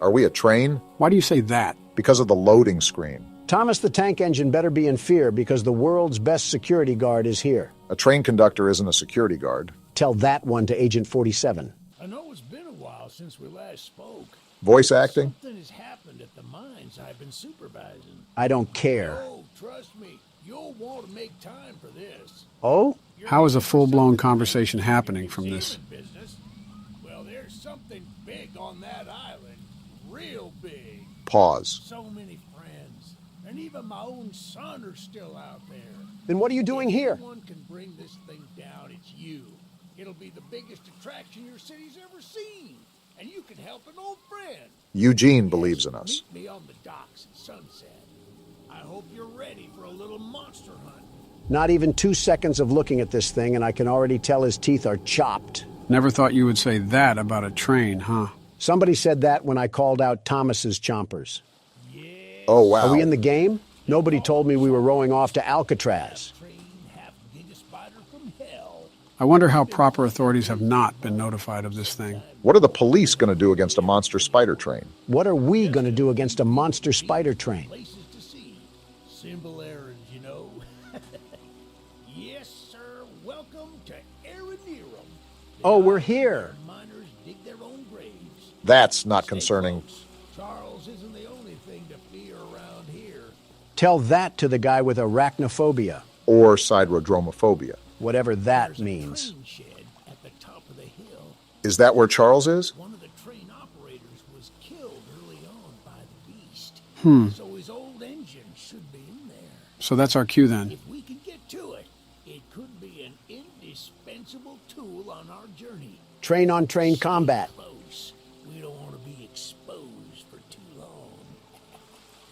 Are we a train? Why do you say that? Because of the loading screen. Thomas the Tank Engine better be in fear because the world's best security guard is here. A train conductor isn't a security guard. Tell that one to Agent 47. I know it's been a while since we last spoke. Voice acting? Something has happened at the mines I've been supervising. I don't care. Oh, trust me, you'll want to make time for this. Oh? How is a full-blown conversation happening from this? Business. Well, there's something big on that island. Real big. Pause. So many friends. And even my own son are still out there. Then what are you doing here? If anyone can bring this thing down, it's you. It'll be the biggest attraction your city's ever seen. And you can help an old friend. Eugene believes in us. Meet me on the docks at sunset. I hope you're ready for a little monster hunt. Not even 2 seconds of looking at this thing, and I can already tell his teeth are chopped. Never thought you would say that about a train, huh? Somebody said that when I called out Thomas's chompers. Yes. Oh, wow. Are we in the game? Nobody told me we were rowing off to Alcatraz. Train half biggest spider from hell. I wonder how proper authorities have not been notified of this thing. What are the police going to do against a monster spider train? What are we going to do against a monster spider train? Places to see. Simple errands, you know. Yes, sir. Welcome to Aranerum. Oh, we're here. Miners dig their own graves. That's not Stay concerning. close. Charles isn't the only thing to fear around here. Tell that to the guy with arachnophobia, Or siderodromophobia. whatever that There's a means. train shed at the top of the hill. Is that where Charles is? One of the train operators was killed early on by the beast. So his old engine should be in there. So that's our cue then. If we can get to it, it could be an indispensable tool on our journey. Train-on-train combat. Close. We don't want to be exposed for too long.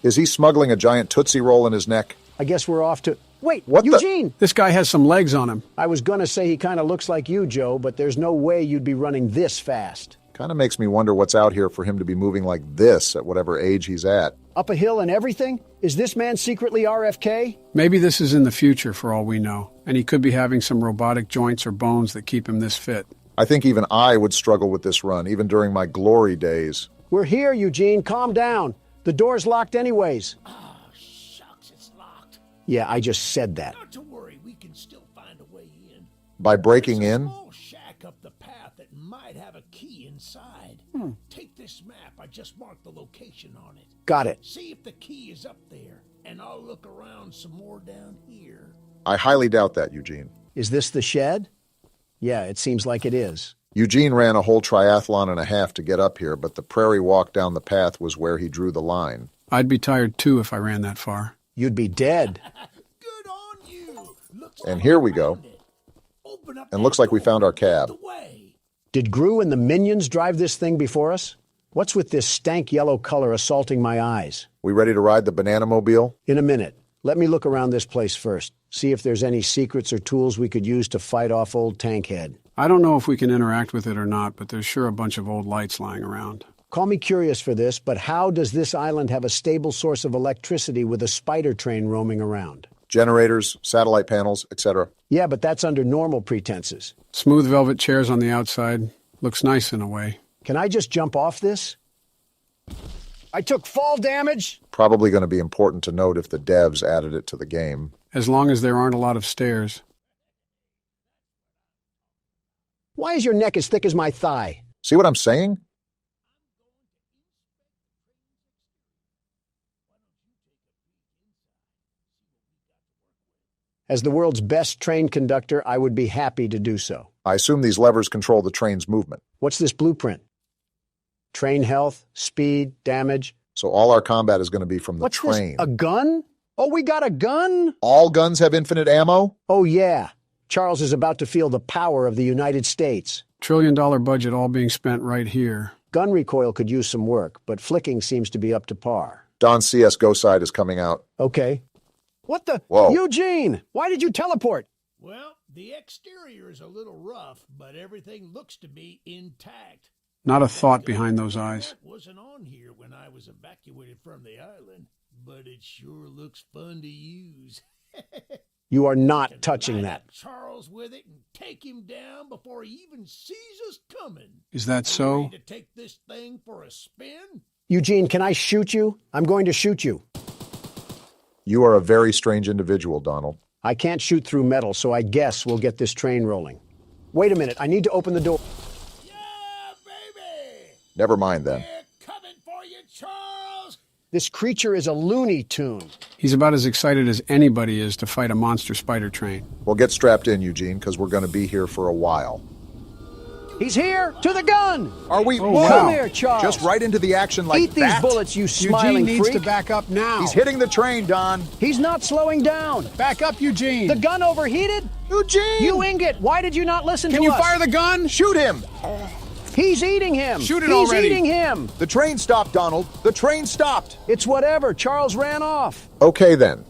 Is he smuggling a giant Tootsie Roll in his neck? I guess we're off to... Wait, What the- Eugene! This guy has some legs on him. I was gonna say he kind of looks like you, Joe, but there's no way you'd be running this fast. Kind of makes me wonder what's out here for him to be moving like this at whatever age he's at. Up a hill and everything? Is this man secretly RFK? Maybe this is in the future for all we know, and he could be having some robotic joints or bones that keep him this fit. I think even I would struggle with this run, even during my glory days. We're here, Eugene. Calm down. The door's locked anyways. Oh, shucks, it's locked. Yeah, I just said that. Not to worry, we can still find a way in. By breaking There's a in? small shack up the path that might have a key inside. Take this map. I just marked the location on it. Got it. See if the key is up there, and I'll look around some more down here. I highly doubt that, Eugene. Is this the shed? Yeah, it seems like it is. Eugene ran a whole triathlon and a half to get up here, but the prairie walk down the path was where he drew the line. I'd be tired too if I ran that far. You'd be dead. Good on you. Looks And like here we we go. found it. Open up And that looks like we door found our and lead cab. the way. Did Gru and the minions drive this thing before us? What's with this stank yellow color assaulting my eyes? We ready to ride the banana mobile? In a minute. Let me look around this place first. See if there's any secrets or tools we could use to fight off old Tankhead. I don't know if we can interact with it or not, but there's sure a bunch of old lights lying around. Call me curious for this, but how does this island have a stable source of electricity with a spider train roaming around? Generators, satellite panels, etc. Yeah, but that's under normal pretenses. Smooth velvet chairs on the outside. Looks nice in a way. Can I just jump off this? I took fall damage. Probably going to be important to note if the devs added it to the game. As long as there aren't a lot of stairs. Why is your neck as thick as my thigh? See what I'm saying? As the world's best train conductor, I would be happy to do so. I assume these levers control the train's movement. What's this blueprint? Train health, speed, damage. So all our combat is going to be from the What's train. this? A gun? Oh, we got a gun? All guns have infinite ammo? Oh, yeah. Charles is about to feel the power of the United States. $1 trillion budget all being spent right here. Gun recoil could use some work, but flicking seems to be up to par. Don's CSGO side is coming out. Okay. What the? Whoa. Eugene, why did you teleport? Well, the exterior is a little rough, but everything looks to be intact. Not a thought behind those eyes. That wasn't on here when I was evacuated from the island, but it sure looks fun to use. You are not Can touching light that. up Charles with it and take him down before he even sees us coming. Is that so? Ready to take this thing for a spin? Eugene, can I shoot you? I'm going to shoot you. You are a very strange individual, Donald. I can't shoot through metal, so I guess we'll get this train rolling. Wait a minute, I need to open the door. Yeah, baby! Never mind then. We're coming for you, Charles! This creature is a Looney Tune. He's about as excited as anybody is to fight a monster spider train. Well, get strapped in, Eugene, because we're going to be here for a while. He's here! To the gun! Are we? Oh, Whoa! wow. Come here, Charles. Just right into the action like Eat these that? bullets, you smiling Eugene needs freak. to back up now. He's hitting the train, Don. He's not slowing down. Back up, Eugene. The gun overheated? Eugene! You ingot, why did you not listen Can to you us? fire the gun? Shoot him! He's eating him. Shoot it He's already. eating him. The train stopped, Donald. The train stopped. It's whatever. Charles ran off. Okay, then.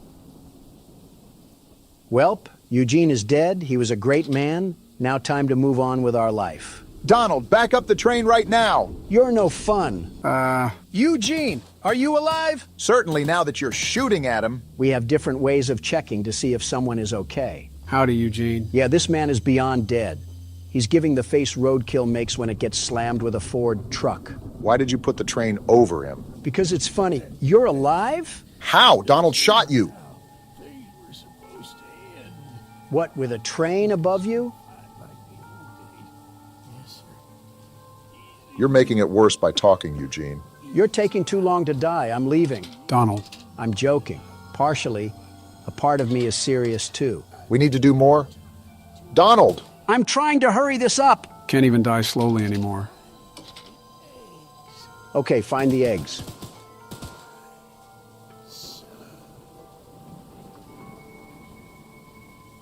Welp, Eugene is dead. He was a great man. Now time to move on with our life. Donald, back up the train right now. You're no fun. Eugene, are you alive? Certainly now that you're shooting at him. We have different ways of checking to see if someone is okay. Howdy, Eugene. Yeah, this man is beyond dead. He's giving the face roadkill makes when it gets slammed with a Ford truck. Why did you put the train over him? Because it's funny. You're alive? How? Donald shot you. Things were supposed to end. What, with a train above you? Like the old days. Yes, sir. You're making it worse by talking, Eugene. You're taking too long to die. I'm leaving. Donald. I'm joking. Partially. A part of me is serious too. We need to do more. Donald! I'm trying to hurry this up. Can't even die slowly anymore. Okay, find the eggs.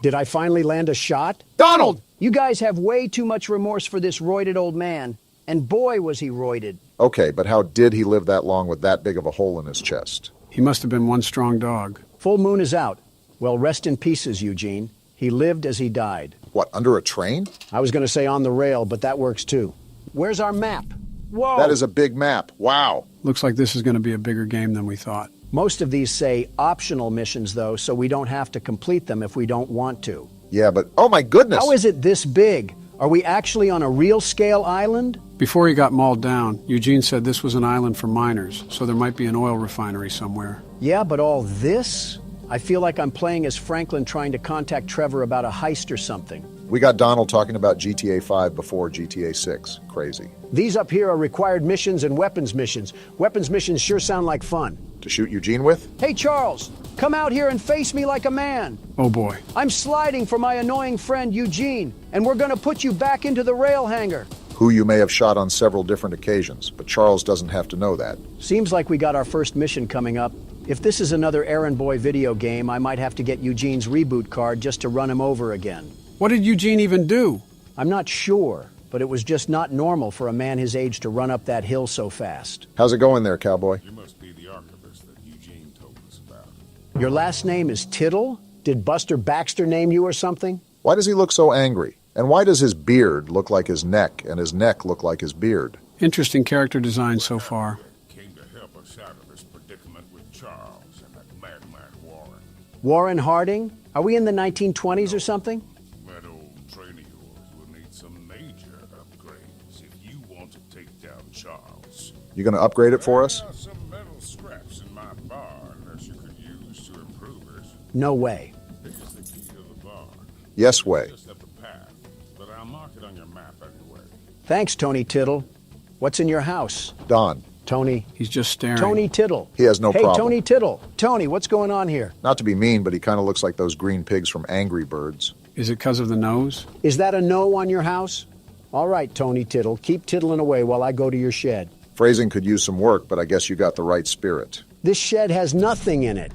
Did I finally land a shot? Donald! You guys have way too much remorse for this roided old man. And boy, was he roided. Okay, but how did he live that long with that big of a hole in his chest? He must have been one strong dog. Full moon is out. Well, rest in pieces, Eugene. He lived as he died. What, under a train? I was going to say on the rail, but that works too. Where's our map? Whoa! That is a big map. Wow. Looks like this is going to be a bigger game than we thought. Most of these say optional missions, though, so we don't have to complete them if we don't want to. Yeah, but oh my goodness! How is it this big? Are we actually on a real-scale island? Before he got mauled down, Eugene said this was an island for miners, so there might be an oil refinery somewhere. Yeah, but all this? I feel like I'm playing as Franklin trying to contact Trevor about a heist or something. We got Donald talking about GTA 5 before GTA 6. Crazy. These up here are required missions and weapons missions. Weapons missions sure sound like fun. To shoot Eugene with? Hey, Charles, come out here and face me like a man. Oh boy. I'm sliding for my annoying friend Eugene, and we're gonna put you back into the rail hangar. Who you may have shot on several different occasions, but Charles doesn't have to know that. Seems like we got our first mission coming up. If this is another errand boy video game, I might have to get Eugene's reboot card just to run him over again. What did Eugene even do? I'm not sure, but it was just not normal for a man his age to run up that hill so fast. How's it going there, cowboy? You must be the archivist that Eugene told us about. Your last name is Tiddle? Did Buster Baxter name you or something? Why does he look so angry? And why does his beard look like his neck and his neck look like his beard? Interesting character design so far. Came to help us out of this predicament with Charles and that madman Warren. Warren Harding? Are we in the 1920s or something? That old train of yours will need some major upgrades if you want to take down Charles. You gonna upgrade it for us? There are some metal scraps in my barn that you could use to improve it. No way. Here's the key to the barn. Yes way. Just up the path, but I'll mark it on your map anyway. Thanks, Tony Tiddle. What's in your house? Don. Tony. He's just staring. Tony Tiddle. He has no hey, problem. Tony Tiddle. Tony, what's going on here? Not to be mean, but he kind of looks like those green pigs from Angry Birds. Is it because of the nose? Is that a no on your house? All right, Tony Tiddle. Keep tiddling away while I go to your shed. Phrasing could use some work, but I guess you got the right spirit. This shed has nothing in it.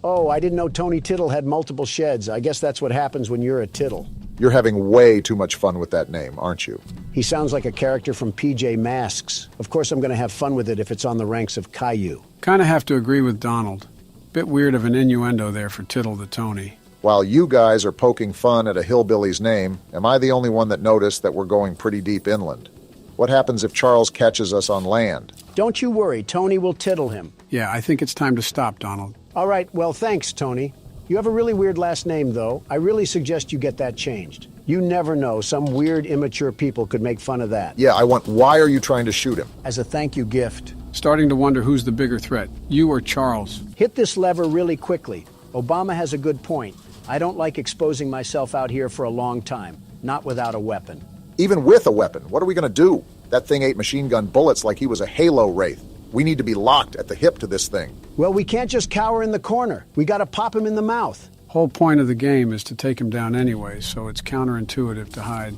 Oh, I didn't know Tony Tiddle had multiple sheds. I guess that's what happens when you're a Tiddle. You're having way too much fun with that name, aren't you? He sounds like a character from PJ Masks. Of course I'm going to have fun with it if it's on the ranks of Caillou. Kind of have to agree with Donald. Bit weird of an innuendo there for Tiddle the Tony. While you guys are poking fun at a hillbilly's name, am I the only one that noticed that we're going pretty deep inland? What happens if Charles catches us on land? Don't you worry, Tony will tiddle him. Yeah, I think it's time to stop, Donald. All right, well, thanks, Tony. You have a really weird last name, though. I really suggest you get that changed. You never know. Some weird, immature people could make fun of that. Yeah, why are you trying to shoot him? As a thank you gift. Starting to wonder who's the bigger threat, you or Charles. Hit this lever really quickly. Obama has a good point. I don't like exposing myself out here for a long time, not without a weapon. Even with a weapon, what are we going to do? That thing ate machine gun bullets like he was a Halo wraith. We need to be locked at the hip to this thing. Well, we can't just cower in the corner. We got to pop him in the mouth. Whole point of the game is to take him down anyway, so it's counterintuitive to hide.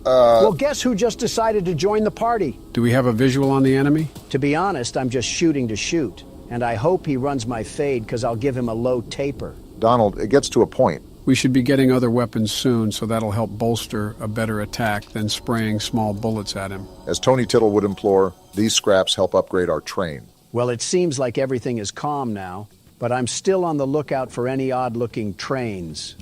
Well, guess who just decided to join the party? Do we have a visual on the enemy? To be honest, I'm just shooting to shoot. And I hope he runs my fade because I'll give him a low taper. Donald, it gets to a point. We should be getting other weapons soon, so that'll help bolster a better attack than spraying small bullets at him. As Tony Tiddle would implore, these scraps help upgrade our train. Well, it seems like everything is calm now, but I'm still on the lookout for any odd-looking trains.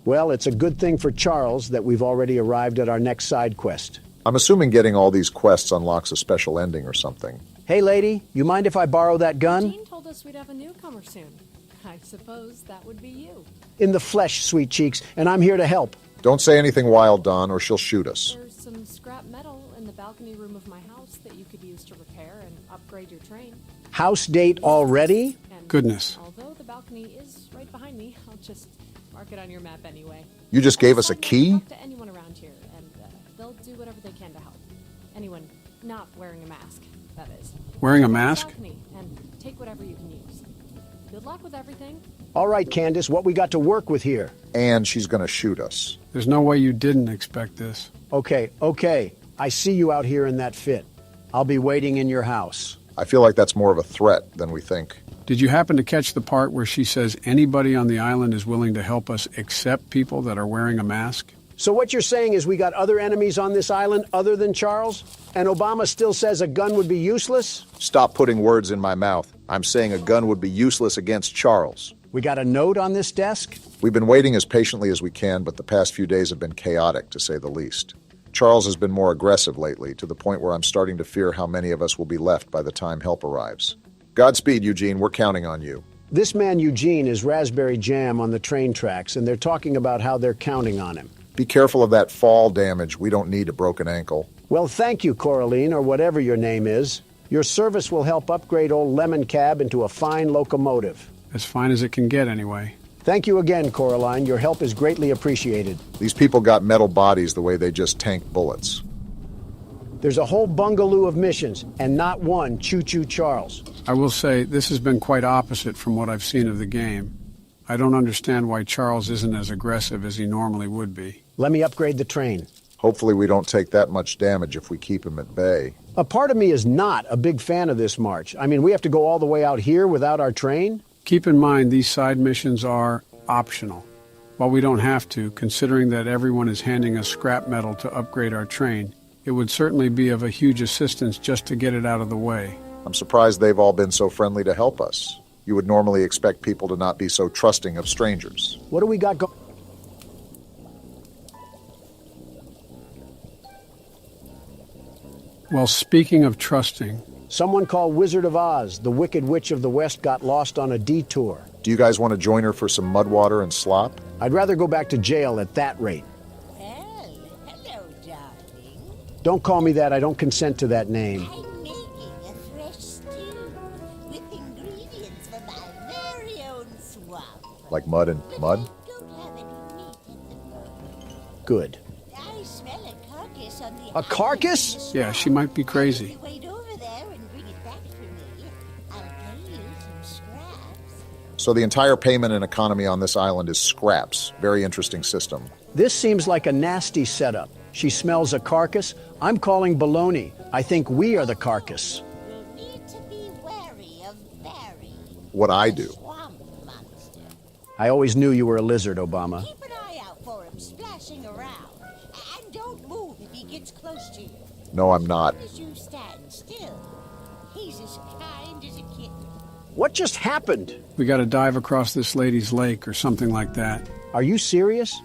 Well, it's a good thing for Charles that we've already arrived at our next side quest. I'm assuming getting all these quests unlocks a special ending or something. Hey, lady, you mind if I borrow that gun? Jean told us we'd have a newcomer soon. I suppose that would be you. In the flesh, sweet cheeks, and I'm here to help. Don't say anything wild, Don, or she'll shoot us. There's some scrap metal in the balcony room of my house that you could use to repair and upgrade your train. House date already? And Goodness. although the balcony is right behind me, I'll just mark it on your map anyway. You just gave us a key? Talk to anyone around here, and they'll do whatever they can to help. Anyone not wearing a mask, that is. Wearing a mask? Balcony, and take whatever you can use. Good luck with everything. All right, Candice, what we got to work with here? And she's going to shoot us. There's no way you didn't expect this. Okay. I see you out here in that fit. I'll be waiting in your house. I feel like that's more of a threat than we think. Did you happen to catch the part where she says anybody on the island is willing to help us except people that are wearing a mask? So what you're saying is we got other enemies on this island other than Charles? And Obama still says a gun would be useless? Stop putting words in my mouth. I'm saying a gun would be useless against Charles. We got a note on this desk? We've been waiting as patiently as we can, but the past few days have been chaotic, to say the least. Charles has been more aggressive lately, to the point where I'm starting to fear how many of us will be left by the time help arrives. Godspeed, Eugene. We're counting on you. This man Eugene is raspberry jam on the train tracks, and they're talking about how they're counting on him. Be careful of that fall damage. We don't need a broken ankle. Well, thank you, Coraline, or whatever your name is. Your service will help upgrade old Lemon Cab into a fine locomotive. As fine as it can get, anyway. Thank you again, Coraline. Your help is greatly appreciated. These people got metal bodies the way they just tank bullets. There's a whole bungaloo of missions, and not one Choo-Choo Charles. I will say, this has been quite opposite from what I've seen of the game. I don't understand why Charles isn't as aggressive as he normally would be. Let me upgrade the train. Hopefully we don't take that much damage if we keep him at bay. A part of me is not a big fan of this march. I mean, we have to go all the way out here without our train? Keep in mind, these side missions are optional. While we don't have to, considering that everyone is handing us scrap metal to upgrade our train, it would certainly be of a huge assistance just to get it out of the way. I'm surprised they've all been so friendly to help us. You would normally expect people to not be so trusting of strangers. What do we got going? Well, speaking of trusting, Someone called Wizard of Oz, the Wicked Witch of the West, got lost on a detour. Do you guys want to join her for some mud water and slop? I'd rather go back to jail at that rate. Well, hello, darling. Don't call me that. I don't consent to that name. I'm making a fresh stew with ingredients from my very own swamp. Like mud and mud? I don't have any meat at the moment. Good. I smell a carcass on the A carcass? island. yeah, she might be crazy. Wait over there and bring it back for me. I'll pay you some scraps. So the entire payment and economy on this island is scraps. Very interesting system. This seems like a nasty setup. She smells a carcass. I'm calling baloney. I think we are the carcass. You'll need to be wary of Barry. What I the do. Swamp monster. I always knew you were a lizard, Obama. Keep an eye out for him splashing around. And don't move if he gets close to you. No, I'm not. As long as you stand still, he's as kind as a kitten. What just happened? We got to dive across this lady's lake or something like that. Are you serious?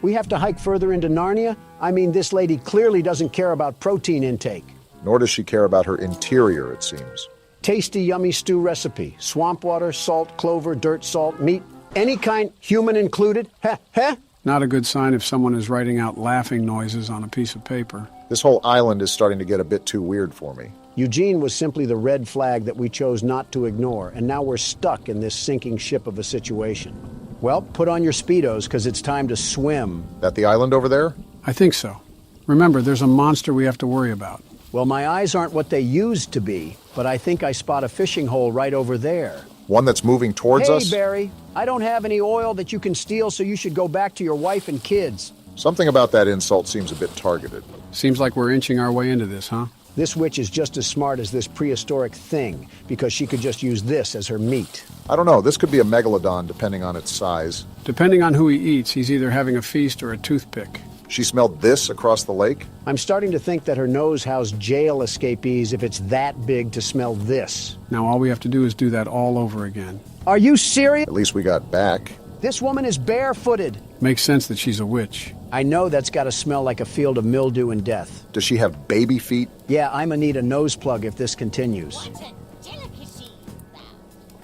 We have to hike further into Narnia? I mean, this lady clearly doesn't care about protein intake. Nor does she care about her interior, it seems. Tasty, yummy stew recipe. Swamp water, salt, clover, dirt, salt, meat. Any kind, human included. Heh, heh. Not a good sign if someone is writing out laughing noises on a piece of paper. This whole island is starting to get a bit too weird for me. Eugene was simply the red flag that we chose not to ignore, and now we're stuck in this sinking ship of a situation. Well, put on your Speedos, because it's time to swim. That the island over there? I think so. Remember, there's a monster we have to worry about. Well, my eyes aren't what they used to be, but I think I spot a fishing hole right over there. One that's moving towards us? Hey, Barry, I don't have any oil that you can steal, so you should go back to your wife and kids. Something about that insult seems a bit targeted. Seems like we're inching our way into this, huh? This witch is just as smart as this prehistoric thing, because she could just use this as her meat. I don't know, this could be a megalodon depending on its size. Depending on who he eats, he's either having a feast or a toothpick. She smelled this across the lake? I'm starting to think that her nose housed jail escapees if it's that big to smell this. Now all we have to do is do that all over again. Are you serious? At least we got back. This woman is barefooted. Makes sense that she's a witch. I know that's got to smell like a field of mildew and death. Does she have baby feet? Yeah, I'ma need a nose plug if this continues. What a delicacy, thou.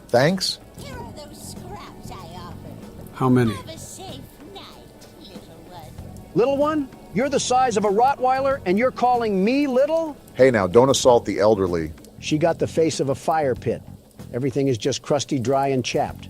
Thanks? Here are those scraps I offered. How many? Have a safe night, little one. Little one? You're the size of a Rottweiler, and you're calling me little? Hey now, don't assault the elderly. She got the face of a fire pit. Everything is just crusty, dry, and chapped.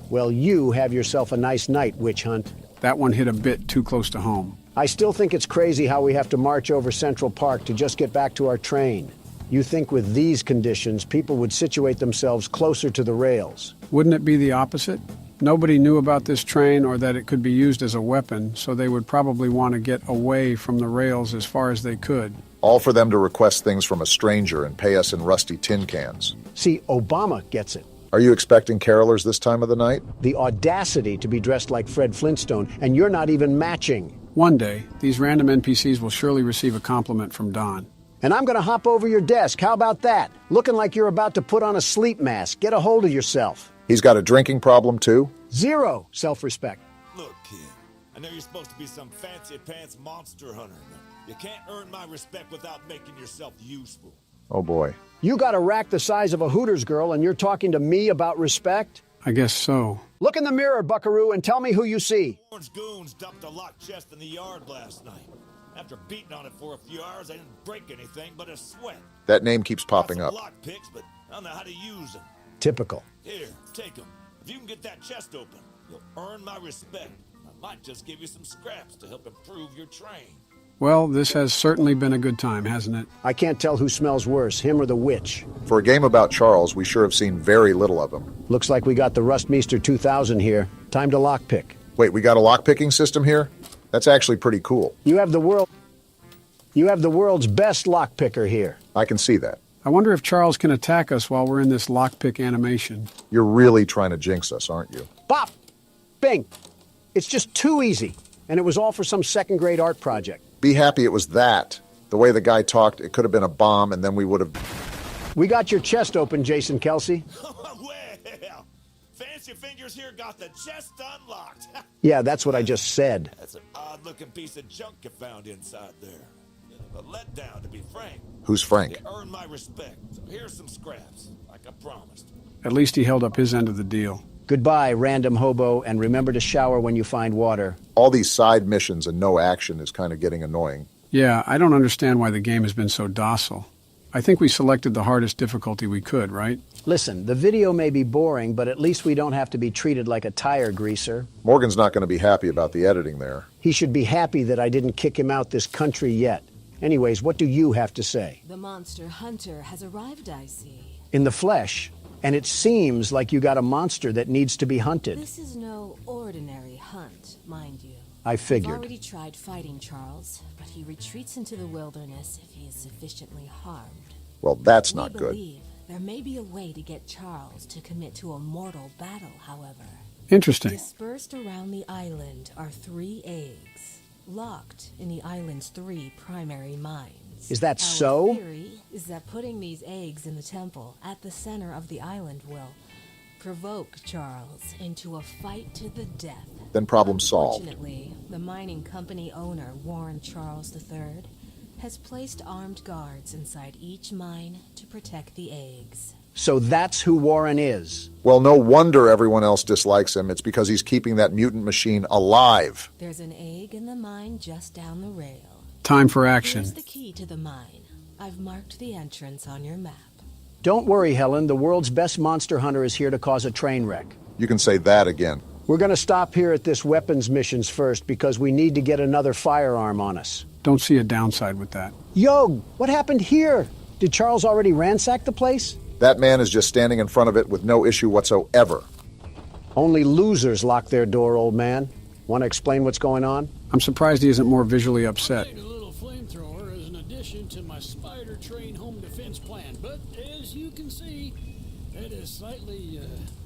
Well, you have yourself a nice night, witch hunt. That one hit a bit too close to home. I still think it's crazy how we have to march over Central Park to just get back to our train. You think with these conditions, people would situate themselves closer to the rails. Wouldn't it be the opposite? Nobody knew about this train or that it could be used as a weapon, so they would probably want to get away from the rails as far as they could. All for them to request things from a stranger and pay us in rusty tin cans. See, Obama gets it. Are you expecting carolers this time of the night? The audacity to be dressed like Fred Flintstone, and you're not even matching. One day, these random NPCs will surely receive a compliment from Don. And I'm gonna hop over your desk. How about that? Looking like you're about to put on a sleep mask. Get a hold of yourself. He's got a drinking problem too? Zero self-respect. Look, kid, I know you're supposed to be some fancy-pants monster hunter, but you can't earn my respect without making yourself useful. Oh boy. You got a rack the size of a Hooters girl, and you're talking to me about respect? I guess so. Look in the mirror, buckaroo, and tell me who you see. Orange goons dumped a locked chest in the yard last night. After beating on it for a few hours, I didn't break anything but a sweat. That name keeps popping up. Lock picks, but I don't know how to use them. Typical. Here, take them. If you can get that chest open, you'll earn my respect. I might just give you some scraps to help improve your train. Well, this has certainly been a good time, hasn't it? I can't tell who smells worse, him or the witch. For a game about Charles, we sure have seen very little of him. Looks like we got the Rustmeister 2000 here. Time to lockpick. Wait, we got a lockpicking system here? That's actually pretty cool. You have the world's best lockpicker here. I can see that. I wonder if Charles can attack us while we're in this lockpick animation. You're really trying to jinx us, aren't you? Bop! Bing! It's just too easy. And it was all for some second-grade art project. Be happy it was that. The way the guy talked, it could have been a bomb, and then we would have... We got your chest open, Jason Kelsey. Well, Fancy Fingers here got the chest unlocked. Yeah, that's what I just said. That's an odd-looking piece of junk you found inside there. A letdown, to be frank. Who's Frank? You earned my respect. So here's some scraps, like I promised. At least he held up his end of the deal. Goodbye, random hobo, and remember to shower when you find water. All these side missions and no action is kind of getting annoying. Yeah, I don't understand why the game has been so docile. I think we selected the hardest difficulty we could, right? Listen, the video may be boring, but at least we don't have to be treated like a tire greaser. Morgan's not going to be happy about the editing there. He should be happy that I didn't kick him out this country yet. Anyways, what do you have to say? The monster hunter has arrived, I see. In the flesh. And it seems like you got a monster that needs to be hunted. This is no ordinary hunt, mind you. I figured. We've already tried fighting Charles, but he retreats into the wilderness if he is sufficiently harmed. Well, that's not good. We believe there may be a way to get Charles to commit to a mortal battle, however. Interesting. Dispersed around the island are 3 eggs, locked in the island's 3 primary mines. Is that Our so? theory is that putting these eggs in the temple at the center of the island will provoke Charles into a fight to the death. Then problem solved. Unfortunately, the mining company owner, Warren Charles III, has placed armed guards inside each mine to protect the eggs. So that's who Warren is. Well, no wonder everyone else dislikes him. It's because he's keeping that mutant machine alive. There's an egg in the mine just down the rail. Time for action. Here's the key to the mine. I've marked the entrance on your map. Don't worry, Helen. The world's best monster hunter is here to cause a train wreck. You can say that again. We're going to stop here at this weapons missions first because we need to get another firearm on us. Don't see a downside with that. Yo, what happened here? Did Charles already ransack the place? That man is just standing in front of it with no issue whatsoever. Only losers lock their door, old man. Want to explain what's going on? I'm surprised he isn't more visually upset. A little flamethrower as an addition to my spider train home defense plan, but as you can see, that has slightly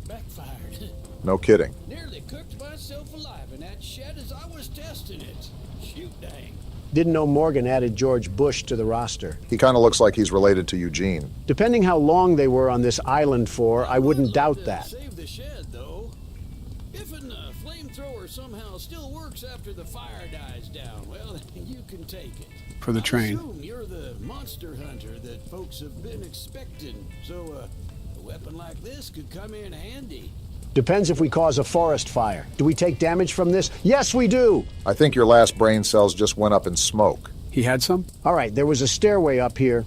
backfired. No kidding. Nearly cooked myself alive in that shed as I was testing it. Shoot dang. Didn't know Morgan added George Bush to the roster. He kind of looks like he's related to Eugene. Depending how long they were on this island for, I wouldn't doubt that. Save the shed, though. If a flamethrower somehow still works after the fire dies down, well, you can take it. For the train. I assume you're the monster hunter that folks have been expecting, so a weapon like this could come in handy. Depends if we cause a forest fire. Do we take damage from this? Yes, we do! I think your last brain cells just went up in smoke. He had some? All right, there was a stairway up here.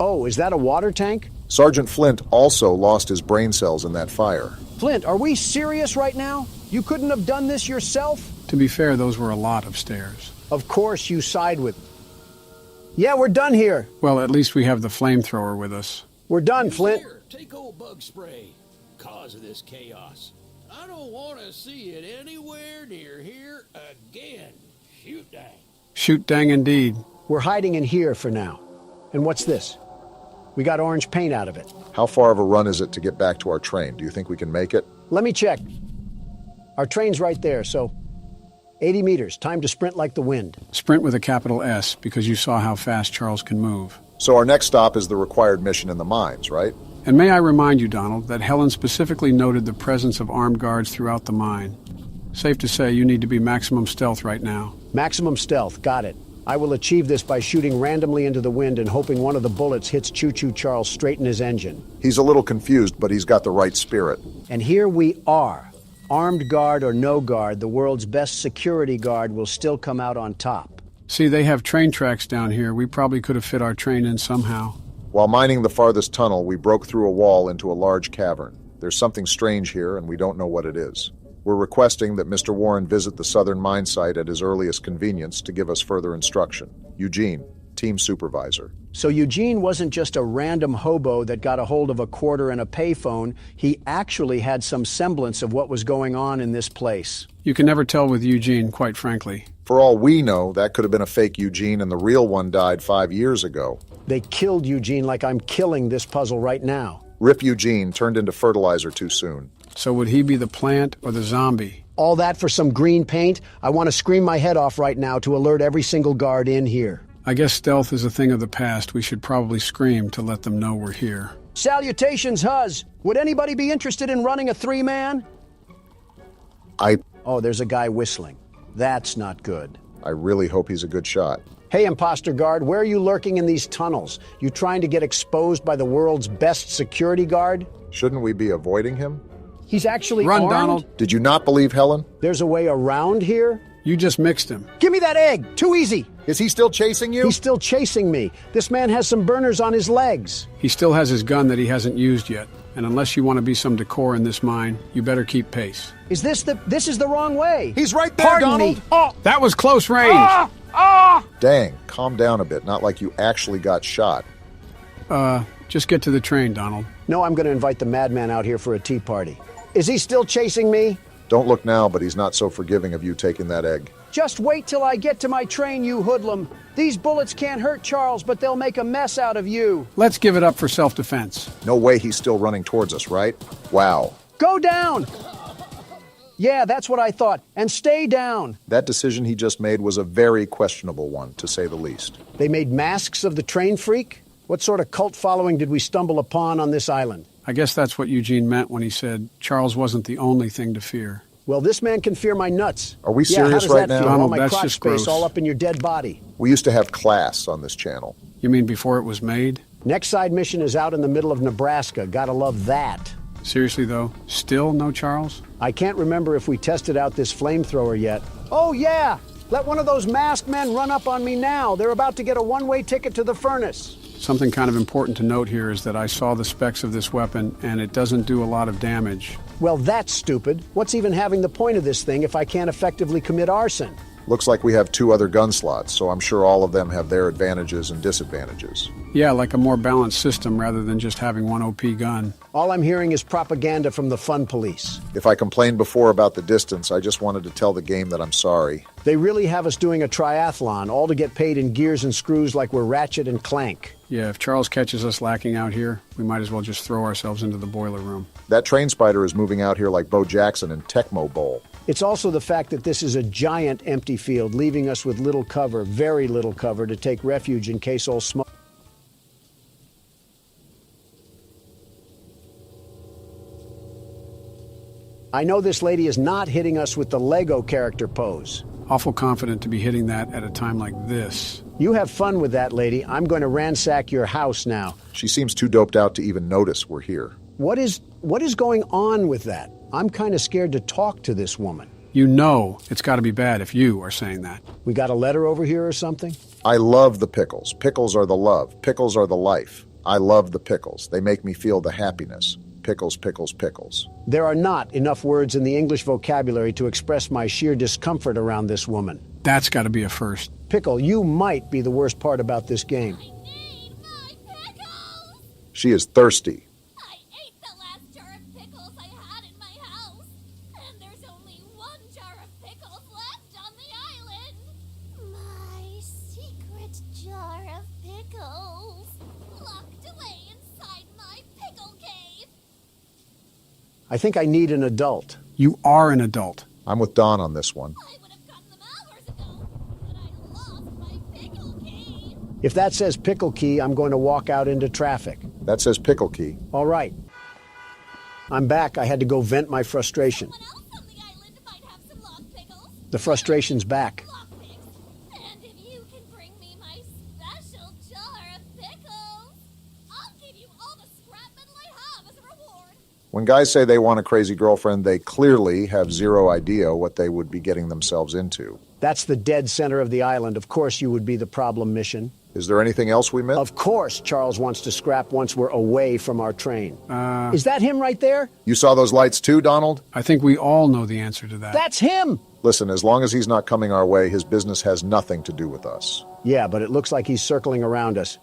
Oh, is that a water tank? Sergeant Flint also lost his brain cells in that fire. Flint, are we serious right now? You couldn't have done this yourself? To be fair, those were a lot of stairs. Of course you side with... Yeah, we're done here. Well, at least we have the flamethrower with us. We're done, Flint. Here, take old bug spray. Cause of this chaos. I don't want to see it anywhere near here again. Shoot dang. Shoot dang indeed. We're hiding in here for now. And what's this? We got orange paint out of it. How far of a run is it to get back to our train? Do you think we can make it? Let me check. Our train's right there, so 80 meters. Time to sprint like the wind. Sprint with a capital S, because you saw how fast Charles can move. So our next stop is the required mission in the mines, right? And may I remind you, Donald, that Helen specifically noted the presence of armed guards throughout the mine. Safe to say you need to be maximum stealth right now. Maximum stealth, got it. I will achieve this by shooting randomly into the wind and hoping one of the bullets hits Choo-Choo Charles straight in his engine. He's a little confused, but he's got the right spirit. And here we are. Armed guard or no guard, the world's best security guard will still come out on top. See, they have train tracks down here. We probably could have fit our train in somehow. While mining the farthest tunnel, we broke through a wall into a large cavern. There's something strange here, and we don't know what it is. We're requesting that Mr. Warren visit the southern mine site at his earliest convenience to give us further instruction. Eugene, team supervisor. So Eugene wasn't just a random hobo that got a hold of a quarter and a payphone. He actually had some semblance of what was going on in this place. You can never tell with Eugene, quite frankly. For all we know, that could have been a fake Eugene and the real one died 5 years ago. They killed Eugene like I'm killing this puzzle right now. Rip Eugene turned into fertilizer too soon. So would he be the plant or the zombie? All that for some green paint? I want to scream my head off right now to alert every single guard in here. I guess stealth is a thing of the past. We should probably scream to let them know we're here. Salutations, Huz. Would anybody be interested in running a three-man? Oh, there's a guy whistling. That's not good. I really hope he's a good shot. Hey, imposter guard, where are you lurking in these tunnels? You trying to get exposed by the world's best security guard? Shouldn't we be avoiding him? He's actually Run, armed? Donald. Did you not believe Helen? There's a way around here? You just mixed him. Give me that egg! Too easy! Is he still chasing you? He's still chasing me. This man has some burners on his legs. He still has his gun that he hasn't used yet. And unless you want to be some decor in this mine, you better keep pace. This is the wrong way. He's right there, Pardon Donald. me. Oh, that was close range. Dang, calm down a bit. Not like you actually got shot. Just get to the train, Donald. No, I'm going to invite the madman out here for a tea party. Is he still chasing me? Don't look now, but he's not so forgiving of you taking that egg. Just wait till I get to my train, you hoodlum. These bullets can't hurt Charles, but they'll make a mess out of you. Let's give it up for self-defense. No way he's still running towards us, right? Wow. Go down! Yeah, that's what I thought. And stay down. That decision he just made was a very questionable one, to say the least. They made masks of the train freak? What sort of cult following did we stumble upon on this island? I guess that's what Eugene meant when he said Charles wasn't the only thing to fear. Well, this man can fear my nuts. Are we Yeah, how serious does right that now? feel? Donald, All my that's crotch just space gross. all up in your dead body. We used to have class on this channel. You mean before it was made? Next side mission is out in the middle of Nebraska. Gotta love that. Seriously, though, still no Charles? I can't remember if we tested out this flamethrower yet. Oh, yeah! Let one of those masked men run up on me now. They're about to get a one-way ticket to the furnace. Something kind of important to note here is that I saw the specs of this weapon, and it doesn't do a lot of damage. Well, that's stupid. What's even having the point of this thing if I can't effectively commit arson? Looks like we have 2 other gun slots, so I'm sure all of them have their advantages and disadvantages. Yeah, like a more balanced system rather than just having one OP gun. All I'm hearing is propaganda from the fun police. If I complained before about the distance, I just wanted to tell the game that I'm sorry. They really have us doing a triathlon, all to get paid in gears and screws like we're Ratchet and Clank. Yeah, if Charles catches us lacking out here, we might as well just throw ourselves into the boiler room. That train spider is moving out here like Bo Jackson in Tecmo Bowl. It's also the fact that this is a giant empty field, leaving us with little cover, very little cover, to take refuge in case all smoke. I know this lady is not hitting us with the Lego character pose. Awful confident to be hitting that at a time like this. You have fun with that, lady. I'm going to ransack your house now. She seems too doped out to even notice we're here. What is going on with that? I'm kind of scared to talk to this woman. You know it's got to be bad if you are saying that. We got a letter over here or something? I love the pickles. Pickles are the love. Pickles are the life. I love the pickles. They make me feel the happiness. Pickles, pickles, pickles. There are not enough words in the English vocabulary to express my sheer discomfort around this woman. That's got to be a first. Pickle, you might be the worst part about this game. I need my pickles! She is thirsty. I ate the last jar of pickles I had in my house, and there's only 1 jar of pickles left on the island. My secret jar of pickles, locked away inside my pickle cave. I think I need an adult. You are an adult. I'm with Don on this one. I would have gotten them hours ago, but I lost my pickle key. If that says pickle key, I'm going to walk out into traffic. That says pickle key. All right. I'm back. I had to go vent my frustration. Someone else on the island might have some lock pickles. The frustration's back. Lockpicks. And if you can bring me my special jar of pickles, I'll give you all the scrap metal I have as a reward. When guys say they want a crazy girlfriend, they clearly have zero idea what they would be getting themselves into. That's the dead center of the island. Of course you would be the problem mission. Is there anything else we missed? Of course Charles wants to scrap once we're away from our train. Is that him right there? You saw those lights too, Donald? I think we all know the answer to that. That's him! Listen, as long as he's not coming our way, his business has nothing to do with us. Yeah, but it looks like he's circling around us.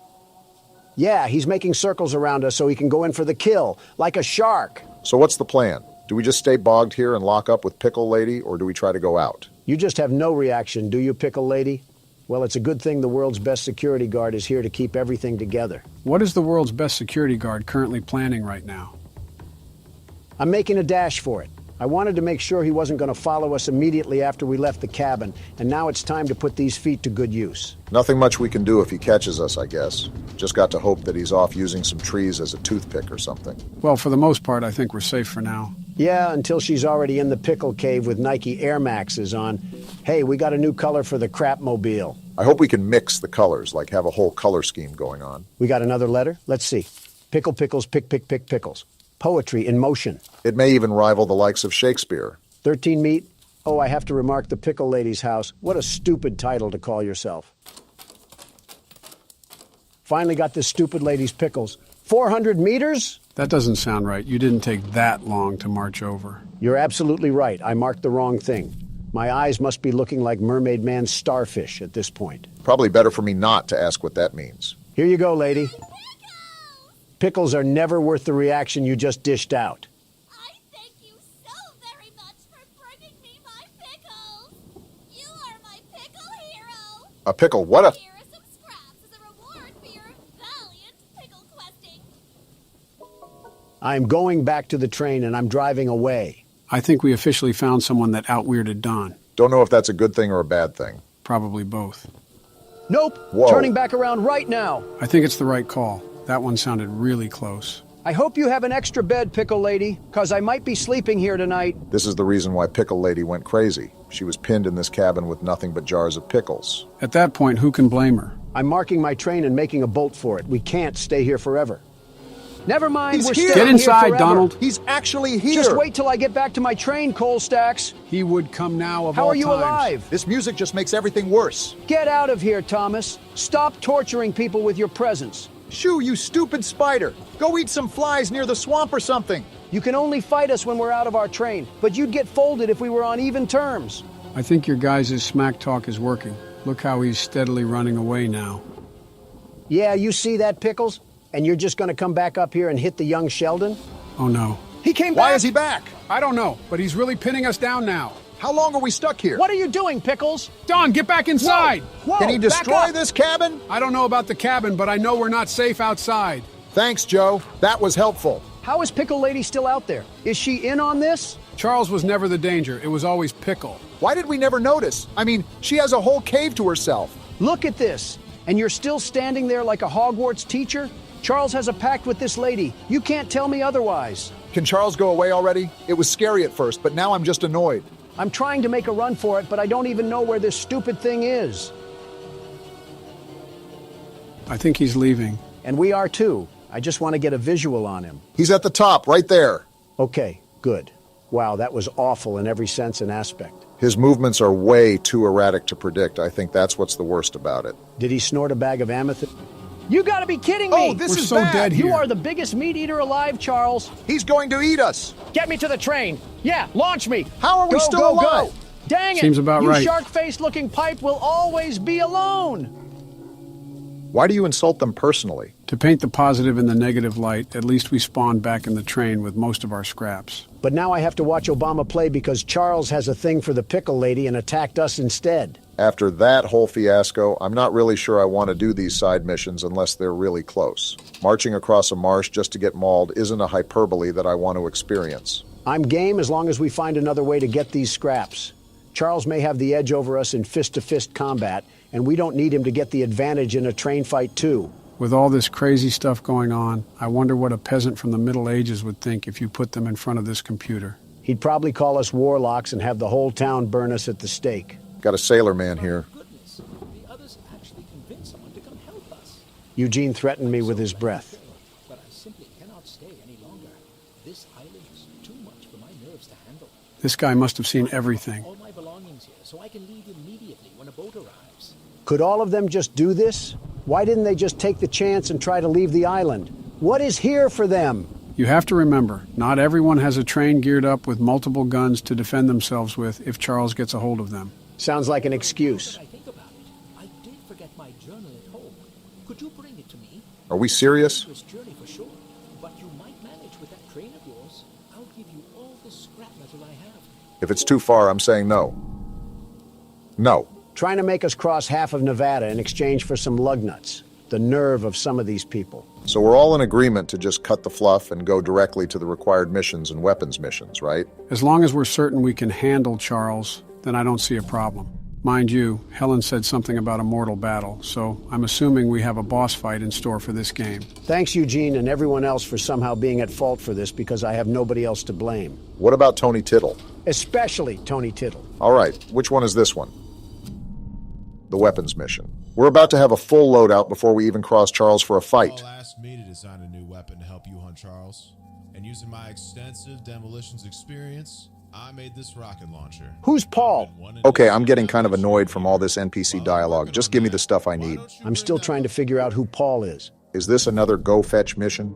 Yeah, he's making circles around us so he can go in for the kill, like a shark. So what's the plan? Do we just stay bogged here and lock up with Pickle Lady, or do we try to go out? You just have no reaction, do you, Pickle Lady? Well, it's a good thing the world's best security guard is here to keep everything together. What is the world's best security guard currently planning right now? I'm making a dash for it. I wanted to make sure he wasn't going to follow us immediately after we left the cabin, and now it's time to put these feet to good use. Nothing much we can do if he catches us, I guess. Just got to hope that he's off using some trees as a toothpick or something. Well, for the most part, I think we're safe for now. Yeah, until she's already in the pickle cave with Nike Air Maxes on. Hey, we got a new color for the crapmobile. I hope we can mix the colors, like have a whole color scheme going on. We got another letter? Let's see. Pickle, pickles, pick, pick, pick, pickles. Poetry in motion. It may even rival the likes of Shakespeare. 13 meat? Oh, I have to remark the Pickle Lady's house. What a stupid title to call yourself. Finally got this stupid lady's pickles. 400 meters? That doesn't sound right. You didn't take that long to march over. You're absolutely right. I marked the wrong thing. My eyes must be looking like Mermaid Man's starfish at this point. Probably better for me not to ask what that means. Here you go, lady. Pickles are never worth the reaction you just dished out. I thank you so very much for bringing me my pickles. You are my pickle hero. A pickle? What a... Here are some scraps as a reward for your valiant pickle questing. I'm going back to the train and I'm driving away. I think we officially found someone that out-weirded Don. Don't know if that's a good thing or a bad thing. Probably both. Nope. Whoa. Turning back around right now. I think it's the right call. That one sounded really close. I hope you have an extra bed, Pickle Lady, because I might be sleeping here tonight. This is the reason why Pickle Lady went crazy. She was pinned in this cabin with nothing but jars of pickles. At that point, who can blame her? I'm marking my train and making a bolt for it. We can't stay here forever. Never mind, He's we're here. staying Get inside, here forever. Donald. He's actually here. Just wait till I get back to my train, Coal Stacks. He would come now of How all are you times. alive? This music just makes everything worse. Get out of here, Thomas. Stop torturing people with your presence. Shoo, you stupid spider. Go eat some flies near the swamp or something. You can only fight us when we're out of our train, but you'd get folded if we were on even terms. I think your guys' smack talk is working. Look how he's steadily running away now. Yeah, you see that, Pickles? And you're just gonna come back up here and hit the young Sheldon? Oh no. He came Why back! is he back? I don't know, but he's really pinning us down now. How long are we stuck here? What are you doing, Pickles? Don, get back inside! Whoa, Can he back destroy up. this cabin? I don't know about the cabin, but I know we're not safe outside. Thanks, Joe. That was helpful. How is Pickle Lady still out there? Is she in on this? Charles was never the danger. It was always Pickle. Why did we never notice? I mean, she has a whole cave to herself. Look at this. And you're still standing there like a Hogwarts teacher? Charles has a pact with this lady. You can't tell me otherwise. Can Charles go away already? It was scary at first, but now I'm just annoyed. I'm trying to make a run for it, but I don't even know where this stupid thing is. I think he's leaving. And we are too. I just want to get a visual on him. He's at the top, right there. Okay, good. Wow, that was awful in every sense and aspect. His movements are way too erratic to predict. I think that's what's the worst about it. Did he snort a bag of amethyst? You gotta be kidding me! Oh, this We're is so bad. dead You here. are the biggest meat eater alive, Charles. He's going to eat us. Get me to the train. Yeah, launch me. How are we Go, still go, alive? Go. Dang it! Seems about you right. shark-faced looking pipe will always be alone. Why do you insult them personally? To paint the positive in the negative light, at least we spawned back in the train with most of our scraps. But now I have to watch Obama play because Charles has a thing for the pickle lady and attacked us instead. After that whole fiasco, I'm not really sure I want to do these side missions unless they're really close. Marching across a marsh just to get mauled isn't a hyperbole that I want to experience. I'm game as long as we find another way to get these scraps. Charles may have the edge over us in fist-to-fist combat, and we don't need him to get the advantage in a train fight too. With all this crazy stuff going on, I wonder what a peasant from the Middle Ages would think if you put them in front of this computer. He'd probably call us warlocks and have the whole town burn us at the stake. Got a sailor man here. Goodness, the others actually convinced someone to come help us. Eugene threatened me with his breath. But I simply cannot stay any longer. This island is too much for my nerves to handle. This guy must have seen everything. All my belongings here, so I can leave immediately when a boat arrives. Could all of them just do this? Why didn't they just take the chance and try to leave the island? What is here for them? You have to remember, not everyone has a train geared up with multiple guns to defend themselves with if Charles gets a hold of them. Sounds like an excuse. When I think about it, I did forget my journal at home. Could you bring it to me? Are we serious? This journey for sure, but you might manage with that train of yours. I'll give you all the scrap metal I have. If it's too far, I'm saying no. No. Trying to make us cross half of Nevada in exchange for some lug nuts. The nerve of some of these people. So we're all in agreement to just cut the fluff and go directly to the required missions and weapons missions, right? As long as we're certain we can handle Charles, then I don't see a problem. Mind you, Helen said something about a mortal battle, so I'm assuming we have a boss fight in store for this game. Thanks, Eugene, and everyone else for somehow being at fault for this because I have nobody else to blame. What about Tony Tiddle? Especially Tony Tiddle. All right, which one is this one? The weapons mission. We're about to have a full loadout before we even cross Charles for a fight. Paul asked me to design a new weapon to help you hunt Charles. And using my extensive demolitions experience, I made this rocket launcher. Who's Paul? Okay, I'm getting kind of annoyed from all this NPC dialogue. Just give me the stuff I need. I'm still trying to figure out who Paul is. Is this another go fetch mission?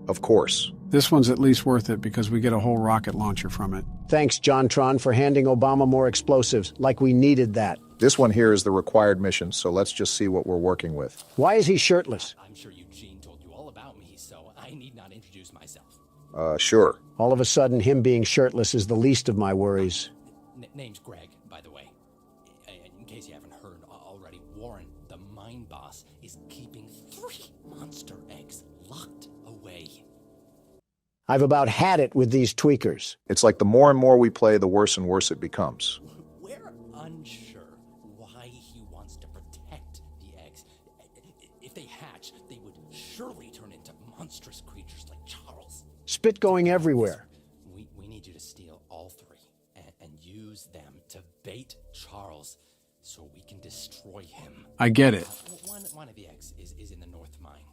Of course. This one's at least worth it because we get a whole rocket launcher from it. Thanks, JonTron, for handing Obama more explosives, like we needed that. This one here is the required mission, so let's just see what we're working with. Why is he shirtless? I'm sure Eugene told you all about me, so I need not introduce myself. Sure. All of a sudden, him being shirtless is the least of my worries. Name's Greg, by the way. In case you haven't heard already, Warren, the mine boss, is keeping 3 monster eggs locked away. I've about had it with these tweakers. It's like the more and more we play, the worse and worse it becomes. We're unsure why he wants to protect the eggs. If they hatch, they would surely turn into monstrous creatures like Charles. Spit going everywhere. We need you to steal all 3 and use them to bait Charles so we can destroy him. I get it. One of the eggs is in the north mine.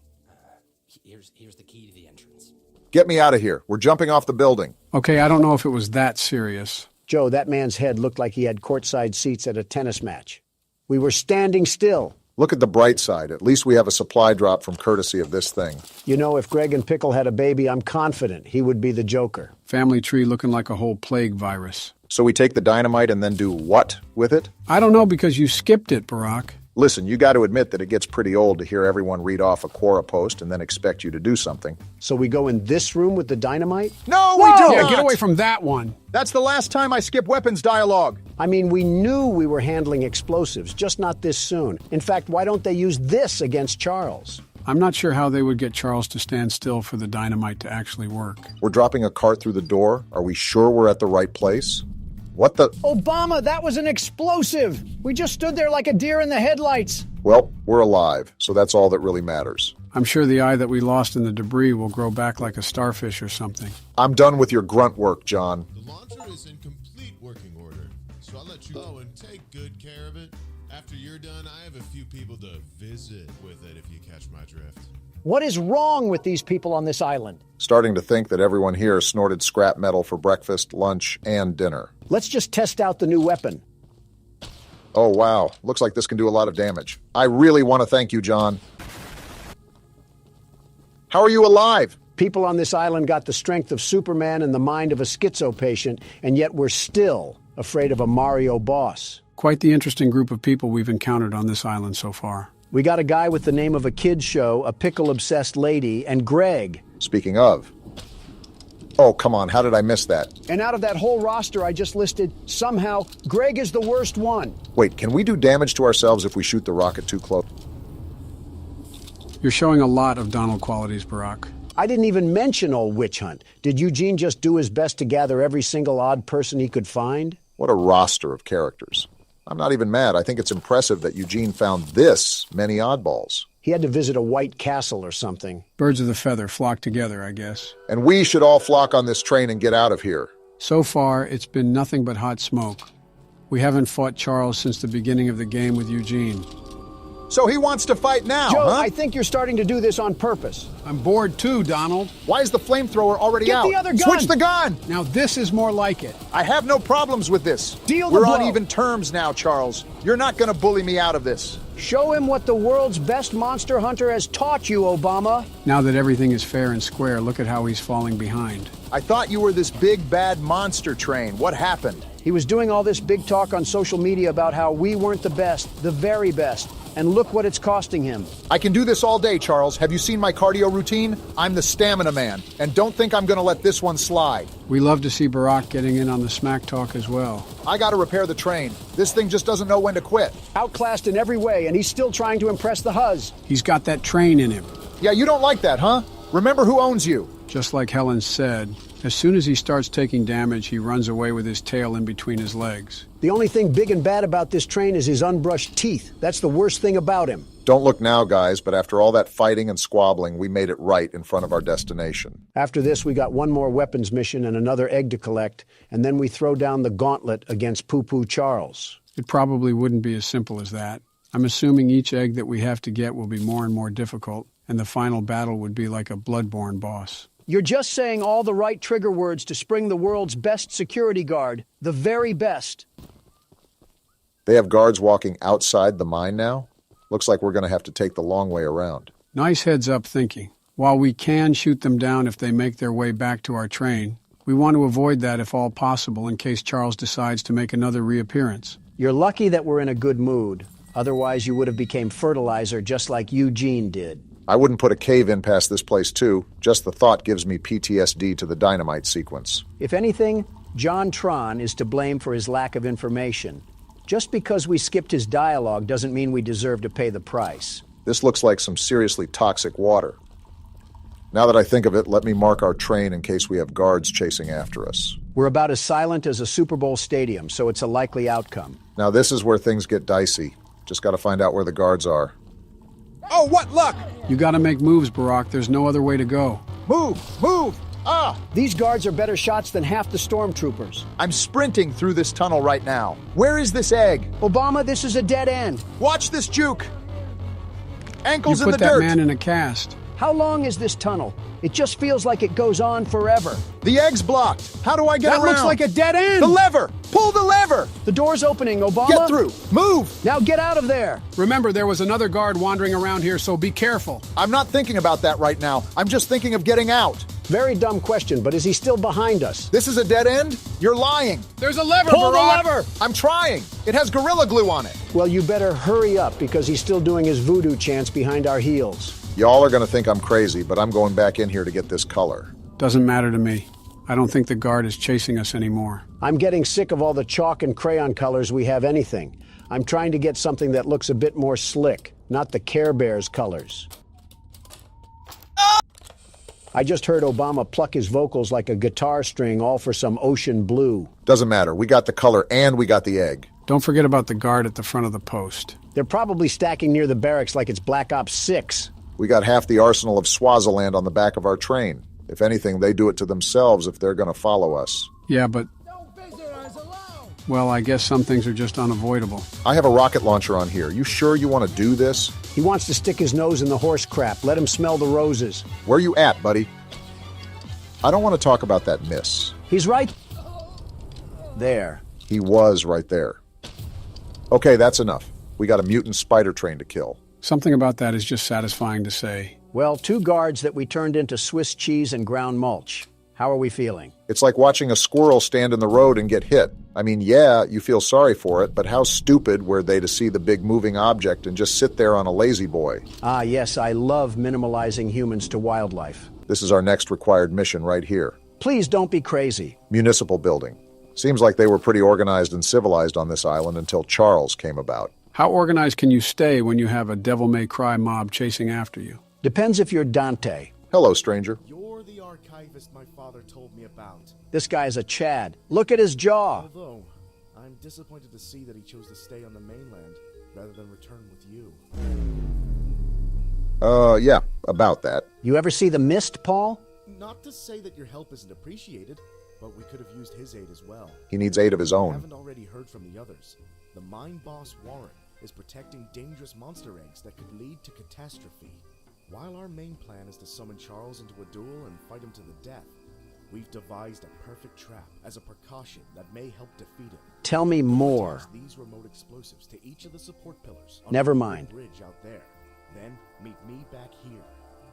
Here's the key to the entrance. Get me out of here. We're jumping off the building. Okay, I don't know if it was that serious. Joe, that man's head looked like he had courtside seats at a tennis match. We were standing still. Look at the bright side. At least we have a supply drop from courtesy of this thing. You know, if Greg and Pickle had a baby, I'm confident he would be the Joker. Family tree looking like a whole plague virus. So we take the dynamite and then do what with it? I don't know because you skipped it, Barack. Listen, you got to admit that it gets pretty old to hear everyone read off a Quora post and then expect you to do something. So we go in this room with the dynamite? No, Whoa! we do Yeah, not! get away from that one. That's the last time I skip weapons dialogue. I mean, we knew we were handling explosives, just not this soon. In fact, why don't they use this against Charles? I'm not sure how they would get Charles to stand still for the dynamite to actually work. We're dropping a cart through the door. Are we sure we're at the right place? What the? Obama, that was an explosive! We just stood there like a deer in the headlights. Well, we're alive, so that's all that really matters. I'm sure the eye that we lost in the debris will grow back like a starfish or something. I'm done with your grunt work, John. The launcher is in complete working order, so I'll let you go and take good care of it. After you're done, I have a few people to visit with it if you catch my drift. What is wrong with these people on this island? Starting to think that everyone here snorted scrap metal for breakfast, lunch, and dinner. Let's just test out the new weapon. Oh, wow. Looks like this can do a lot of damage. I really want to thank you, John. How are you alive? People on this island got the strength of Superman and the mind of a schizo patient, and yet we're still afraid of a Mario boss. Quite the interesting group of people we've encountered on this island so far. We got a guy with the name of a kid's show, a pickle-obsessed lady, and Greg. Speaking of. Oh, come on, how did I miss that? And out of that whole roster I just listed, somehow, Greg is the worst one. Wait, can we do damage to ourselves if we shoot the rocket too close? You're showing a lot of Donald qualities, Barack. I didn't even mention old Witch Hunt. Did Eugene just do his best to gather every single odd person he could find? What a roster of characters. I'm not even mad. I think it's impressive that Eugene found this many oddballs. He had to visit a white castle or something. Birds of the feather flock together, I guess. And we should all flock on this train and get out of here. So far, it's been nothing but hot smoke. We haven't fought Charles since the beginning of the game with Eugene. So he wants to fight now, Joe, huh? I think you're starting to do this on purpose. I'm bored too, Donald. Why is the flamethrower already out? Get the other gun! Switch the gun! Now this is more like it. I have no problems with this. Deal the We're on blow. even terms now, Charles. You're not going to bully me out of this. Show him what the world's best monster hunter has taught you, Obama. Now that everything is fair and square, look at how he's falling behind. I thought you were this big, bad monster train. What happened? He was doing all this big talk on social media about how we weren't the best, the very best. And look what it's costing him. I can do this all day, Charles. Have you seen my cardio routine? I'm the stamina man. And don't think I'm going to let this one slide. We love to see Barack getting in on the smack talk as well. I got to repair the train. This thing just doesn't know when to quit. Outclassed in every way, and he's still trying to impress the Huz. He's got that train in him. Yeah, you don't like that, huh? Remember who owns you. Just like Helen said, as soon as he starts taking damage, he runs away with his tail in between his legs. The only thing big and bad about this train is his unbrushed teeth. That's the worst thing about him. Don't look now, guys, but after all that fighting and squabbling, we made it right in front of our destination. After this, we got one more weapons mission and another egg to collect, and then we throw down the gauntlet against Poo-Poo Charles. It probably wouldn't be as simple as that. I'm assuming each egg that we have to get will be more and more difficult, and the final battle would be like a bloodborne boss. You're just saying all the right trigger words to spring the world's best security guard. The very best. They have guards walking outside the mine now? Looks like we're going to have to take the long way around. Nice heads-up thinking. While we can shoot them down if they make their way back to our train, we want to avoid that if all possible in case Charles decides to make another reappearance. You're lucky that we're in a good mood. Otherwise, you would have became fertilizer just like Eugene did. I wouldn't put a cave in past this place, too. Just the thought gives me PTSD to the dynamite sequence. If anything, John Tron is to blame for his lack of information. Just because we skipped his dialogue doesn't mean we deserve to pay the price. This looks like some seriously toxic water. Now that I think of it, let me mark our train in case we have guards chasing after us. We're about as silent as a Super Bowl stadium, so it's a likely outcome. Now this is where things get dicey. Just got to find out where the guards are. Oh, what luck! You gotta make moves, Barack. There's no other way to go. Move! Move! Ah! These guards are better shots than half the stormtroopers. I'm sprinting through this tunnel right now. Where is this egg? Obama, this is a dead end. Watch this juke! Ankles You in put the that dirt! man in a cast. How long is this tunnel? It just feels like it goes on forever. The egg's blocked. How do I get That around? looks like a dead end! The lever! Pull the lever! The door's opening, Obama. Get through! Move! Now get out of there. Remember, there was another guard wandering around here, so be careful. I'm not thinking about that right now. I'm just thinking of getting out. Very dumb question, but is he still behind us? This is a dead end? You're lying. There's a lever, Pull the Barack! lever! I'm trying. It has Gorilla Glue on it. Well, you better hurry up because he's still doing his voodoo chants behind our heels. Y'all are going to think I'm crazy, but I'm going back in here to get this color. Doesn't matter to me. I don't think the guard is chasing us anymore. I'm getting sick of all the chalk and crayon colors we have anything. I'm trying to get something that looks a bit more slick, not the Care Bears colors. I just heard Obama pluck his vocals like a guitar string, all for some ocean blue. Doesn't matter. We got the color and we got the egg. Don't forget about the guard at the front of the post. They're probably stacking near the barracks like it's Black Ops 6. We got half the arsenal of Swaziland on the back of our train. If anything, they do it to themselves if they're going to follow us. Yeah, but... Well, I guess some things are just unavoidable. I have a rocket launcher on here. You sure you want to do this? He wants to stick his nose in the horse crap. Let him smell the roses. Where you at, buddy? I don't want to talk about that miss. He's right there. He was right there. Okay, that's enough. We got a mutant spider train to kill. Something about that is just satisfying to say. Well, 2 guards that we turned into Swiss cheese and ground mulch. How are we feeling? It's like watching a squirrel stand in the road and get hit. I mean, yeah, you feel sorry for it, but how stupid were they to see the big moving object and just sit there on a lazy boy? Ah, yes, I love minimalizing humans to wildlife. This is our next required mission right here. Please don't be crazy. Municipal building. Seems like they were pretty organized and civilized on this island until Charles came about. How organized can you stay when you have a devil-may-cry mob chasing after you? Depends if you're Dante. Hello, stranger. You're the archivist my father told me about. This guy's a Chad. Look at his jaw. Although, I'm disappointed to see that he chose to stay on the mainland rather than return with you. Yeah, about that. You ever see The Mist, Paul? Not to say that your help isn't appreciated, but we could have used his aid as well. He needs aid of his I own. haven't already heard from the others. The mine boss, Warren, is protecting dangerous monster eggs that could lead to catastrophe. While our main plan is to summon Charles into a duel and fight him to the death, we've devised a perfect trap as a precaution that may help defeat him. Tell me more. Attach these remote explosives to each of the support pillars. Never on the mind. bridge out there. Then meet me back here.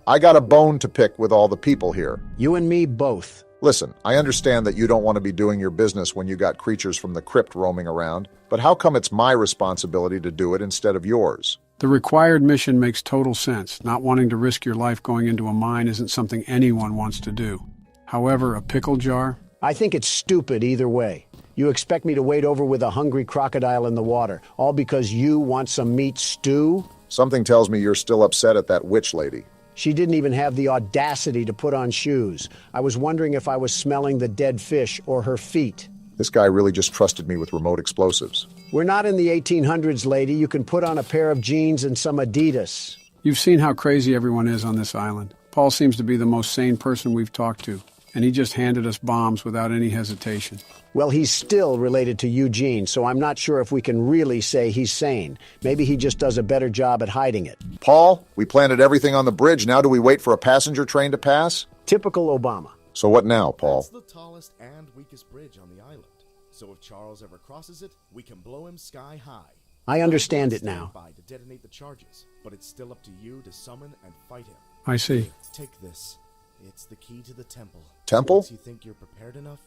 I got a bone to pick with all the people here. You and me both. Listen, I understand that you don't want to be doing your business when you got creatures from the crypt roaming around, but how come it's my responsibility to do it instead of yours? The required mission makes total sense. Not wanting to risk your life going into a mine isn't something anyone wants to do. However, a pickle jar? I think it's stupid either way. You expect me to wade over with a hungry crocodile in the water, all because you want some meat stew? Something tells me you're still upset at that witch lady. She didn't even have the audacity to put on shoes. I was wondering if I was smelling the dead fish or her feet. This guy really just trusted me with remote explosives. We're not in the 1800s, lady. You can put on a pair of jeans and some Adidas. You've seen how crazy everyone is on this island. Paul seems to be the most sane person we've talked to, and he just handed us bombs without any hesitation. Well, he's still related to Eugene, so I'm not sure if we can really say he's sane. Maybe he just does a better job at hiding it. Paul, we planted everything on the bridge. Now do we wait for a passenger train to pass? Typical Obama. So what now, Paul? That's the tallest and weakest bridge on the island. So if Charles ever crosses it, we can blow him sky high. I understand it now. By to detonate the charges, but it's still up to you to summon and fight him. I see. Take this. It's the key to the temple. Temple? Once you think you're prepared enough,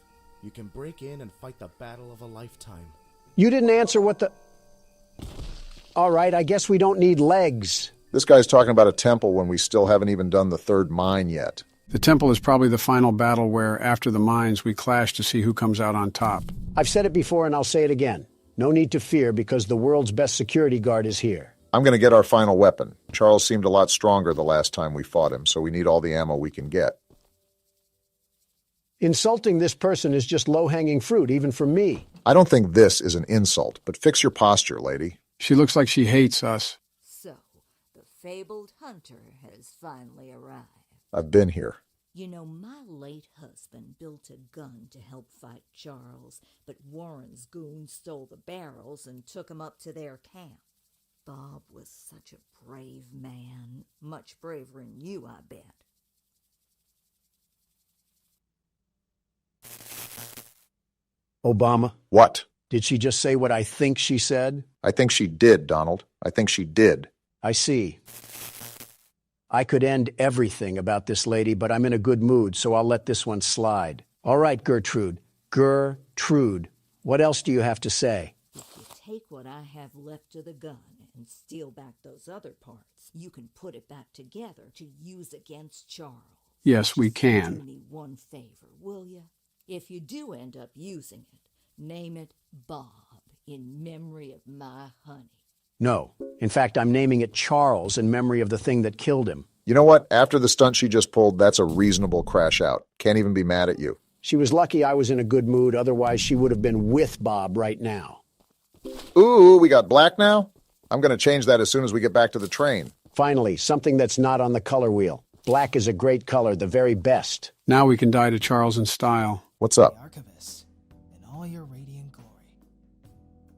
you can break in and fight the battle of a lifetime. You didn't answer what the... All right, I guess we don't need legs. This guy's talking about a temple when we still haven't even done the third mine yet. The temple is probably the final battle where, after the mines, we clash to see who comes out on top. I've said it before and I'll say it again. No need to fear because the world's best security guard is here. I'm going to get our final weapon. Charles seemed a lot stronger the last time we fought him, so we need all the ammo we can get. Insulting this person is just low-hanging fruit, even for me. I don't think this is an insult, but fix your posture, lady. She looks like she hates us. So, the fabled hunter has finally arrived. I've been here. You know, my late husband built a gun to help fight Charles, but Warren's goons stole the barrels and took 'em up to their camp. Bob was such a brave man. Much braver than you, I bet. Obama? What? Did she just say what I think she said? I think she did, Donald. I think she did. I see. I could end everything about this lady, but I'm in a good mood, so I'll let this one slide. All right, Gertrude. Gertrude. What else do you have to say? If you take what I have left of the gun and steal back those other parts, you can put it back together to use against Charles. Yes, we Do can. me one favor, will you? If you do end up using it, name it Bob in memory of my honey. No. In fact, I'm naming it Charles in memory of the thing that killed him. You know what? After the stunt she just pulled, that's a reasonable crash out. Can't even be mad at you. She was lucky I was in a good mood, otherwise she would have been with Bob right now. Ooh, we got black now? I'm going to change that as soon as we get back to the train. Finally, something that's not on the color wheel. Black is a great color, the very best. Now we can die to Charles in style. What's up? Archivist, in all your radiant glory.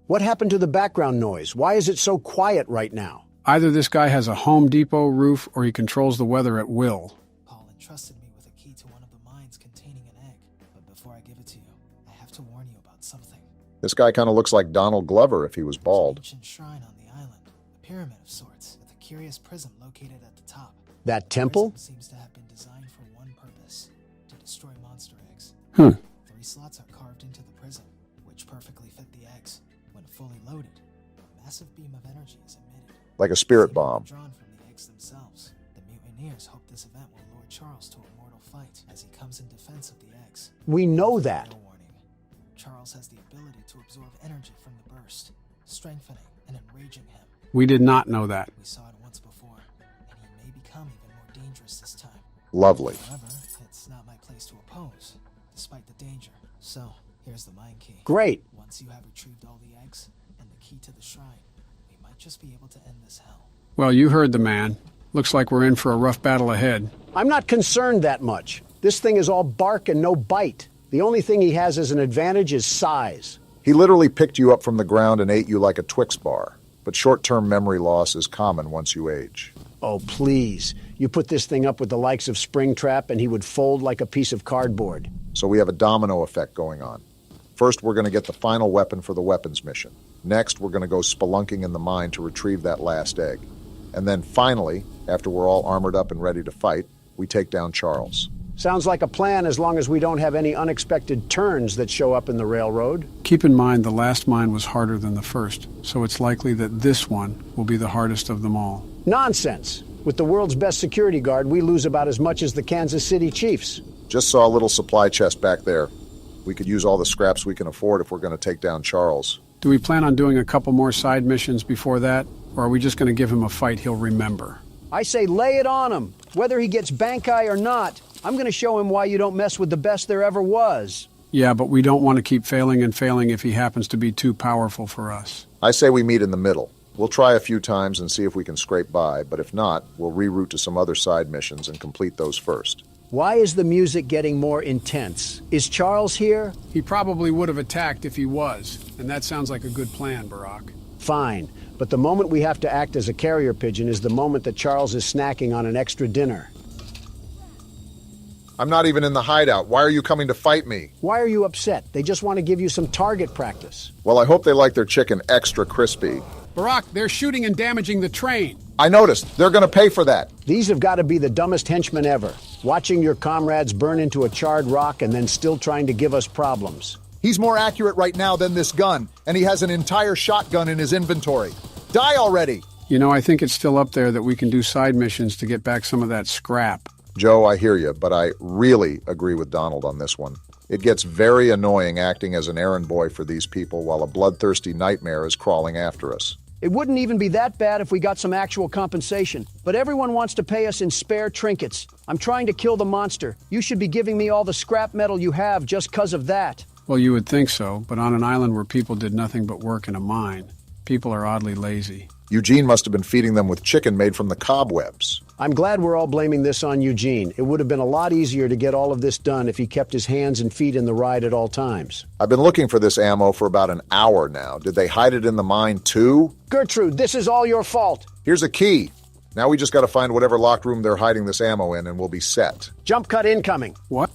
What happened to the background noise? Why is it so quiet right now? Either this guy has a Home Depot roof or he controls the weather at will. Paul entrusted me with a key to one of the mines containing an egg. But before I give it to you, I have to warn you about something. This guy kind of looks like Donald Glover if he was bald. An ancient shrine on the island, a pyramid of sorts, with a curious prism located at the top. That temple? The prism seems to have been designed for one purpose, to destroy monster eggs. 3 slots are carved into the prism, which perfectly fit the eggs. When fully loaded, a massive beam of energy is emitted. Like a spirit bomb. Drawn from the eggs themselves. The mutineers hope this event will lure Charles to a mortal fight as he comes in defense of the eggs. We know that. No warning. Charles has the ability to absorb energy from the burst, strengthening and enraging him. We did not know that. We saw it once before, and he may become even more dangerous this time. Lovely. However, it's not my place to oppose, despite the danger. So, here's the mine key. Great. Once you have retrieved all the eggs and the key to the shrine, we might just be able to end this hell. Well, you heard the man. Looks like we're in for a rough battle ahead. I'm not concerned that much. This thing is all bark and no bite. The only thing he has as an advantage is size. He literally picked you up from the ground and ate you like a Twix bar. But short-term memory loss is common once you age. Oh, please. You put this thing up with the likes of Springtrap and he would fold like a piece of cardboard. So we have a domino effect going on. First, we're going to get the final weapon for the weapons mission. Next, we're going to go spelunking in the mine to retrieve that last egg. And then finally, after we're all armored up and ready to fight, we take down Charles. Sounds like a plan as long as we don't have any unexpected turns that show up in the railroad. Keep in mind the last mine was harder than the first, so it's likely that this one will be the hardest of them all. Nonsense! With the world's best security guard, we lose about as much as the Kansas City Chiefs. Just saw a little supply chest back there. We could use all the scraps we can afford if we're going to take down Charles. Do we plan on doing a couple more side missions before that, or are we just going to give him a fight he'll remember? I say lay it on him. Whether he gets bank-eye or not, I'm going to show him why you don't mess with the best there ever was. Yeah, but we don't want to keep failing and failing if he happens to be too powerful for us. I say we meet in the middle. We'll try a few times and see if we can scrape by, but if not, we'll reroute to some other side missions and complete those first. Why is the music getting more intense? Is Charles here? He probably would have attacked if he was, and that sounds like a good plan, Barack. Fine, but the moment we have to act as a carrier pigeon is the moment that Charles is snacking on an extra dinner. I'm not even in the hideout. Why are you coming to fight me? Why are you upset? They just want to give you some target practice. Well, I hope they like their chicken extra crispy. Barack, they're shooting and damaging the train. I noticed. They're going to pay for that. These have got to be the dumbest henchmen ever. Watching your comrades burn into a charred rock and then still trying to give us problems. He's more accurate right now than this gun, and he has an entire shotgun in his inventory. Die already! You know, I think it's still up there that we can do side missions to get back some of that scrap. Joe, I hear you, but I really agree with Donald on this one. It gets very annoying acting as an errand boy for these people while a bloodthirsty nightmare is crawling after us. It wouldn't even be that bad if we got some actual compensation, but everyone wants to pay us in spare trinkets. I'm trying to kill the monster. You should be giving me all the scrap metal you have just 'cause of that. Well, you would think so, but on an island where people did nothing but work in a mine. People are oddly lazy. Eugene must have been feeding them with chicken made from the cobwebs. I'm glad we're all blaming this on Eugene. It would have been a lot easier to get all of this done if he kept his hands and feet in the ride at all times. I've been looking for this ammo for about an hour now. Did they hide it in the mine too? Gertrude, this is all your fault. Here's a key. Now we just got to find whatever locked room they're hiding this ammo in and we'll be set. Jump cut incoming. What?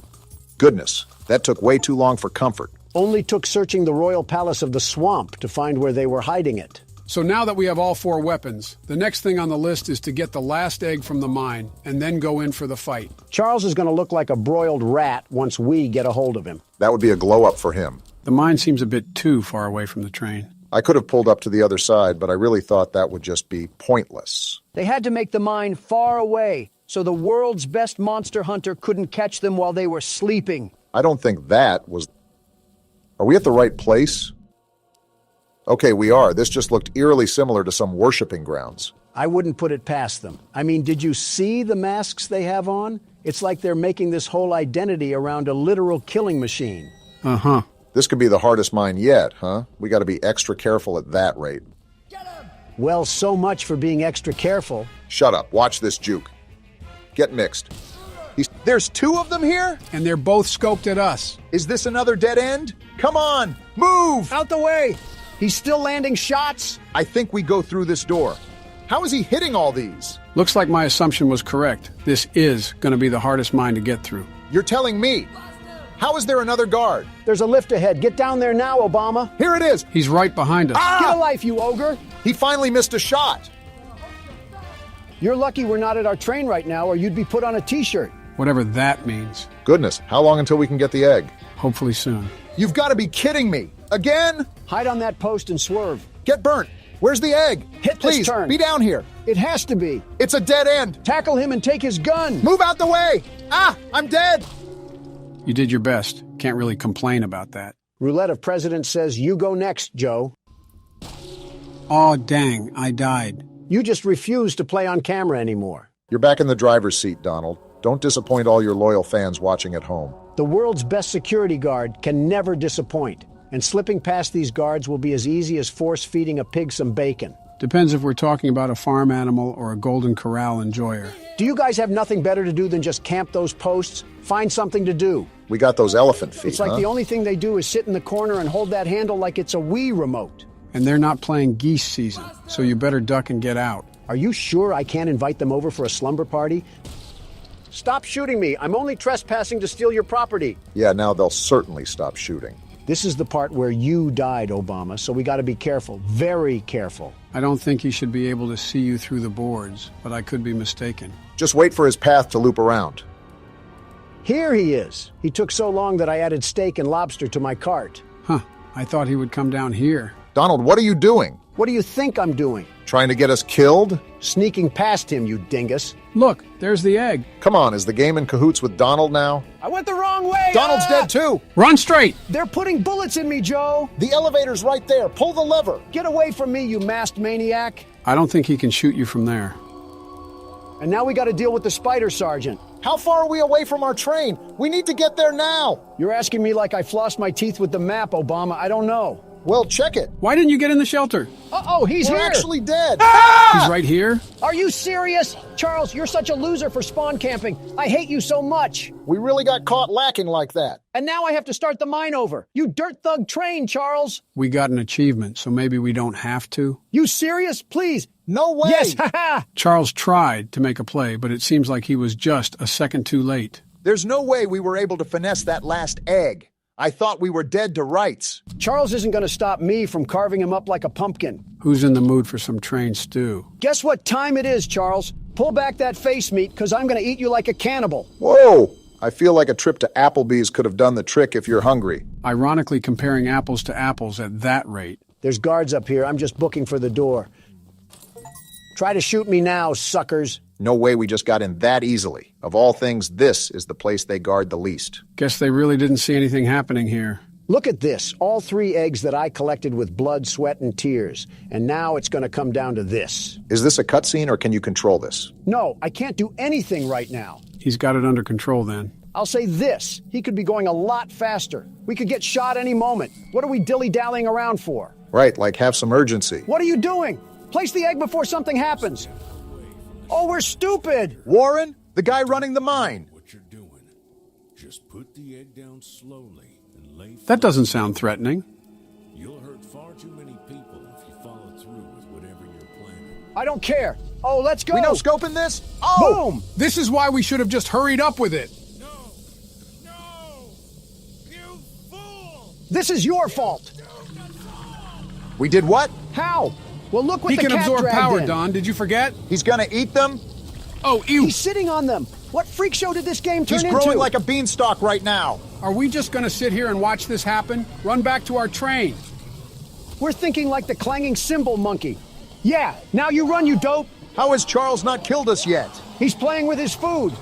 Goodness, that took way too long for comfort. Only took searching the royal palace of the swamp to find where they were hiding it. So now that we have all 4 weapons, the next thing on the list is to get the last egg from the mine and then go in for the fight. Charles is going to look like a broiled rat once we get a hold of him. That would be a glow-up for him. The mine seems a bit too far away from the train. I could have pulled up to the other side, but I really thought that would just be pointless. They had to make the mine far away, so the world's best monster hunter couldn't catch them while they were sleeping. I don't think that was... Are we at the right place? Okay, we are. This just looked eerily similar to some worshipping grounds. I wouldn't put it past them. I mean, did you see the masks they have on? It's like they're making this whole identity around a literal killing machine. Uh-huh. This could be the hardest mine yet, huh? We got to be extra careful at that rate. Well, so much for being extra careful. Shut up. Watch this juke. Get mixed. There's 2 of them here? And they're both scoped at us. Is this another dead end? Come on, move! Out the way! He's still landing shots? I think we go through this door. How is he hitting all these? Looks like my assumption was correct. This is going to be the hardest mine to get through. You're telling me. How is there another guard? There's a lift ahead. Get down there now, Obama. Here it is. He's right behind us. Get a life, you ogre! He finally missed a shot. You're lucky we're not at our train right now, or you'd be put on a t-shirt. Whatever that means. Goodness, how long until we can get the egg? Hopefully soon. You've got to be kidding me. Again? Hide on that post and swerve. Get burnt. Where's the egg? Hit Please, this turn. be down here. It has to be. It's a dead end. Tackle him and take his gun. Move out the way. Ah, I'm dead. You did your best. Can't really complain about that. Roulette of President says you go next, Joe. Aw, dang, I died. You just refuse to play on camera anymore. You're back in the driver's seat, Donald. Don't disappoint all your loyal fans watching at home. The world's best security guard can never disappoint. And slipping past these guards will be as easy as force-feeding a pig some bacon. Depends if we're talking about a farm animal or a Golden Corral enjoyer. Do you guys have nothing better to do than just camp those posts? Find something to do. We got those elephant feet, It's like the only thing they do is sit in the corner and hold that handle like it's a Wii remote. And they're not playing geese season, so you better duck and get out. Are you sure I can't invite them over for a slumber party? Stop shooting me. I'm only trespassing to steal your property. Yeah, now they'll certainly stop shooting. This is the part where you died, Obama, so we got to be careful. Very careful. I don't think he should be able to see you through the boards, but I could be mistaken. Just wait for his path to loop around. Here he is. He took so long that I added steak and lobster to my cart. Huh. I thought he would come down here. Donald, what are you doing? What do you think I'm doing? Trying to get us killed? Sneaking past him, you dingus. Look, there's the egg. Come on, is the game in cahoots with Donald now? I went the wrong way! Donald's dead too. Run straight! They're putting bullets in me, Joe! The elevator's right there. Pull the lever. Get away from me, you masked maniac! I don't think he can shoot you from there. And now we got to deal with the spider sergeant. How far are we away from our train? We need to get there now. You're asking me like I flossed my teeth with the map, Obama. I don't know. Well, check it. Why didn't you get in the shelter? Uh-oh, he's We're here! actually dead. He's right here? Are you serious? Charles, you're such a loser for spawn camping. I hate you so much. We really got caught lacking like that. And now I have to start the mine over. You dirt thug train, Charles. We got an achievement, so maybe we don't have to. You serious? Please. No way. Yes, haha. Charles tried to make a play, but it seems like he was just a second too late. There's no way we were able to finesse that last egg. I thought we were dead to rights. Charles isn't going to stop me from carving him up like a pumpkin. Who's in the mood for some train stew? Guess what time it is, Charles? Pull back that face meat, because I'm going to eat you like a cannibal. Whoa! I feel like a trip to Applebee's could have done the trick if you're hungry. Ironically comparing apples to apples at that rate. There's guards up here. I'm just booking for the door. Try to shoot me now, suckers. No way we just got in that easily. Of all things, this is the place they guard the least. Guess they really didn't see anything happening here. Look at this. All 3 eggs that I collected with blood, sweat, and tears. And now it's going to come down to this. Is this a cutscene or can you control this? No, I can't do anything right now. He's got it under control then. I'll say this. He could be going a lot faster. We could get shot any moment. What are we dilly-dallying around for? Right, like have some urgency. What are you doing? Place the egg before something happens. Oh, we're stupid. Warren, the guy running the mine. What you're doing. Just put the egg down slowly and lay That doesn't sound threatening. You'll hurt far too many people if you follow through with whatever you're planning. I don't care. Oh, let's go. We no scoping this? Oh! Boom! This is why we should have just hurried up with it. This is your fault. We did what? How? Well, look what He the can cat absorb dragged power, in. Don. Did you forget? He's gonna eat them? Oh, ew. He's sitting on them. What freak show did this game turn He's into? growing like a beanstalk right now. Are we just gonna sit here and watch this happen? Run back to our train. We're thinking like the clanging cymbal monkey. Yeah, now you run, you dope. How has Charles not killed us yet? He's playing with his food.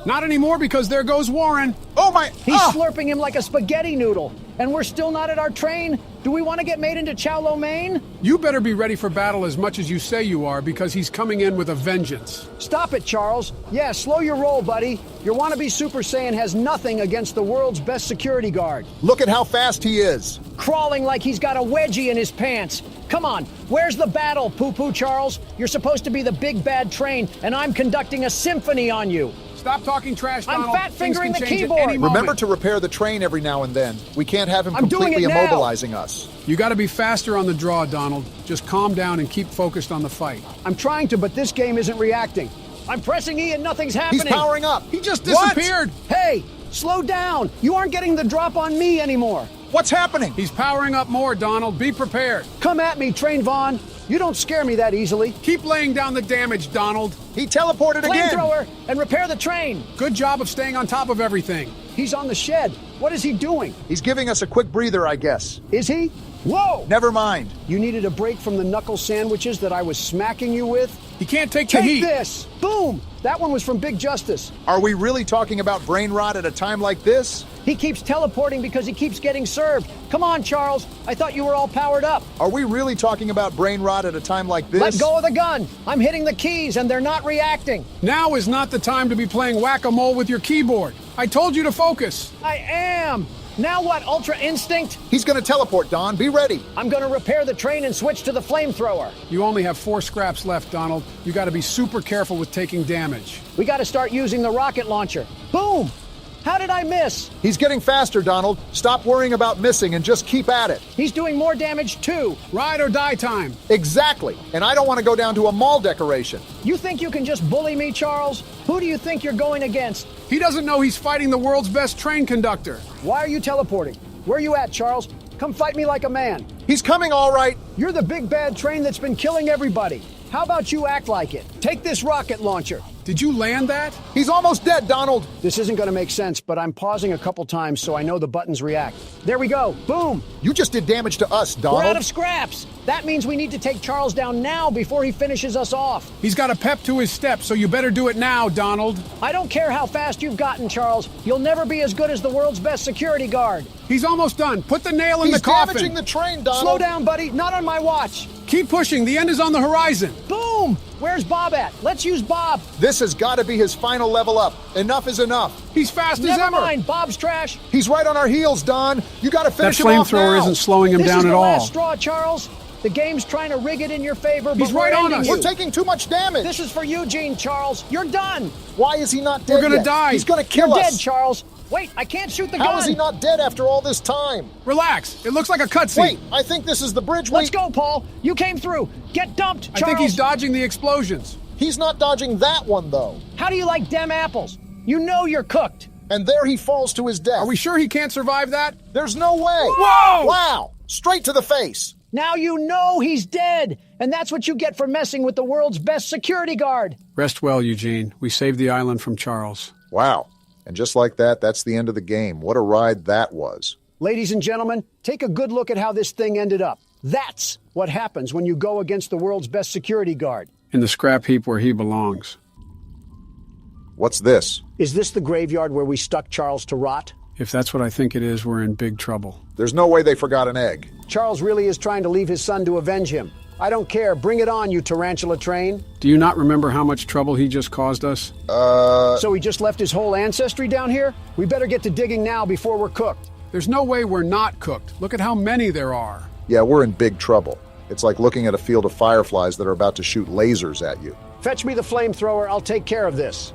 Not anymore because there goes Warren. Oh my... He's slurping him like a spaghetti noodle. And we're still not at our train? Do we want to get made into chow lo mein? You better be ready for battle as much as you say you are because he's coming in with a vengeance. Stop it, Charles. Yeah, slow your roll, buddy. Your wannabe Super Saiyan has nothing against the world's best security guard. Look at how fast he is. Crawling like he's got a wedgie in his pants. Come on, where's the battle, Poo-Poo Charles? You're supposed to be the big bad train, and I'm conducting a symphony on you. Stop talking trash, Donald. I'm fat-fingering the keyboard. Remember to repair the train every now and then. We can't have him completely immobilizing us. You gotta be faster on the draw, Donald. Just calm down and keep focused on the fight. I'm trying to, but this game isn't reacting. I'm pressing E and nothing's happening. He's powering up. He just disappeared. Hey, slow down. You aren't getting the drop on me anymore. What's happening? He's powering up more, Donald. Be prepared. Come at me, Train Vaughn. You don't scare me that easily. Keep laying down the damage, Donald. He teleported again. Flamethrower and repair the train. Good job of staying on top of everything. He's on the shed. What is he doing? He's giving us a quick breather, I guess. Is he? Whoa! Never mind. You needed a break from the knuckle sandwiches that I was smacking you with? He can't take the heat. Take this! Boom! That one was from Big Justice. Are we really talking about brain rot at a time like this? He keeps teleporting because he keeps getting served. Come on, Charles. I thought you were all powered up. Are we really talking about brain rot at a time like this? Let go of the gun. I'm hitting the keys and they're not reacting. Now is not the time to be playing whack-a-mole with your keyboard. I told you to focus. I am. Now what, Ultra Instinct? He's gonna teleport, Don. Be ready. I'm gonna repair the train and switch to the flamethrower. You only have 4 scraps left, Donald. You gotta be super careful with taking damage. We gotta start using the rocket launcher. Boom! How did I miss? He's getting faster, Donald. Stop worrying about missing and just keep at it. He's doing more damage too. Ride or die time. Exactly. And I don't want to go down to a mall decoration. You think you can just bully me, Charles? Who do you think you're going against? He doesn't know he's fighting the world's best train conductor. Why are you teleporting? Where are you at, Charles? Come fight me like a man. He's coming all right. You're the big bad train that's been killing everybody. How about you act like it? Take this rocket launcher. Did you land that? He's almost dead, Donald. This isn't going to make sense, but I'm pausing a couple times so I know the buttons react. There we go. Boom. You just did damage to us, Donald. We're out of scraps. That means we need to take Charles down now before he finishes us off. He's got a pep to his step, so you better do it now, Donald. I don't care how fast you've gotten, Charles. You'll never be as good as the world's best security guard. He's almost done. Put the nail in the coffin. He's damaging the train, Donald. Slow down, buddy. Not on my watch. Keep pushing. The end is on the horizon. Boom! Where's Bob at? Let's use Bob. This has got to be his final level up. Enough is enough. He's fast as Never ever. mind. Bob's trash. He's right on our heels, Don. You got to finish that him off now. flamethrower isn't slowing him This down is at the all. last straw, Charles. The game's trying to rig it in your favor, but He's right on us. We're taking too much damage. This is for Eugene, Charles. You're done. Why is he not dead We're gonna yet? die. He's gonna kill You're us. dead, Charles. Wait, I can't shoot the gun. How is he not dead after all this time? Relax. It looks like a cutscene. Wait, I think this is the bridge Let's go, Paul. You came through. Get dumped, Charles. I think he's dodging the explosions. He's not dodging that one, though. How do you like dem apples? You know you're cooked. And there he falls to his death. Are we sure he can't survive that? There's no way. Whoa! Wow! Straight to the face. Now you know he's dead. And that's what you get for messing with the world's best security guard. Rest well, Eugene. We saved the island from Charles. Wow. And just like that, that's the end of the game. What a ride that was. Ladies and gentlemen, take a good look at how this thing ended up. That's what happens when you go against the world's best security guard. In the scrap heap where he belongs. What's this? Is this the graveyard where we stuck Charles to rot? If that's what I think it is, we're in big trouble. There's no way they forgot an egg. Charles really is trying to leave his son to avenge him. I don't care. Bring it on, you tarantula train. Do you not remember how much trouble he just caused us? So he just left his whole ancestry down here? We better get to digging now before we're cooked. There's no way we're not cooked. Look at how many there are. Yeah, we're in big trouble. It's like looking at a field of fireflies that are about to shoot lasers at you. Fetch me the flamethrower, I'll take care of this.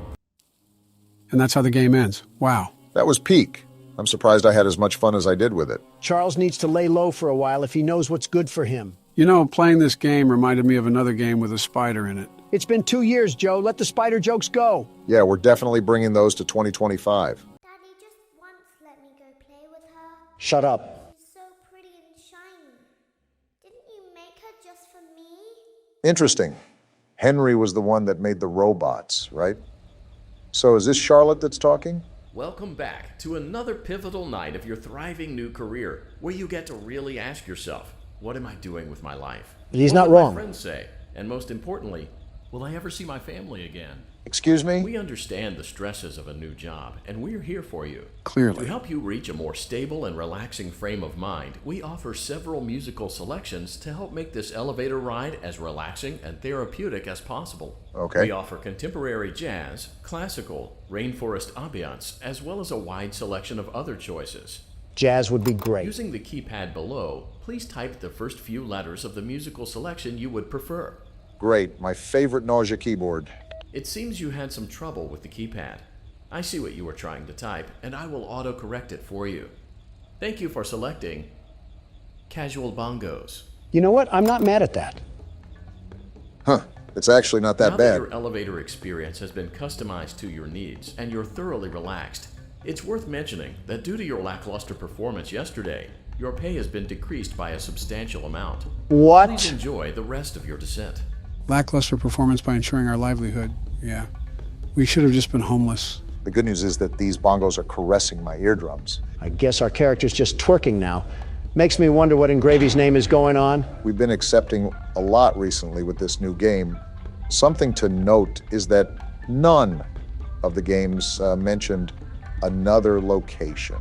And that's how the game ends. Wow. That was peak. I'm surprised I had as much fun as I did with it. Charles needs to lay low for a while if he knows what's good for him. You know, playing this game reminded me of another game with a spider in it. It's been 2 years, Joe. Let the spider jokes go. Yeah, we're definitely bringing those to 2025. Daddy just once let me go play with her. Shut up. She's so pretty and shiny. Didn't you make her just for me? Interesting. Henry was the one that made the robots, right? So is this Charlotte that's talking? Welcome back to another pivotal night of your thriving new career, where you get to really ask yourself, what am I doing with my life? He's What not will wrong. my friends say? And most importantly, will I ever see my family again? Excuse me? We understand the stresses of a new job, and we're here for you. Clearly. To help you reach a more stable and relaxing frame of mind, we offer several musical selections to help make this elevator ride as relaxing and therapeutic as possible. Okay. We offer contemporary jazz, classical, rainforest ambiance, as well as a wide selection of other choices. Jazz would be great. Using the keypad below, please type the first few letters of the musical selection you would prefer. Great, my favorite nausea keyboard. It seems you had some trouble with the keypad. I see what you were trying to type, and I will auto-correct it for you. Thank you for selecting Casual Bongos. You know what? I'm not mad at that. Huh, it's actually not that Now bad. that your elevator experience has been customized to your needs and you're thoroughly relaxed, it's worth mentioning that due to your lackluster performance yesterday, your pay has been decreased by a substantial amount. What? Please enjoy the rest of your descent. Lackluster performance by ensuring our livelihood. Yeah. We should have just been homeless. The good news is that these bongos are caressing my eardrums. I guess our character's just twerking now. Makes me wonder what in Gravy's name is going on. We've been accepting a lot recently with this new game. Something to note is that none of the games mentioned another location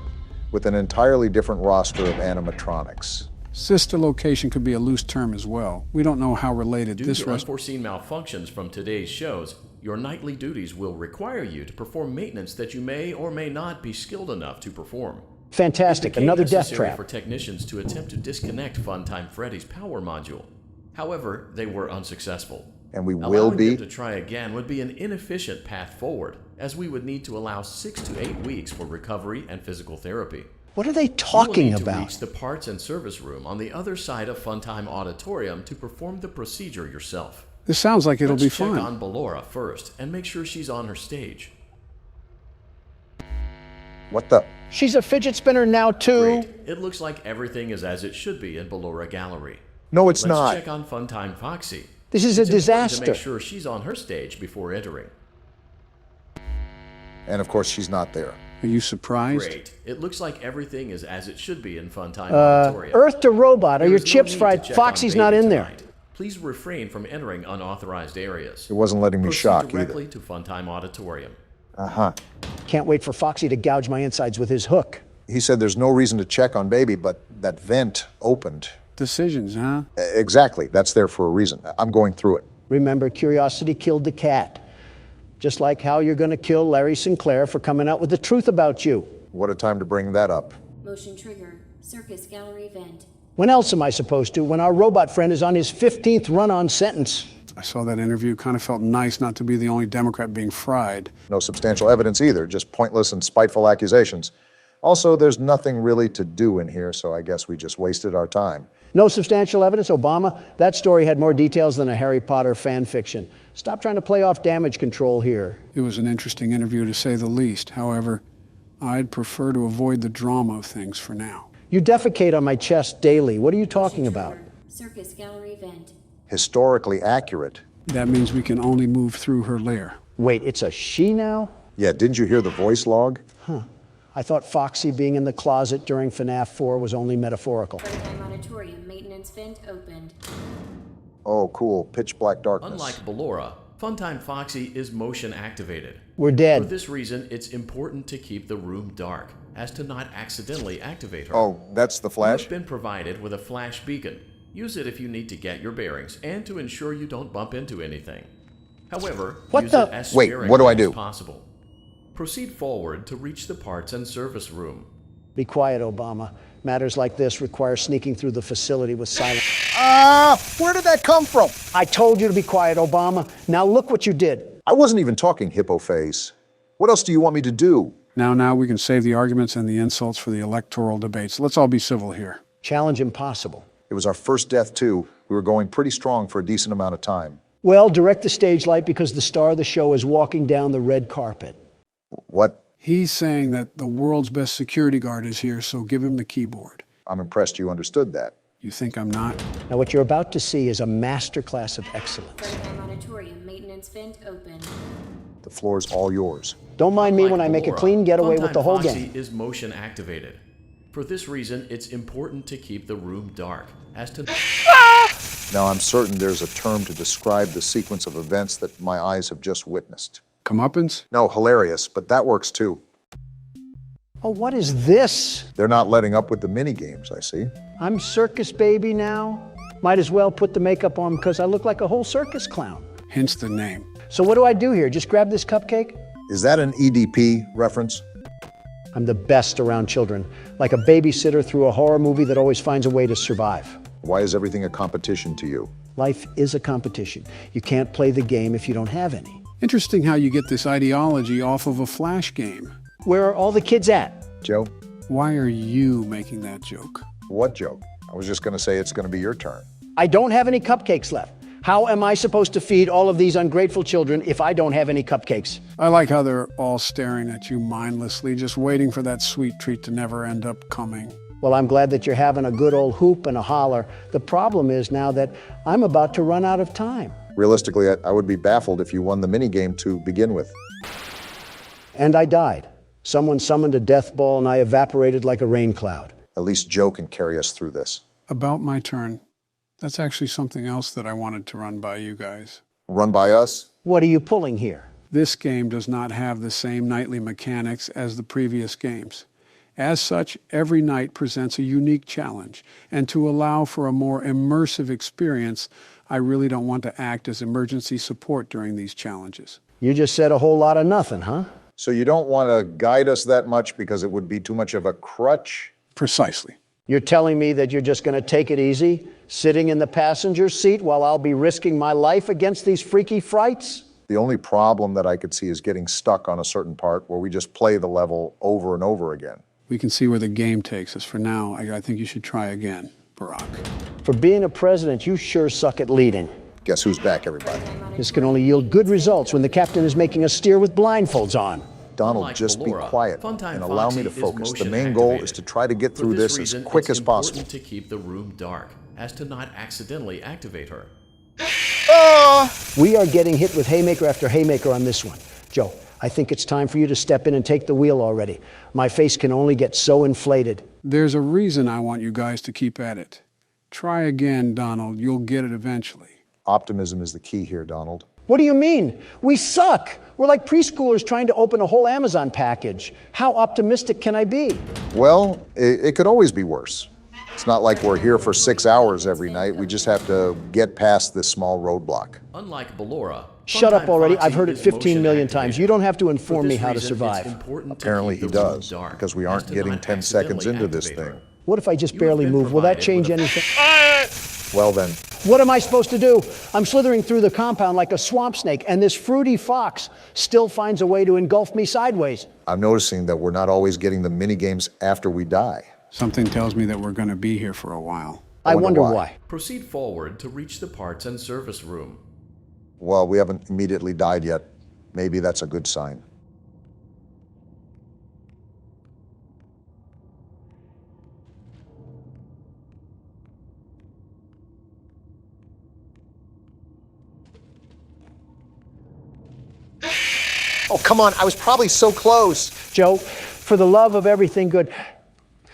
with an entirely different roster of animatronics. Sister location could be a loose term as well. We don't know how related Due this to unforeseen malfunctions from today's shows, your nightly duties will require you to perform maintenance that you may or may not be skilled enough to perform. Fantastic, It became another death necessary trap. for technicians to attempt to disconnect Funtime Freddy's power module. However, they were unsuccessful. And we will Allowing be. them to try again would be an inefficient path forward, as we would need to allow 6 to 8 weeks for recovery and physical therapy. What are they talking You will need about? to reach the parts and service room on the other side of Funtime Auditorium to perform the procedure yourself. This sounds like it'll be Let's check fun. on Ballora first and make sure she's on her stage. What the? She's a fidget spinner now, too. Great. It looks like everything is as it should be in Ballora Gallery. No, it's Let's not. check on Funtime Foxy. This is a It's important disaster. to make sure she's on her stage before entering. And of course, she's not there. Are you surprised? Great. It looks like everything is as it should be in Funtime Auditorium. Earth to robot. Are There your is no chips need to fried? check Foxy's on not Baby in there. tonight. Please refrain from entering unauthorized areas. It wasn't letting me Proceed shock directly either. to Funtime Auditorium. Uh-huh. Can't wait for Foxy to gouge my insides with his hook. He said there's no reason to check on Baby, but that vent opened. Decisions, huh? Exactly. That's there for a reason. I'm going through it. Remember, curiosity killed the cat. Just like how you're going to kill Larry Sinclair for coming out with the truth about you. What a time to bring that up. Motion trigger. Circus gallery vent. When else am I supposed to? When our robot friend is on his 15th run-on sentence. I saw that interview. Kind of felt nice not to be the only Democrat being fried. No substantial evidence either, just pointless and spiteful accusations. Also, there's nothing really to do in here, so I guess we just wasted our time. No substantial evidence, Obama? That story had more details than a Harry Potter fan fiction. Stop trying to play off damage control here. It was an interesting interview, to say the least. However, I'd prefer to avoid the drama of things for now. You defecate on my chest daily. What are you talking about? Circus gallery vent. Historically accurate. That means we can only move through her lair. Wait, it's a she now? Yeah, didn't you hear the voice log? Huh. I thought Foxy being in the closet during FNAF 4 was only metaphorical. Playtime auditorium maintenance vent opened. Oh, cool. Pitch black darkness. Unlike Ballora, Funtime Foxy is motion activated. We're dead. For this reason, it's important to keep the room dark, as to not accidentally activate her. Oh, that's the flash? You've been provided with a flash beacon. Use it if you need to get your bearings and to ensure you don't bump into anything. However, use it as Wait, sparingly what do I as do? possible. Proceed forward to reach the parts and service room. Be quiet, Obama. Matters like this require sneaking through the facility with silence. Where did that come from? I told you to be quiet, Obama. Now look what you did. I wasn't even talking, hippo face. What else do you want me to do? Now, we can save the arguments and the insults for the electoral debates. Let's all be civil here. Challenge impossible. It was our first death, too. We were going pretty strong for a decent amount of time. Well, direct the stage light because the star of the show is walking down the red carpet. What? He's saying that the world's best security guard is here, so give him the keyboard. I'm impressed you understood that. You think I'm not? Now, what you're about to see is a masterclass of excellence. Playtime auditorium maintenance vent open. The floor's all yours. Don't mind me when I make a clean getaway with the whole Foxy game. is motion activated. For this reason, it's important to keep the room dark. As to Now, I'm certain there's a term to describe the sequence of events that my eyes have just witnessed. Comeuppance? No, hilarious, but that works too. Oh, what is this? They're not letting up with the mini games, I see. I'm circus baby now. Might as well put the makeup on because I look like a whole circus clown. Hence the name. So what do I do here? Just grab this cupcake? Is that an EDP reference? I'm the best around children, like a babysitter through a horror movie that always finds a way to survive. Why is everything a competition to you? Life is a competition. You can't play the game if you don't have any. Interesting how you get this ideology off of a Flash game. Where are all the kids at? Joe? Why are you making that joke? What joke? I was just going to say it's going to be your turn. I don't have any cupcakes left. How am I supposed to feed all of these ungrateful children if I don't have any cupcakes? I like how they're all staring at you mindlessly, just waiting for that sweet treat to never end up coming. Well, I'm glad that you're having a good old hoop and a holler. The problem is now that I'm about to run out of time. Realistically, I would be baffled if you won the minigame to begin with. And I died. Someone summoned a death ball and I evaporated like a rain cloud. At least Joe can carry us through this. About my turn. That's actually something else that I wanted to run by you guys. Run by us? What are you pulling here? This game does not have the same nightly mechanics as the previous games. As such, every night presents a unique challenge, and to allow for a more immersive experience, I really don't want to act as emergency support during these challenges. You just said a whole lot of nothing, huh? So you don't want to guide us that much because it would be too much of a crutch? Precisely. You're telling me that you're just going to take it easy, sitting in the passenger seat while I'll be risking my life against these freaky frights? The only problem that I could see is getting stuck on a certain part where we just play the level over and over again. We can see where the game takes us. For now, I think you should try again, Barack. For being a president, you sure suck at leading. Guess who's back, everybody? This can only yield good results when the captain is making us steer with blindfolds on. Donald, just be quiet and allow me to focus. The main goal is to try to get through this as quick as possible. It's important to keep the room dark, as to not accidentally activate her. We are getting hit with haymaker after haymaker on this one. Joe, I think it's time for you to step in and take the wheel already. My face can only get so inflated. There's a reason I want you guys to keep at it. Try again, Donald. You'll get it eventually. Optimism is the key here, Donald. What do you mean? We suck. We're like preschoolers trying to open a whole Amazon package. How optimistic can I be? Well, it could always be worse. It's not like we're here for 6 hours every night. We just have to get past this small roadblock. Unlike Ballora, shut up already. I've heard it 15 million times. You don't have to inform me how to survive. Apparently he does, because we aren't getting 10 seconds into this thing. What if I just barely move? Will that change anything? Well then. What am I supposed to do? I'm slithering through the compound like a swamp snake, and this fruity fox still finds a way to engulf me sideways. I'm noticing that we're not always getting the mini games after we die. Something tells me that we're going to be here for a while. I wonder why. Proceed forward to reach the parts and service room. Well, we haven't immediately died yet. Maybe that's a good sign. Oh, come on. I was probably so close. Joe, for the love of everything good,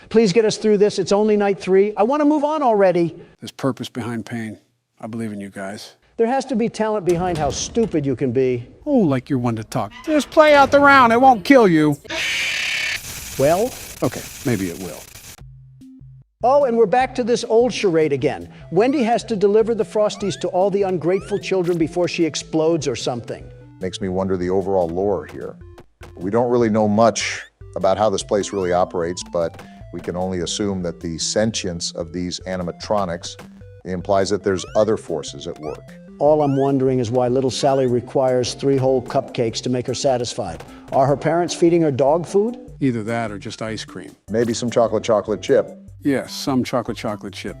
please get us through this. It's only night 3. I want to move on already. There's purpose behind pain. I believe in you guys. There has to be talent behind how stupid you can be. Oh, like you're one to talk. Just play out the round. It won't kill you. Well? Okay, maybe it will. Oh, and we're back to this old charade again. Wendy has to deliver the Frosties to all the ungrateful children before she explodes or something. Makes me wonder the overall lore here. We don't really know much about how this place really operates, but We can only assume that the sentience of these animatronics implies that there's other forces at work. All I'm wondering is why little Sally requires 3 whole cupcakes to make her satisfied. Are her parents feeding her dog food? Either that or just ice cream. Maybe some chocolate chip. Yes, some chocolate chip.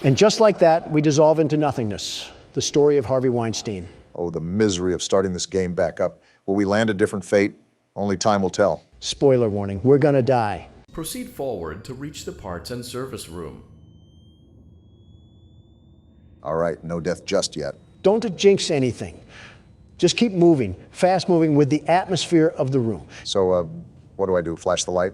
And just like that, we dissolve into nothingness. The story of Harvey Weinstein. Oh, the misery of starting this game back up. Will we land a different fate? Only time will tell. Spoiler warning, we're gonna die. Proceed forward to reach the parts and service room. All right, no death just yet. Don't jinx anything. Just keep moving, fast moving with the atmosphere of the room. So, what do I do? Flash the light?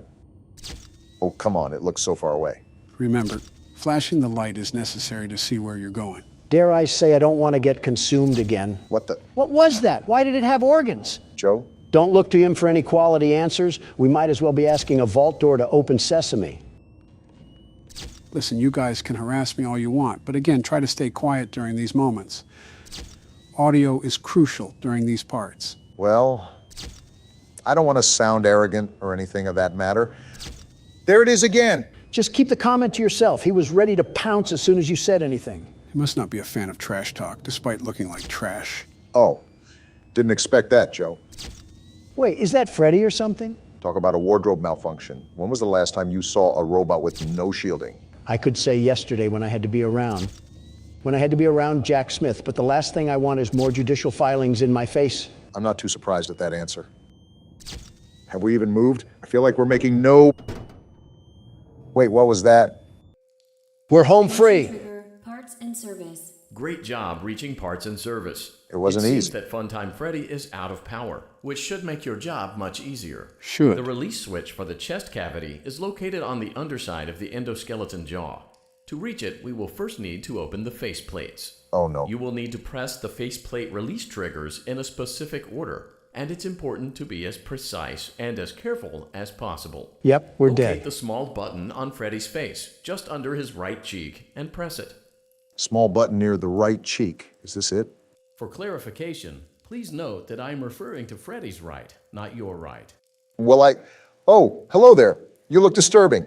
Oh, come on, it looks so far away. Remember, flashing the light is necessary to see where you're going. Dare I say I don't want to get consumed again. What the? What was that? Why did it have organs? Joe? Don't look to him for any quality answers. We might as well be asking a vault door to open sesame. Listen, you guys can harass me all you want, but again, try to stay quiet during these moments. Audio is crucial during these parts. Well, I don't want to sound arrogant or anything of that matter. There it is again. Just keep the comment to yourself. He was ready to pounce as soon as you said anything. He must not be a fan of trash talk, despite looking like trash. Oh, didn't expect that, Joe. Wait, is that Freddy or something? Talk about a wardrobe malfunction. When was the last time you saw a robot with no shielding? I could say yesterday when I had to be around. When I had to be around Jack Smith, but the last thing I want is more judicial filings in my face. I'm not too surprised at that answer. Have we even moved? I feel like we're making no... Wait, what was that? We're home free. Trigger, parts and service. Great job reaching parts and service. It wasn't seems easy. that Funtime Freddy is out of power, which should make your job much easier. Should. The release switch for the chest cavity is located on the underside of the endoskeleton jaw. To reach it, we will first need to open the face plates. Oh no. You will need to press the faceplate release triggers in a specific order, and it's important to be as precise and as careful as possible. Yep, we're Locate dead. the small button on Freddy's face, just under his right cheek, and press it. Small button near the right cheek. Is this it? For clarification, please note that I'm referring to Freddy's right, not your right. Well, Oh, hello there. You look disturbing.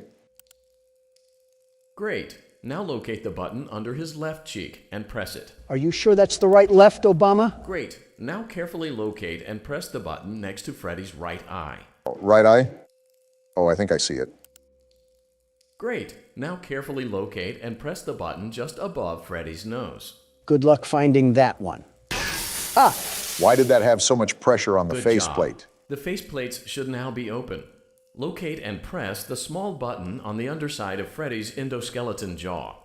Great. Now locate the button under his left cheek and press it. Are you sure that's the right left, Obama? Great. Now carefully locate and press the button next to Freddy's right eye. Right eye? Oh, I think I see it. Great. Now carefully locate and press the button just above Freddy's nose. Good luck finding that one. Ah! Why did that have so much pressure on the Good faceplate? job. The faceplates should now be open. Locate and press the small button on the underside of Freddy's endoskeleton jaw.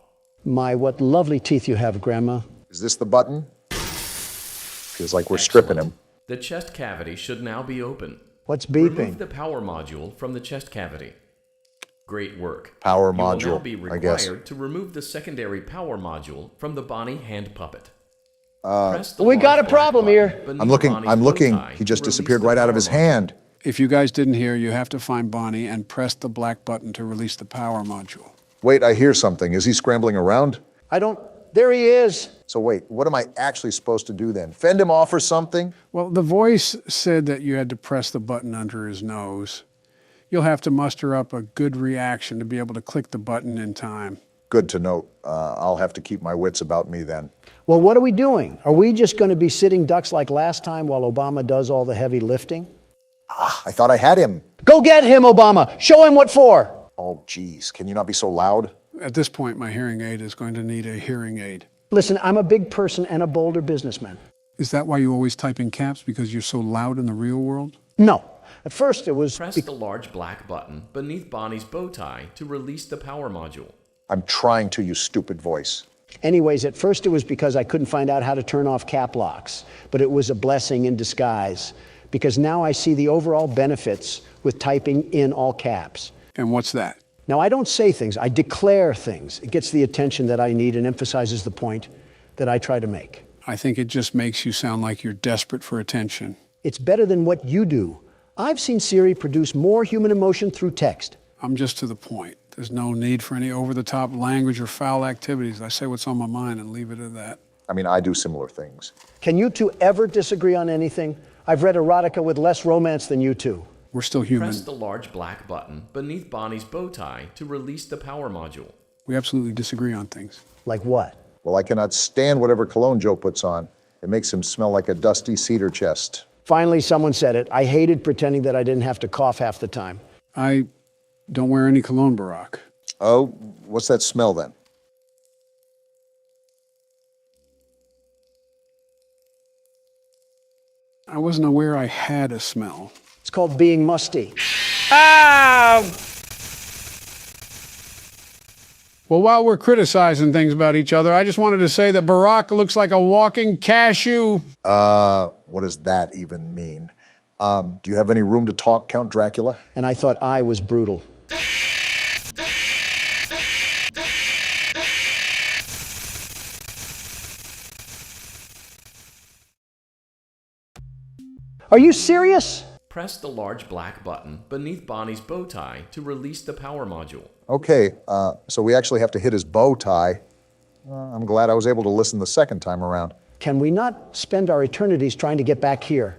My, what lovely teeth you have, Grandma. Is this the button? Feels like we're stripping him. The chest cavity should now be open. What's beeping? Remove the power module from the chest cavity. Great work. Power You will now module, be I guess. required to remove the secondary power module from the Bonnie hand puppet. We got a problem here. I'm looking. He just disappeared right out of his hand. If you guys didn't hear, you have to find Bonnie and press the black button to release the power module. Wait, I hear something. Is he scrambling around? There he is. So wait, what am I actually supposed to do then? Fend him off or something? Well, the voice said that you had to press the button under his nose. You'll have to muster up a good reaction to be able to click the button in time. Good to note. I'll have to keep my wits about me then. Well, what are we doing? Are we just going to be sitting ducks like last time while Obama does all the heavy lifting? I thought I had him. Go get him, Obama. Show him what for. Oh, geez. Can you not be so loud? At this point, my hearing aid is going to need a hearing aid. Listen, I'm a big person and a bolder businessman. Is that why you always type in caps, because you're so loud in the real world? No. At first it was... Press the large black button beneath Bonnie's bow tie to release the power module. I'm trying to, you stupid voice. Anyways, at first it was because I couldn't find out how to turn off cap locks. But it was a blessing in disguise, because now I see the overall benefits with typing in all caps. And what's that? Now, I don't say things, I declare things. It gets the attention that I need and emphasizes the point that I try to make. I think it just makes you sound like you're desperate for attention. It's better than what you do. I've seen Siri produce more human emotion through text. I'm just to the point. There's no need for any over-the-top language or foul activities. I say what's on my mind and leave it at that. I mean, I do similar things. Can you two ever disagree on anything? I've read erotica with less romance than you two. We're still human. Press the large black button beneath Bonnie's bow tie to release the power module. We absolutely disagree on things. Like what? Well, I cannot stand whatever cologne Joe puts on. It makes him smell like a dusty cedar chest. Finally, someone said it. I hated pretending that I didn't have to cough half the time. I don't wear any cologne, Barack. Oh, what's that smell then? I wasn't aware I had a smell. It's called being musty. Well, while we're criticizing things about each other, I just wanted to say that Barack looks like a walking cashew. What does that even mean? Do you have any room to talk, Count Dracula? And I thought I was brutal. Are you serious? Press the large black button beneath Bonnie's bow tie to release the power module. Okay, so we actually have to hit his bow tie. I'm glad I was able to listen the second time around. Can we not spend our eternities trying to get back here?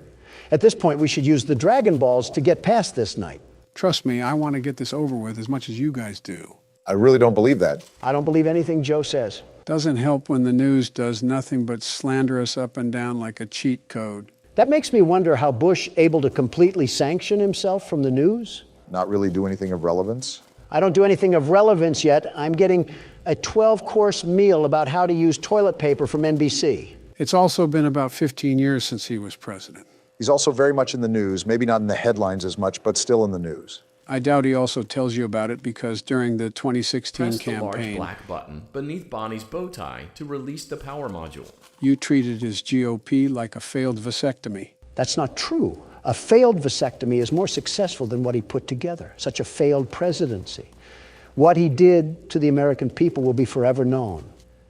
At this point, we should use the Dragon Balls to get past this night. Trust me, I want to get this over with as much as you guys do. I really don't believe that. I don't believe anything Joe says. Doesn't help when the news does nothing but slander us up and down like a cheat code. That makes me wonder how Bush able to completely sanction himself from the news. Not really do anything of relevance? I don't do anything of relevance yet. I'm getting a 12-course meal about how to use toilet paper from NBC. It's also been about 15 years since he was president. He's also very much in the news, maybe not in the headlines as much, but still in the news. I doubt he also tells you about it because during the 2016 Press campaign, the large black button beneath Bonnie's bow tie to release the power module. You treated his GOP like a failed vasectomy. That's not true. A failed vasectomy is more successful than what he put together, such a failed presidency. What he did to the American people will be forever known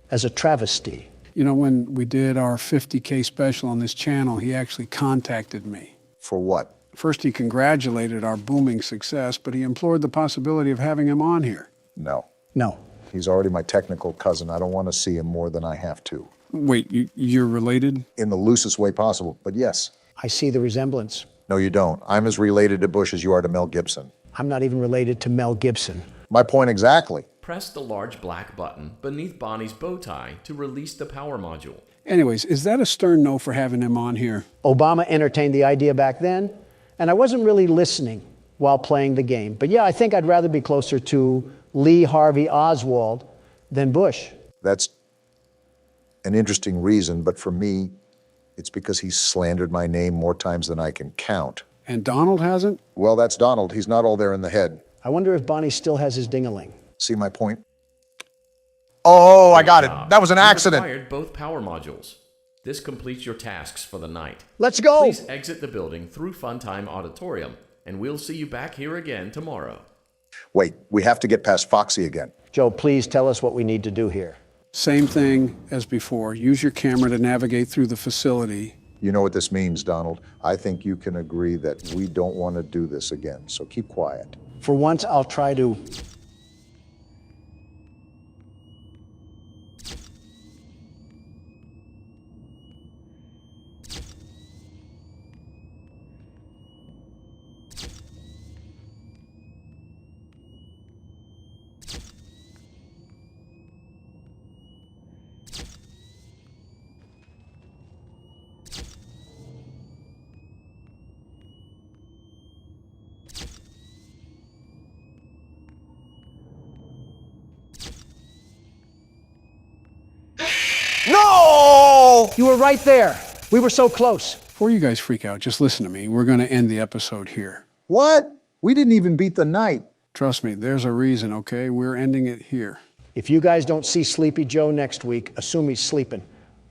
as a travesty. You know, when we did our 50K special on this channel, he actually contacted me. For what? First, he congratulated our booming success, but he implored the possibility of having him on here. No. No. He's already my technical cousin. I don't want to see him more than I have to. Wait, you're related? In the loosest way possible, but yes. I see the resemblance. No, you don't. I'm as related to Bush as you are to Mel Gibson. I'm not even related to Mel Gibson. My point exactly. Press the large black button beneath Bonnie's bow tie to release the power module. Anyways, is that a stern no for having him on here? Obama entertained the idea back then, and I wasn't really listening while playing the game. But yeah, I think I'd rather be closer to Lee Harvey Oswald than Bush. That's an interesting reason, but for me, it's because he's slandered my name more times than I can count. And Donald hasn't? Well, that's Donald. He's not all there in the head. I wonder if Bonnie still has his ding-a-ling. See my point? Oh, I got it. That was an accident. You acquired both power modules. This completes your tasks for the night. Let's go! Please exit the building through Funtime Auditorium, and we'll see you back here again tomorrow. Wait, we have to get past Foxy again. Joe, please tell us what we need to do here. Same thing as before. Use your camera to navigate through the facility. You know what this means, Donald. I think you can agree that we don't want to do this again, so keep quiet. For once, I'll try to... No! You were right there. We were so close. Before you guys freak out, just listen to me. We're going to end the episode here. What? We didn't even beat the night. Trust me, there's a reason, okay? We're ending it here. If you guys don't see Sleepy Joe next week, assume he's sleeping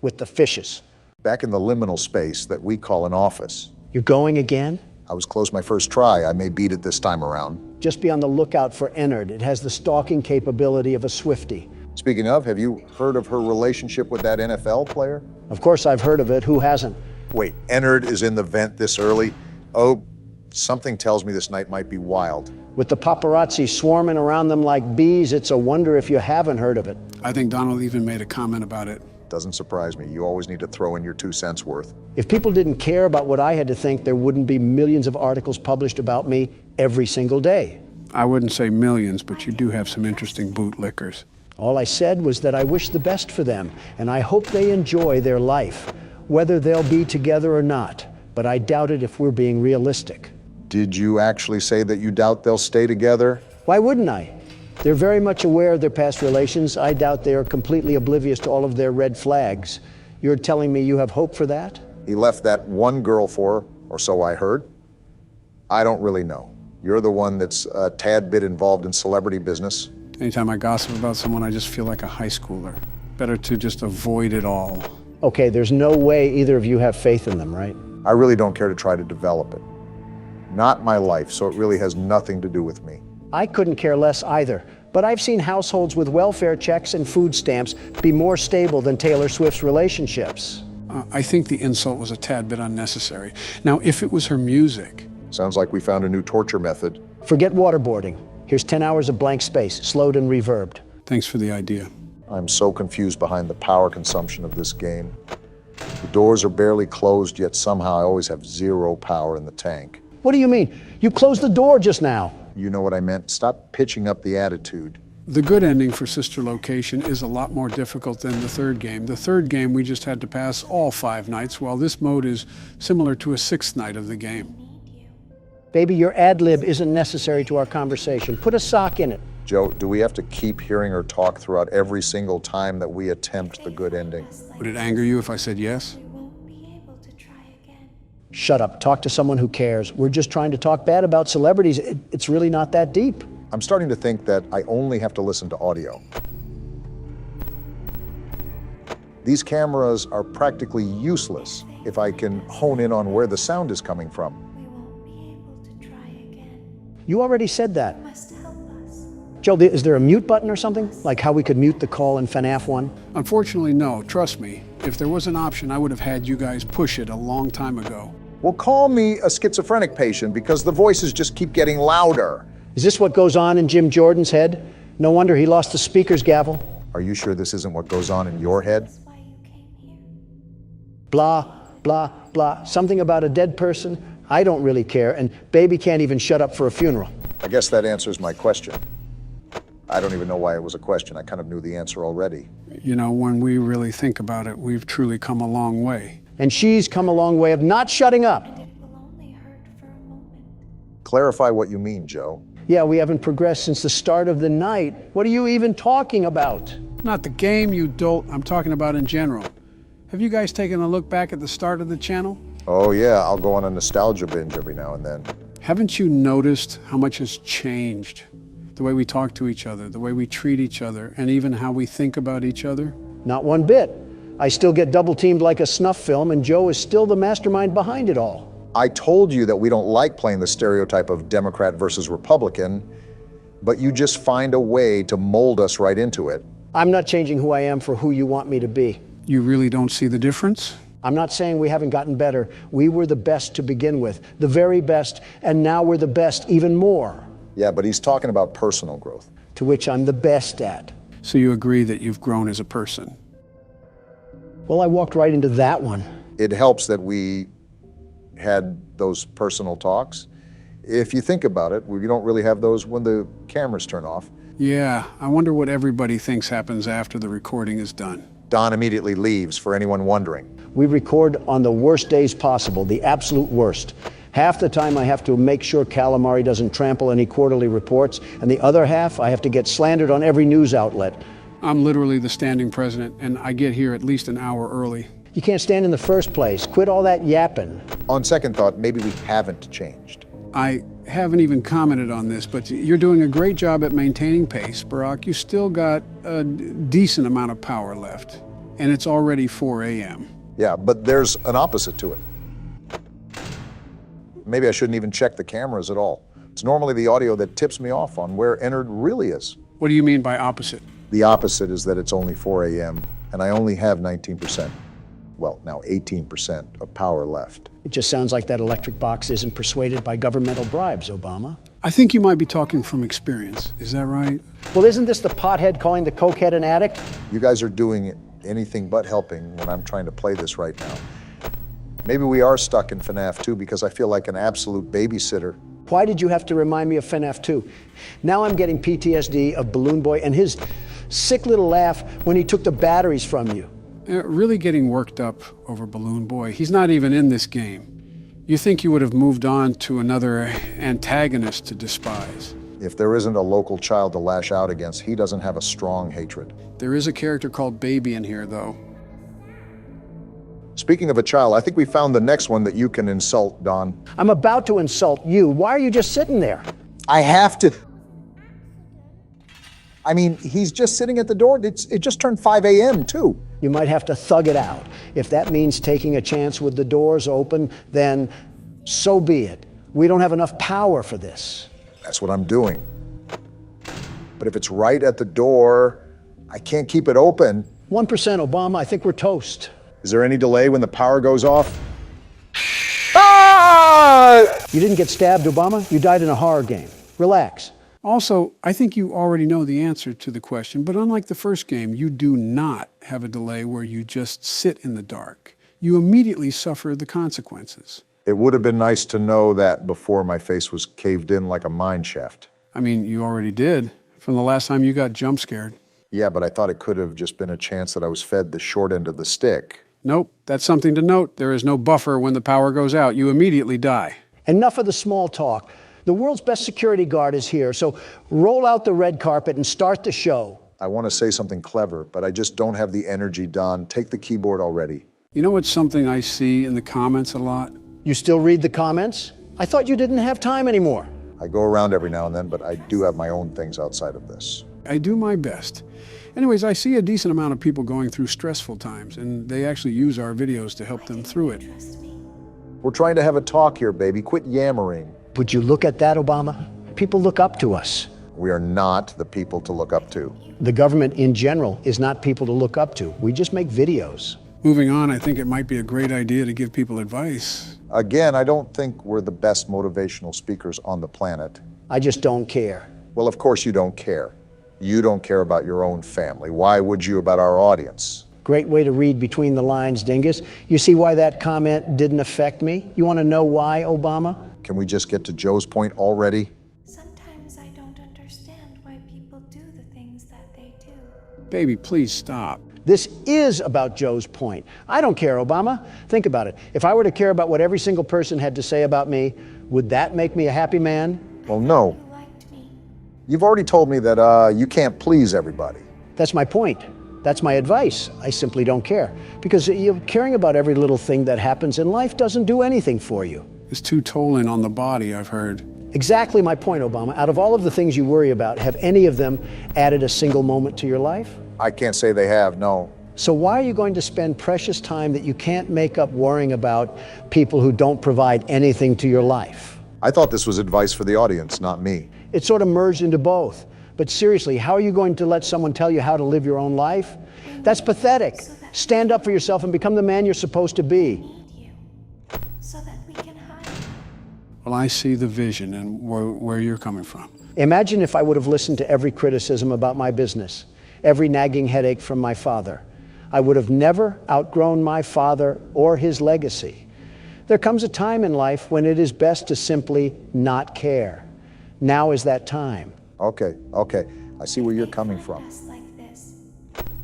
with the fishes. Back in the liminal space that we call an office. You're going again? I was close my first try. I may beat it this time around. Just be on the lookout for Ennard. It has the stalking capability of a Swiftie. Speaking of, have you heard of her relationship with that NFL player? Of course I've heard of it. Who hasn't? Wait, Ennard is in the vent this early? Oh, something tells me this night might be wild. With the paparazzi swarming around them like bees, it's a wonder if you haven't heard of it. I think Donald even made a comment about it. Doesn't surprise me. You always need to throw in your 2 cents worth. If people didn't care about what I had to think, there wouldn't be millions of articles published about me every single day. I wouldn't say millions, but you do have some interesting bootlickers. All I said was that I wish the best for them, and I hope they enjoy their life, whether they'll be together or not. But I doubt it if we're being realistic. Did you actually say that you doubt they'll stay together? Why wouldn't I? They're very much aware of their past relations. I doubt they are completely oblivious to all of their red flags. You're telling me you have hope for that? He left that one girl for her, or so I heard. I don't really know. You're the one that's a tad bit involved in celebrity business. Anytime I gossip about someone, I just feel like a high schooler. Better to just avoid it all. Okay, there's no way either of you have faith in them, right? I really don't care to try to develop it. Not my life, so it really has nothing to do with me. I couldn't care less either, but I've seen households with welfare checks and food stamps be more stable than Taylor Swift's relationships. I think the insult was a tad bit unnecessary. Now, if it was her music... Sounds like we found a new torture method. Forget waterboarding. Here's 10 hours of blank space, slowed and reverbed. Thanks for the idea. I'm so confused behind the power consumption of this game. The doors are barely closed, yet somehow I always have 0 power in the tank. What do you mean? You closed the door just now. You know what I meant. Stop pitching up the attitude. The good ending for Sister Location is a lot more difficult than the third game. The third game, we just had to pass all 5 nights, while this mode is similar to a 6th night of the game. Baby, your ad-lib isn't necessary to our conversation. Put a sock in it. Joe, do we have to keep hearing her talk throughout every single time that we attempt the good ending? Would it anger you if I said yes? Shut up. Talk to someone who cares. We're just trying to talk bad about celebrities. It's really not that deep. I'm starting to think that I only have to listen to audio. These cameras are practically useless if I can hone in on where the sound is coming from. You already said that. Joe, is there a mute button or something? Like how we could mute the call in FNAF 1? Unfortunately, no. Trust me. If there was an option, I would have had you guys push it a long time ago. Well, call me a schizophrenic patient because the voices just keep getting louder. Is this what goes on in Jim Jordan's head? No wonder he lost the speaker's gavel. Are you sure this isn't what goes on in your head? Blah, blah, blah. Something about a dead person? I don't really care, and baby can't even shut up for a funeral. I guess that answers my question. I don't even know why it was a question. I kind of knew the answer already. You know, when we really think about it, we've truly come a long way. And she's come a long way of not shutting up. Clarify what you mean, Joe. Yeah, we haven't progressed since the start of the night. What are you even talking about? Not the game, you dolt. I'm talking about in general. Have you guys taken a look back at the start of the channel? Oh yeah, I'll go on a nostalgia binge every now and then. Haven't you noticed how much has changed? The way we talk to each other, the way we treat each other, and even how we think about each other? Not one bit. I still get double-teamed like a snuff film, and Joe is still the mastermind behind it all. I told you that we don't like playing the stereotype of Democrat versus Republican, but you just find a way to mold us right into it. I'm not changing who I am for who you want me to be. You really don't see the difference? I'm not saying we haven't gotten better. We were the best to begin with, the very best, and now we're the best even more. Yeah, but he's talking about personal growth. To which I'm the best at. So you agree that you've grown as a person? Well, I walked right into that one. It helps that we had those personal talks. If you think about it, we don't really have those when the cameras turn off. Yeah, I wonder what everybody thinks happens after the recording is done. Don immediately leaves, for anyone wondering. We record on the worst days possible, the absolute worst. Half the time I have to make sure Calamari doesn't trample any quarterly reports, and the other half I have to get slandered on every news outlet. I'm literally the standing president, and I get here at least an hour early. You can't stand in the first place. Quit all that yapping. On second thought, maybe we haven't changed. I haven't even commented on this, but you're doing a great job at maintaining pace, Barack. You still got a decent amount of power left, and it's already 4 a.m. Yeah, but there's an opposite to it. Maybe I shouldn't even check the cameras at all. It's normally the audio that tips me off on where Ennard really is. What do you mean by opposite? The opposite is that it's only 4 a.m. and I only have 19%, well, now 18% of power left. It just sounds like that electric box isn't persuaded by governmental bribes, Obama. I think you might be talking from experience. Is that right? Well, isn't this the pothead calling the cokehead an addict? You guys are doing anything but helping when I'm trying to play this right now. Maybe we are stuck in FNAF 2 because I feel like an absolute babysitter. Why did you have to remind me of FNAF 2? Now I'm getting PTSD of Balloon Boy and his sick little laugh when he took the batteries from you. Really getting worked up over Balloon Boy. He's not even in this game. You think you would have moved on to another antagonist to despise. If there isn't a local child to lash out against, he doesn't have a strong hatred. There is a character called Baby in here, though. Speaking of a child, I think we found the next one that you can insult, Don. I'm about to insult you. Why are you just sitting there? I have to. I mean, he's just sitting at the door. It just turned 5 a.m. too. You might have to thug it out. If that means taking a chance with the doors open, then so be it. We don't have enough power for this. That's what I'm doing. But if it's right at the door, I can't keep it open. 1% Obama, I think we're toast. Is there any delay when the power goes off? Ah! You didn't get stabbed, Obama. You died in a horror game. Relax. Also, I think you already know the answer to the question, but unlike the first game, you do not have a delay where you just sit in the dark. You immediately suffer the consequences. It would have been nice to know that before my face was caved in like a mine shaft. I mean, you already did, from the last time you got jump scared. Yeah, but I thought it could have just been a chance that I was fed the short end of the stick. Nope, that's something to note. There is no buffer when the power goes out. You immediately die. Enough of the small talk. The world's best security guard is here, so roll out the red carpet and start the show. I want to say something clever, but I just don't have the energy, Don. Take the keyboard already. You know what's something I see in the comments a lot? You still read the comments? I thought you didn't have time anymore. I go around every now and then, but I do have my own things outside of this. I do my best. Anyways, I see a decent amount of people going through stressful times, and they actually use our videos to help them through it. We're trying to have a talk here, baby. Quit yammering. Would you look at that, Obama? People look up to us. We are not the people to look up to. The government in general is not people to look up to. We just make videos. Moving on, I think it might be a great idea to give people advice. Again, I don't think we're the best motivational speakers on the planet. I just don't care. Well, of course you don't care. You don't care about your own family. Why would you about our audience? Great way to read between the lines, Dingus. You see why that comment didn't affect me? You want to know why, Obama? Can we just get to Joe's point already? Sometimes I don't understand why people do the things that they do. Baby, please stop. This is about Joe's point. I don't care, Obama. Think about it. If I were to care about what every single person had to say about me, would that make me a happy man? Well, no. You've already told me that you can't please everybody. That's my point. That's my advice. I simply don't care. Because caring about every little thing that happens in life doesn't do anything for you. It's too tolling on the body, I've heard. Exactly my point, Obama. Out of all of the things you worry about, have any of them added a single moment to your life? I can't say they have, no. So why are you going to spend precious time that you can't make up worrying about people who don't provide anything to your life? I thought this was advice for the audience, not me. It's sort of merged into both. But seriously, how are you going to let someone tell you how to live your own life? That's pathetic. Stand up for yourself and become the man you're supposed to be. Well, I see the vision and where you're coming from. Imagine if I would have listened to every criticism about my business, every nagging headache from my father. I would have never outgrown my father or his legacy. There comes a time in life when it is best to simply not care. Now is that time. Okay. I see where you're coming from.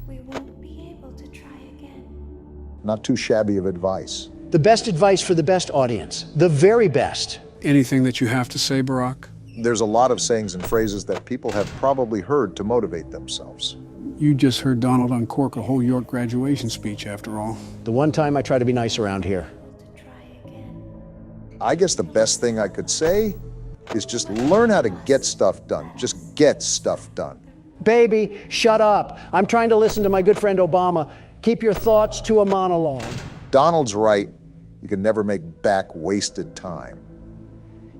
We won't be able to try again. Not too shabby of advice. The best advice for the best audience. The very best. Anything that you have to say, Barack? There's a lot of sayings and phrases that people have probably heard to motivate themselves. You just heard Donald uncork a whole York graduation speech, after all. The one time I try to be nice around here. I guess the best thing I could say is just learn how to get stuff done. Just get stuff done. Baby, shut up. I'm trying to listen to my good friend Obama. Keep your thoughts to a monologue. Donald's right. You can never make back wasted time.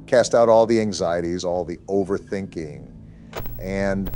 Cast out all the anxieties, all the overthinking, and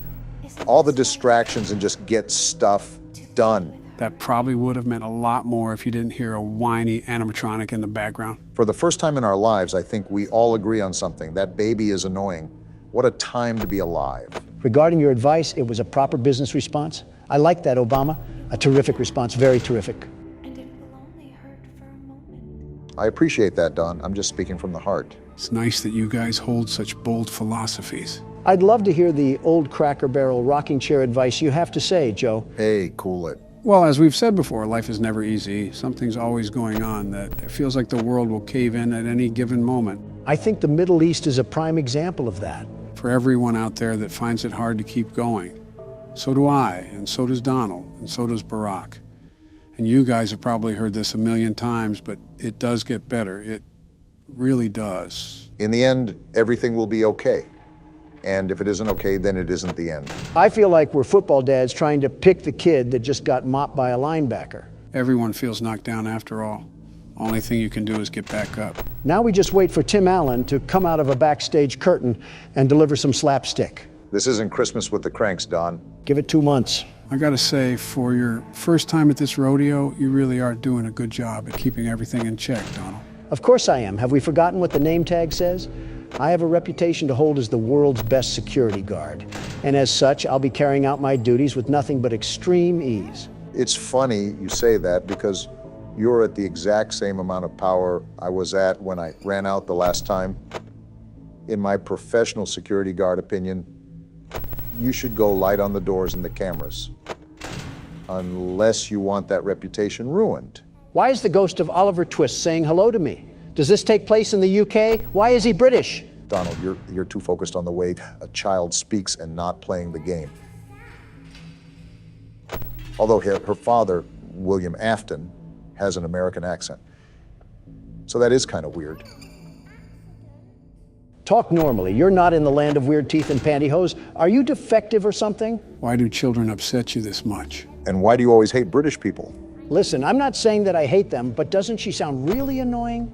all the distractions and just get stuff done. That probably would have meant a lot more if you didn't hear a whiny animatronic in the background. For the first time in our lives, I think we all agree on something. That baby is annoying. What a time to be alive. Regarding your advice, it was a proper business response. I like that, Obama. A terrific response, very terrific. And it will only hurt for a moment. I appreciate that, Don. I'm just speaking from the heart. It's nice that you guys hold such bold philosophies. I'd love to hear the old Cracker Barrel rocking chair advice you have to say, Joe. Hey, cool it. Well, as we've said before, life is never easy. Something's always going on that it feels like the world will cave in at any given moment. I think the Middle East is a prime example of that. For everyone out there that finds it hard to keep going. So do I, and so does Donald, and so does Barack. And you guys have probably heard this a million times, but it does get better. It really does. In the end, everything will be okay. And if it isn't okay, then it isn't the end. I feel like we're football dads trying to pick the kid that just got mopped by a linebacker. Everyone feels knocked down after all. Only thing you can do is get back up. Now we just wait for Tim Allen to come out of a backstage curtain and deliver some slapstick. This isn't Christmas with the Cranks, Don. Give it 2 months. I gotta say, for your first time at this rodeo, you really are doing a good job at keeping everything in check, Donald. Of course I am. Have we forgotten what the name tag says? I have a reputation to hold as the world's best security guard. And as such, I'll be carrying out my duties with nothing but extreme ease. It's funny you say that because you're at the exact same amount of power I was at when I ran out the last time. In my professional security guard opinion, you should go light on the doors and the cameras. Unless you want that reputation ruined. Why is the ghost of Oliver Twist saying hello to me? Does this take place in the UK? Why is he British? Donald, you're too focused on the way a child speaks and not playing the game. Although her father, William Afton, has an American accent. So that is kind of weird. Talk normally. You're not in the land of weird teeth and pantyhose. Are you defective or something? Why do children upset you this much? And why do you always hate British people? Listen, I'm not saying that I hate them, but doesn't she sound really annoying?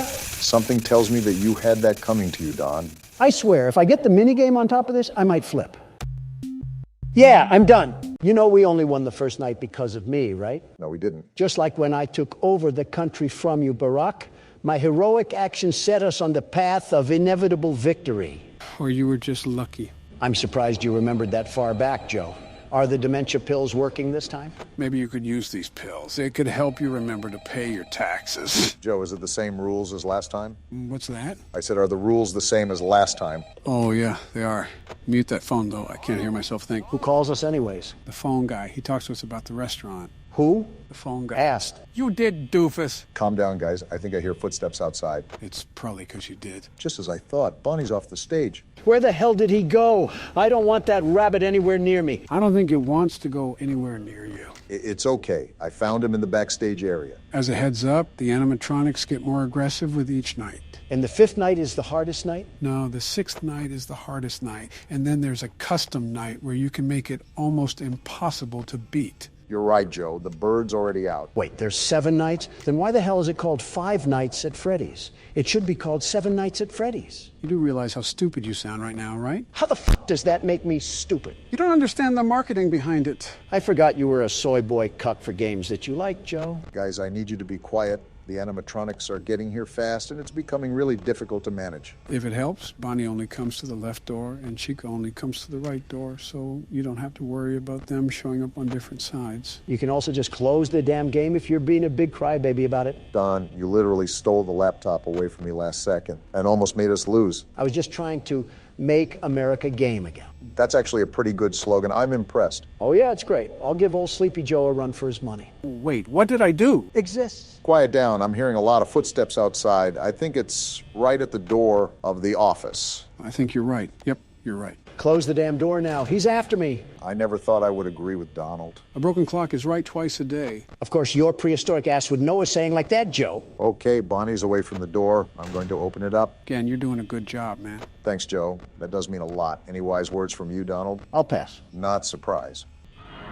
Something tells me that you had that coming to you, Don. I swear, if I get the minigame on top of this, I might flip. Yeah, I'm done. You know we only won the first night because of me, right? No, we didn't. Just like when I took over the country from you, Barack. My heroic action set us on the path of inevitable victory. Or you were just lucky. I'm surprised you remembered that far back, Joe. Are the dementia pills working this time? Maybe you could use these pills. It could help you remember to pay your taxes. Joe, is it the same rules as last time? What's that? I said, are the rules the same as last time? Oh, yeah, they are. Mute that phone, though. I can't hear myself think. Who calls us anyways? The phone guy. He talks to us about the restaurant. Who? The phone guy. Asked. You did, doofus. Calm down, guys. I think I hear footsteps outside. It's probably because you did. Just as I thought. Bonnie's off the stage. Where the hell did he go? I don't want that rabbit anywhere near me. I don't think it wants to go anywhere near you. It's okay. I found him in the backstage area. As a heads up, the animatronics get more aggressive with each night. And the 5th night is the hardest night? No, the 6th night is the hardest night. And then there's a custom night where you can make it almost impossible to beat. You're right, Joe. The bird's already out. Wait, there's 7 nights? Then why the hell is it called 5 Nights at Freddy's? It should be called 7 Nights at Freddy's. You do realize how stupid you sound right now, right? How the f does that make me stupid? You don't understand the marketing behind it. I forgot you were a soy boy cuck for games that you like, Joe. Guys, I need you to be quiet. The animatronics are getting here fast, and it's becoming really difficult to manage. If it helps, Bonnie only comes to the left door, and Chica only comes to the right door, so you don't have to worry about them showing up on different sides. You can also just close the damn game if you're being a big crybaby about it. Don, you literally stole the laptop away from me last second and almost made us lose. I was just trying to make America game again. That's actually a pretty good slogan. I'm impressed. Oh, yeah, it's great. I'll give old Sleepy Joe a run for his money. Wait, what did I do? Exists. Quiet down. I'm hearing a lot of footsteps outside. I think it's right at the door of the office. I think you're right. Yep, you're right. Close the damn door now. He's after me. I never thought I would agree with Donald. A broken clock is right twice a day. Of course, your prehistoric ass would know a saying like that, Joe. Okay, Bonnie's away from the door. I'm going to open it up. Again, you're doing a good job, man. Thanks, Joe. That does mean a lot. Any wise words from you, Donald? I'll pass. Not surprised.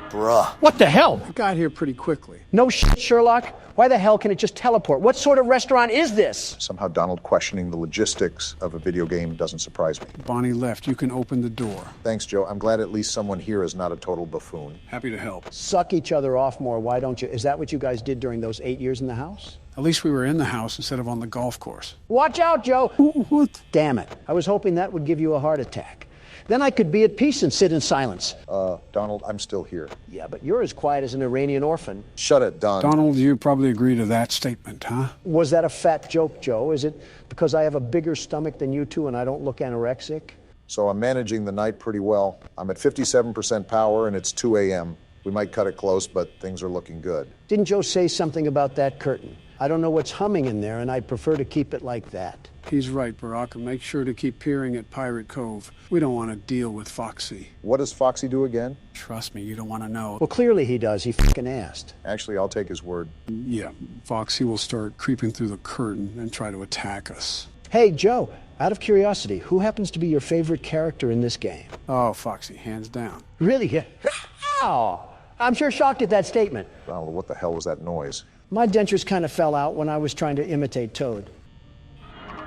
Bruh. What the hell? I got here pretty quickly. No shit, Sherlock. Why the hell can it just teleport? What sort of restaurant is this? Somehow Donald questioning the logistics of a video game doesn't surprise me. Bonnie left. You can open the door. Thanks, Joe. I'm glad at least someone here is not a total buffoon. Happy to help. Suck each other off more, why don't you? Is that what you guys did during those 8 years in the house? At least we were in the house instead of on the golf course. Watch out, Joe. What? Damn it. I was hoping that would give you a heart attack. Then I could be at peace and sit in silence. Donald, I'm still here. Yeah, but you're as quiet as an Iranian orphan. Shut it, Don. Donald, you probably agree to that statement, huh? Was that a fat joke, Joe? Is it because I have a bigger stomach than you two and I don't look anorexic? So I'm managing the night pretty well. I'm at 57% power and it's 2 a.m. We might cut it close, but things are looking good. Didn't Joe say something about that curtain? I don't know what's humming in there, and I'd prefer to keep it like that. He's right, Barack, and make sure to keep peering at Pirate Cove. We don't want to deal with Foxy. What does Foxy do again? Trust me, you don't want to know. Well, clearly he does. He fucking asked. Actually, I'll take his word. Yeah, Foxy will start creeping through the curtain and try to attack us. Hey, Joe, out of curiosity, who happens to be your favorite character in this game? Oh, Foxy, hands down. Really? Yeah. Ow! I'm sure shocked at that statement. Donald, what the hell was that noise? My dentures kind of fell out when I was trying to imitate Toad.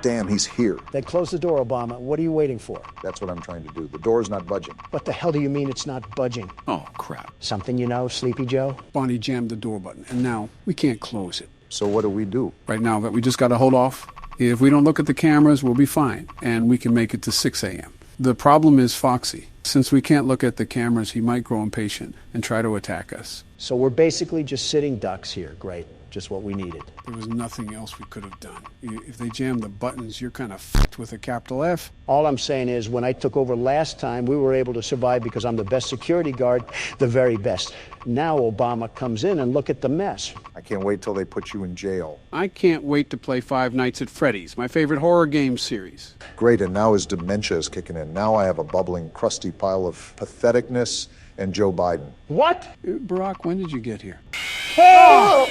Damn, he's here. Then close the door, Obama. What are you waiting for? That's what I'm trying to do. The door's not budging. What the hell do you mean it's not budging? Oh, crap. Something you know, Sleepy Joe? Bonnie jammed the door button, and now we can't close it. So what do we do? Right now, that we just got to hold off. If we don't look at the cameras, we'll be fine, and we can make it to 6 a.m. The problem is Foxy. Since we can't look at the cameras, he might grow impatient and try to attack us. So we're basically just sitting ducks here. Great. Just what we needed. There was nothing else we could have done. If they jam the buttons, you're kind of f***ed with a capital F. All I'm saying is, when I took over last time, we were able to survive because I'm the best security guard, the very best. Now Obama comes in and look at the mess. I can't wait till they put you in jail. I can't wait to play Five Nights at Freddy's, my favorite horror game series. Great, and now his dementia is kicking in. Now I have a bubbling, crusty pile of patheticness and Joe Biden. What? Barack, when did you get here? Oh!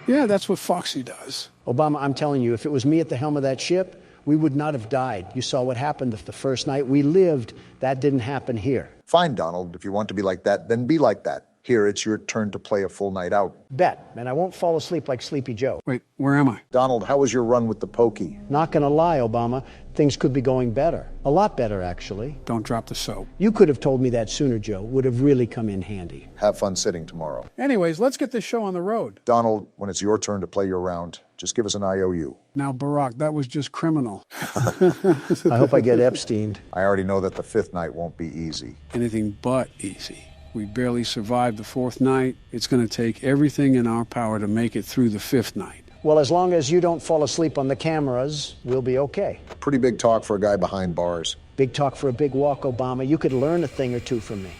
Yeah, that's what Foxy does. Obama, I'm telling you, if it was me at the helm of that ship, we would not have died. You saw what happened the first night. We lived. That didn't happen here. Fine, Donald. If you want to be like that, then be like that. Here, it's your turn to play a full night out. Bet, and I won't fall asleep like Sleepy Joe. Wait, where am I? Donald, how was your run with the pokey? Not gonna lie, Obama. Things could be going better. A lot better, actually. Don't drop the soap. You could have told me that sooner, Joe. Would have really come in handy. Have fun sitting tomorrow. Anyways, let's get this show on the road. Donald, when it's your turn to play your round, just give us an IOU. Now, Barack, that was just criminal. I hope I get Epsteined. I already know that the fifth night won't be easy. Anything but easy. We barely survived the fourth night. It's going to take everything in our power to make it through the fifth night. Well, as long as you don't fall asleep on the cameras, we'll be okay. Pretty big talk for a guy behind bars. Big talk for a big walk, Obama. You could learn a thing or two from me.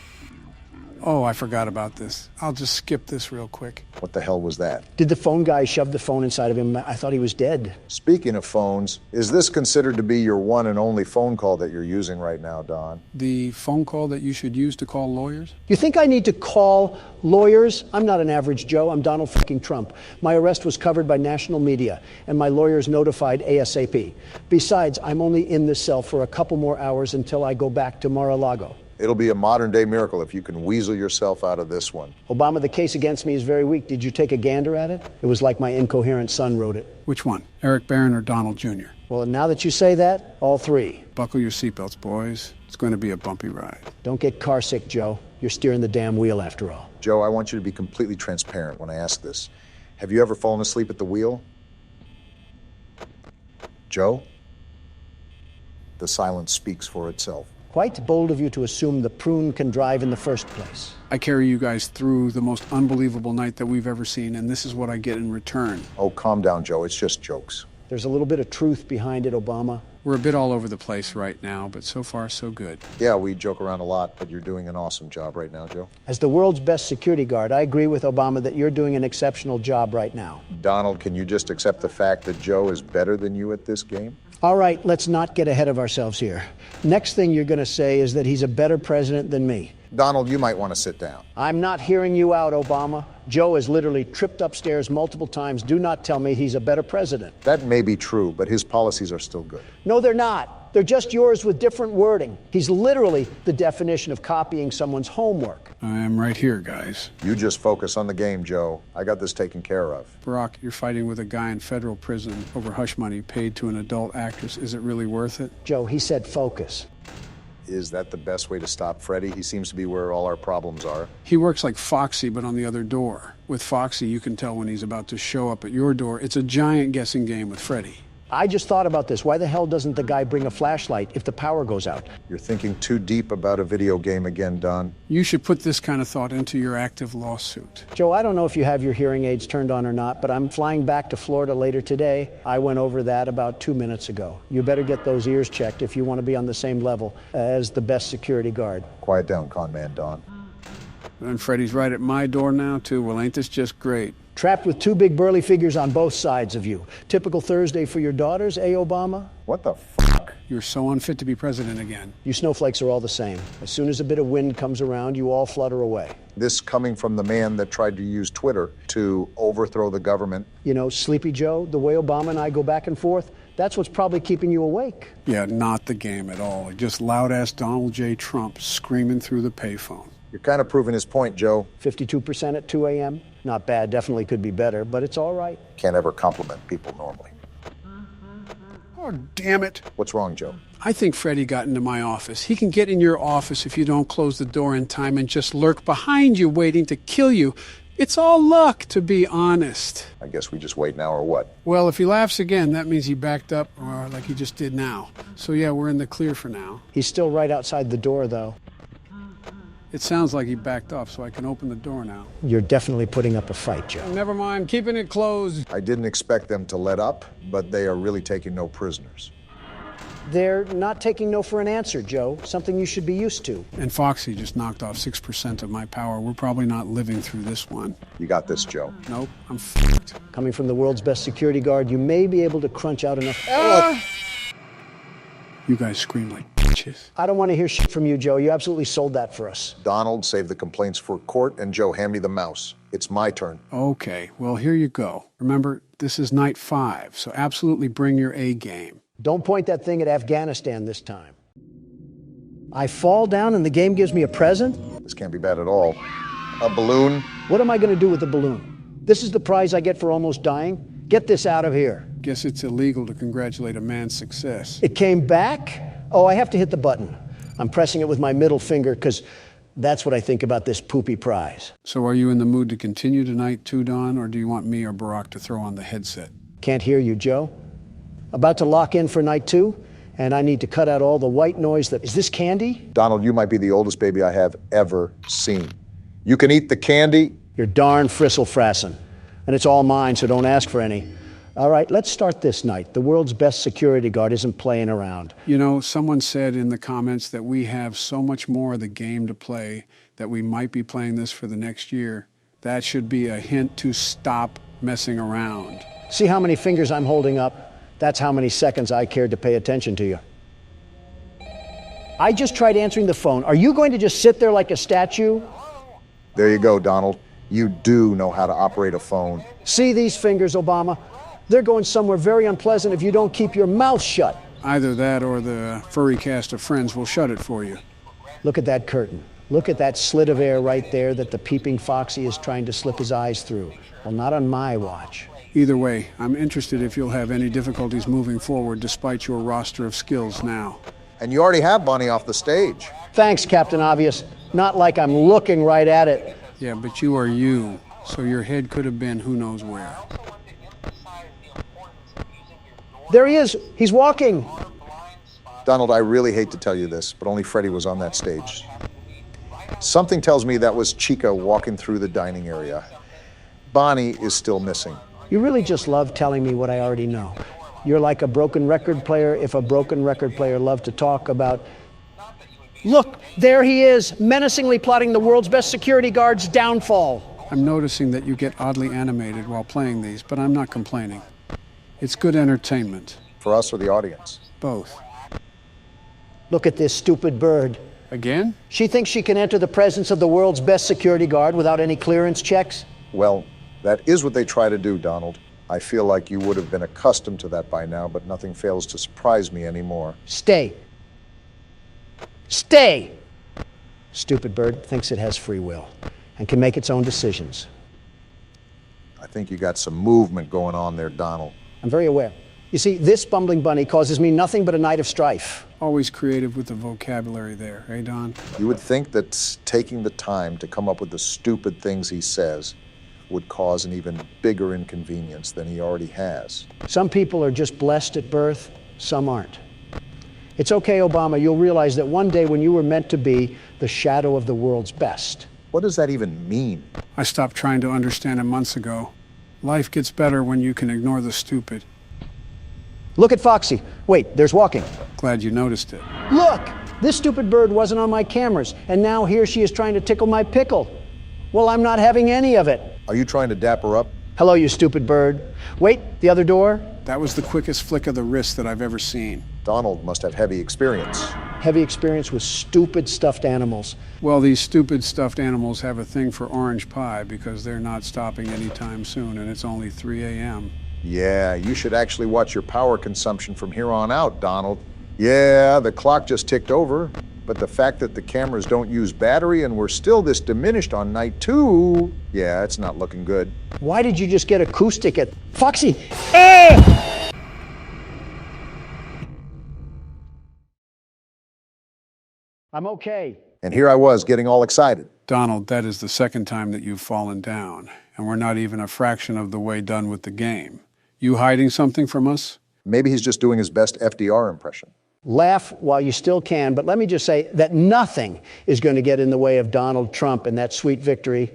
Oh, I forgot about this. I'll just skip this real quick. What the hell was that? Did the phone guy shove the phone inside of him? I thought he was dead. Speaking of phones, is this considered to be your one and only phone call that you're using right now, Don? The phone call that you should use to call lawyers? You think I need to call lawyers? I'm not an average Joe. I'm Donald fucking Trump. My arrest was covered by national media, and my lawyers notified ASAP. Besides, I'm only in this cell for a couple more hours until I go back to Mar-a-Lago. It'll be a modern-day miracle if you can weasel yourself out of this one. Obama, the case against me is very weak. Did you take a gander at it? It was like my incoherent son wrote it. Which one, Eric Barron or Donald Jr.? Well, now that you say that, all three. Buckle your seatbelts, boys. It's going to be a bumpy ride. Don't get car sick, Joe. You're steering the damn wheel after all. Joe, I want you to be completely transparent when I ask this. Have you ever fallen asleep at the wheel? Joe? The silence speaks for itself. Quite bold of you to assume the prune can drive in the first place. I carry you guys through the most unbelievable night that we've ever seen, and this is what I get in return. Oh, calm down, Joe. It's just jokes. There's a little bit of truth behind it, Obama. We're a bit all over the place right now, but so far, so good. Yeah, we joke around a lot, but you're doing an awesome job right now, Joe. As the world's best security guard, I agree with Obama that you're doing an exceptional job right now. Donald, can you just accept the fact that Joe is better than you at this game? All right, let's not get ahead of ourselves here. Next thing you're going to say is that he's a better president than me. Donald, you might want to sit down. I'm not hearing you out, Obama. Joe has literally tripped upstairs multiple times. Do not tell me he's a better president. That may be true, but his policies are still good. No, they're not. They're just yours with different wording. He's literally the definition of copying someone's homework. I am right here, guys. You just focus on the game, Joe. I got this taken care of. Barack, you're fighting with a guy in federal prison over hush money paid to an adult actress. Is it really worth it? Joe, he said focus. Is that the best way to stop Freddy? He seems to be where all our problems are. He works like Foxy, but on the other door. With Foxy, you can tell when he's about to show up at your door. It's a giant guessing game with Freddy. I just thought about this. Why the hell doesn't the guy bring a flashlight if the power goes out? You're thinking too deep about a video game again, Don. You should put this kind of thought into your active lawsuit. Joe, I don't know if you have your hearing aids turned on or not, but I'm flying back to Florida later today. I went over that about 2 minutes ago. You better get those ears checked if you want to be on the same level as the best security guard. Quiet down, con man Don. And Freddy's right at my door now, too. Well, ain't this just great? Trapped with two big burly figures on both sides of you. Typical Thursday for your daughters, eh, Obama? What the fuck? You're so unfit to be president again. You snowflakes are all the same. As soon as a bit of wind comes around, you all flutter away. This coming from the man that tried to use Twitter to overthrow the government. You know, Sleepy Joe, the way Obama and I go back and forth, that's what's probably keeping you awake. Yeah, not the game at all. Just loud-ass Donald J. Trump screaming through the payphone. You're kind of proving his point, Joe. 52% at 2 a.m. Not bad, definitely could be better, but it's all right. Can't ever compliment people normally. Oh, damn it. What's wrong, Joe? I think Freddy got into my office. He can get in your office if you don't close the door in time and just lurk behind you waiting to kill you. It's all luck, to be honest. I guess we just wait now or what? Well, if he laughs again, that means he backed up, or like he just did now. So yeah, we're in the clear for now. He's still right outside the door, though. It sounds like he backed off, so I can open the door now. You're definitely putting up a fight, Joe. Never mind, keeping it closed. I didn't expect them to let up, but they are really taking no prisoners. They're not taking no for an answer, Joe. Something you should be used to. And Foxy just knocked off 6% of my power. We're probably not living through this one. You got this, Joe. Nope, I'm fucked. Coming from the world's best security guard, you may be able to crunch out enough... You guys scream like bitches. I don't want to hear shit from you, Joe. You absolutely sold that for us. Donald, save the complaints for court, and Joe, hand me the mouse. It's my turn. Okay, well, here you go. Remember, this is night 5, so absolutely bring your A game. Don't point that thing at Afghanistan this time. I fall down and the game gives me a present? This can't be bad at all. A balloon? What am I going to do with the balloon? This is the prize I get for almost dying? Get this out of here. Guess it's illegal to congratulate a man's success. It came back? Oh, I have to hit the button. I'm pressing it with my middle finger because that's what I think about this poopy prize. So are you in the mood to continue tonight too, Don, or do you want me or Barack to throw on the headset? Can't hear you, Joe. About to lock in for night 2, and I need to cut out all the white noise that... Is this candy? Donald, you might be the oldest baby I have ever seen. You can eat the candy. You're darn fristle-frassin'. And it's all mine, so don't ask for any. All right, let's start this night. The world's best security guard isn't playing around. You know, someone said in the comments that we have so much more of the game to play that we might be playing this for the next year. That should be a hint to stop messing around. See how many fingers I'm holding up? That's how many seconds I cared to pay attention to you. I just tried answering the phone. Are you going to just sit there like a statue? There you go, Donald. You do know how to operate a phone. See these fingers, Obama? They're going somewhere very unpleasant if you don't keep your mouth shut. Either that or the furry cast of friends will shut it for you. Look at that curtain. Look at that slit of air right there that the peeping Foxy is trying to slip his eyes through. Well, not on my watch. Either way, I'm interested if you'll have any difficulties moving forward despite your roster of skills now. And you already have Bonnie off the stage. Thanks, Captain Obvious. Not like I'm looking right at it. Yeah, but you are you, so your head could have been who knows where. There he is. He's walking. Donald, I really hate to tell you this, but only Freddy was on that stage. Something tells me that was Chica walking through the dining area. Bonnie is still missing. You really just love telling me what I already know. You're like a broken record player if a broken record player loved to talk about... Look, there he is, menacingly plotting the world's best security guard's downfall. I'm noticing that you get oddly animated while playing these, but I'm not complaining. It's good entertainment. For us or the audience? Both. Look at this stupid bird. Again? She thinks she can enter the presence of the world's best security guard without any clearance checks? Well, that is what they try to do, Donald. I feel like you would have been accustomed to that by now, but nothing fails to surprise me anymore. Stay. Stay! Stupid bird thinks it has free will and can make its own decisions. I think you got some movement going on there, Donald. I'm very aware. You see, this bumbling bunny causes me nothing but a night of strife. Always creative with the vocabulary there, eh, Don? You would think that taking the time to come up with the stupid things he says would cause an even bigger inconvenience than he already has. Some people are just blessed at birth, some aren't. It's okay, Obama, you'll realize that one day when you were meant to be the shadow of the world's best. What does that even mean? I stopped trying to understand it months ago. Life gets better when you can ignore the stupid. Look at Foxy. Wait, there's walking. Glad you noticed it. Look! This stupid bird wasn't on my cameras, and now here she is trying to tickle my pickle. Well, I'm not having any of it. Are you trying to dap her up? Hello, you stupid bird. Wait, the other door? That was the quickest flick of the wrist that I've ever seen. Donald must have heavy experience. Heavy experience with stupid stuffed animals. Well, these stupid stuffed animals have a thing for orange pie because they're not stopping anytime soon, and it's only 3 a.m. Yeah, you should actually watch your power consumption from here on out, Donald. Yeah, the clock just ticked over, but the fact that the cameras don't use battery and we're still this diminished on night 2, yeah, it's not looking good. Why did you just get acoustic at Foxy? Ah! I'm okay. And here I was getting all excited. Donald, that is the second time that you've fallen down, and we're not even a fraction of the way done with the game. You hiding something from us? Maybe he's just doing his best FDR impression. Laugh while you still can, but let me just say that nothing is going to get in the way of Donald Trump and that sweet victory.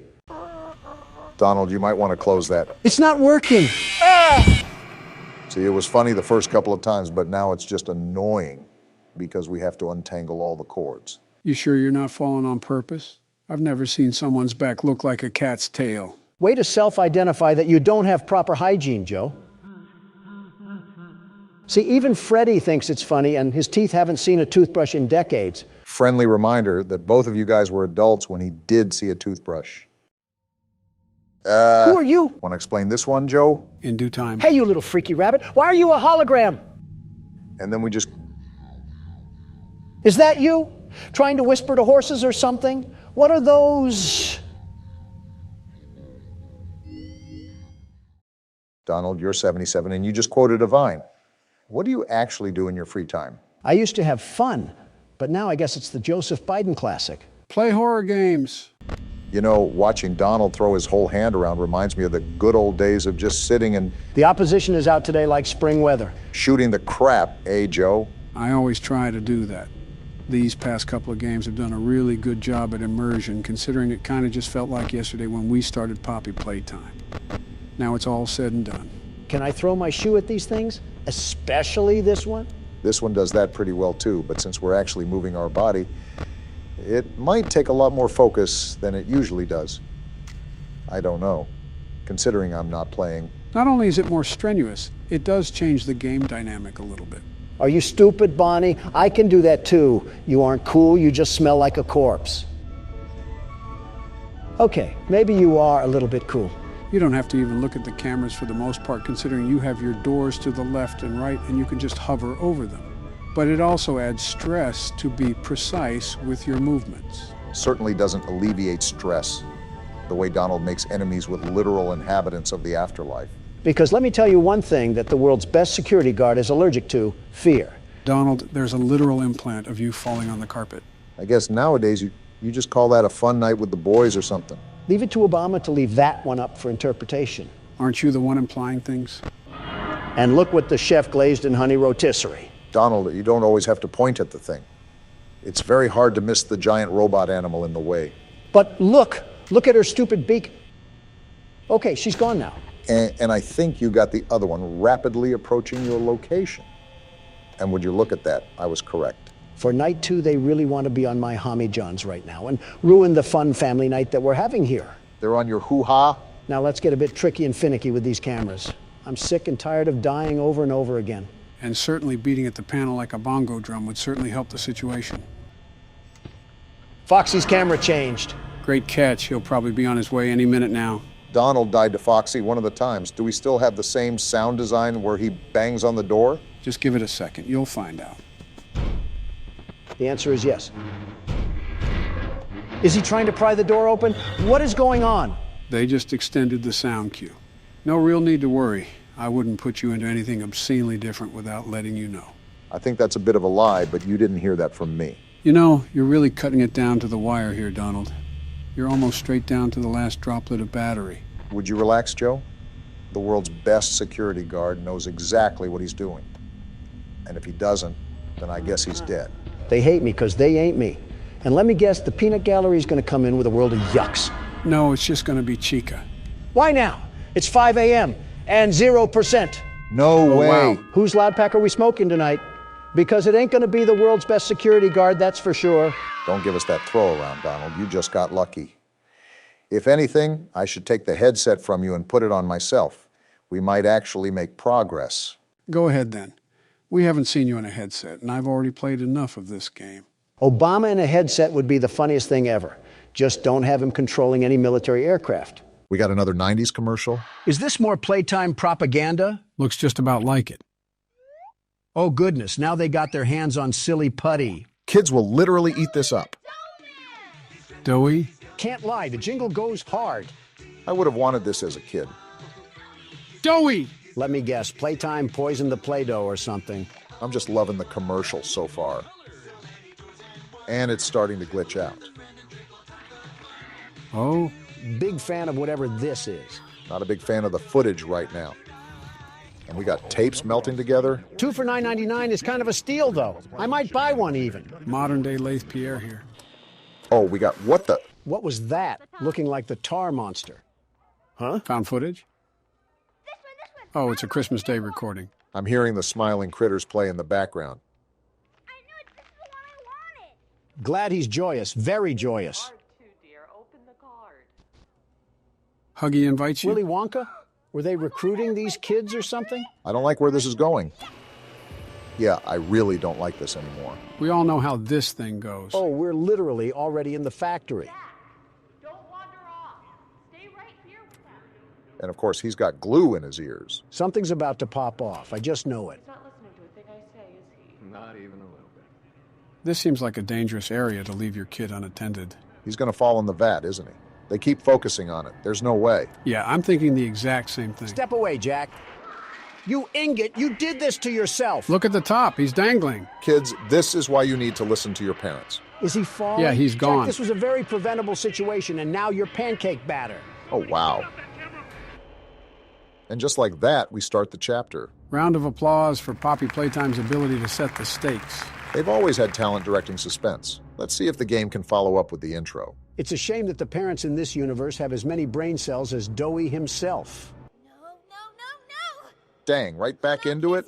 Donald, you might want to close that. It's not working. Ah! See, it was funny the first couple of times, but now it's just annoying because we have to untangle all the cords. You sure you're not falling on purpose? I've never seen someone's back look like a cat's tail. Way to self-identify that you don't have proper hygiene, Joe. See, even Freddie thinks it's funny, and his teeth haven't seen a toothbrush in decades. Friendly reminder that both of you guys were adults when he did see a toothbrush. Who are you? Want to explain this one, Joe? In due time. Hey, you little freaky rabbit. Why are you a hologram? And then we just... Is that you? Trying to whisper to horses or something? What are those? Donald, you're 77 and you just quoted a Vine. What do you actually do in your free time? I used to have fun, but now I guess it's the Joseph Biden classic. Play horror games. You know, watching Donald throw his whole hand around reminds me of the good old days of just sitting and... The opposition is out today like spring weather. Shooting the crap, eh, Joe? I always try to do that. These past couple of games have done a really good job at immersion, considering it kind of just felt like yesterday when we started Poppy Playtime. Now it's all said and done. Can I throw my shoe at these things? Especially this one? This one does that pretty well too, but since we're actually moving our body, it might take a lot more focus than it usually does. I don't know, considering I'm not playing. Not only is it more strenuous, it does change the game dynamic a little bit. Are you stupid, Bonnie? I can do that too. You aren't cool, you just smell like a corpse. Okay, maybe you are a little bit cool. You don't have to even look at the cameras for the most part, considering you have your doors to the left and right, and you can just hover over them. But it also adds stress to be precise with your movements. Certainly doesn't alleviate stress, the way Donald makes enemies with literal inhabitants of the afterlife. Because let me tell you one thing that the world's best security guard is allergic to: fear. Donald, there's a literal implant of you falling on the carpet. I guess nowadays you just call that a fun night with the boys or something. Leave it to Obama to leave that one up for interpretation. Aren't you the one implying things? And look what the chef glazed in honey rotisserie. Donald, you don't always have to point at the thing. It's very hard to miss the giant robot animal in the way. But look at her stupid beak. Okay, she's gone now. And I think you got the other one rapidly approaching your location. And would you look at that, I was correct. For night 2, they really want to be on my homie Johns right now and ruin the fun family night that we're having here. They're on your hoo-ha? Now let's get a bit tricky and finicky with these cameras. I'm sick and tired of dying over and over again. And certainly beating at the panel like a bongo drum would certainly help the situation. Foxy's camera changed. Great catch. He'll probably be on his way any minute now. Donald died to Foxy one of the times. Do we still have the same sound design where he bangs on the door? Just give it a second. You'll find out. The answer is yes. Is he trying to pry the door open? What is going on? They just extended the sound cue. No real need to worry. I wouldn't put you into anything obscenely different without letting you know. I think that's a bit of a lie, but you didn't hear that from me. You know, you're really cutting it down to the wire here, Donald. You're almost straight down to the last droplet of battery. Would you relax, Joe? The world's best security guard knows exactly what he's doing. And if he doesn't, then I guess he's dead. They hate me because they ain't me. And let me guess, the peanut gallery's gonna come in with a world of yucks. No, it's just going to be Chica. Why now? It's 5 a.m. and 0%. No way. Wow. Whose loud pack are we smoking tonight? Because it ain't gonna be the world's best security guard, that's for sure. Don't give us that throw around, Donald. You just got lucky. If anything, I should take the headset from you and put it on myself. We might actually make progress. Go ahead then. We haven't seen you in a headset, and I've already played enough of this game. Obama in a headset would be the funniest thing ever. Just don't have him controlling any military aircraft. We got another 90s commercial? Is this more Playtime propaganda? Looks just about like it. Oh goodness, now they got their hands on silly putty. Kids will literally eat this up. Doughy? Can't lie, the jingle goes hard. I would have wanted this as a kid. Doughy! Let me guess, Playtime poisoned the Play-Doh or something. I'm just loving the commercial so far. And it's starting to glitch out. Oh? Big fan of whatever this is. Not a big fan of the footage right now. And we got tapes melting together. 2 for $9.99 is kind of a steal, though. I might buy one even. Modern-day Lathe Pierre here. Oh, we got what the... What was that? Looking like the tar monster. Huh? Found footage? Oh, it's a Christmas Day recording. I'm hearing the smiling critters play in the background. Glad he's joyous, very joyous. Huggy invites you? Willy Wonka? Were they recruiting these kids or something? I don't like where this is going. Yeah, I really don't like this anymore. We all know how this thing goes. Oh, we're literally already in the factory. And of course, he's got glue in his ears. Something's about to pop off. I just know it. Not listening to a thing I say, is he? Not even a little bit. This seems like a dangerous area to leave your kid unattended. He's going to fall in the vat, isn't he? They keep focusing on it. There's no way. Yeah, I'm thinking the exact same thing. Step away, Jack. You ingot, you did this to yourself. Look at the top. He's dangling. Kids, this is why you need to listen to your parents. Is he falling? Yeah, he's gone. Jack, this was a very preventable situation, and now you're pancake batter. Oh, wow. And just like that, we start the chapter. Round of applause for Poppy Playtime's ability to set the stakes. They've always had talent directing suspense. Let's see if the game can follow up with the intro. It's a shame that the parents in this universe have as many brain cells as Doughy himself. No. Dang, right back into it?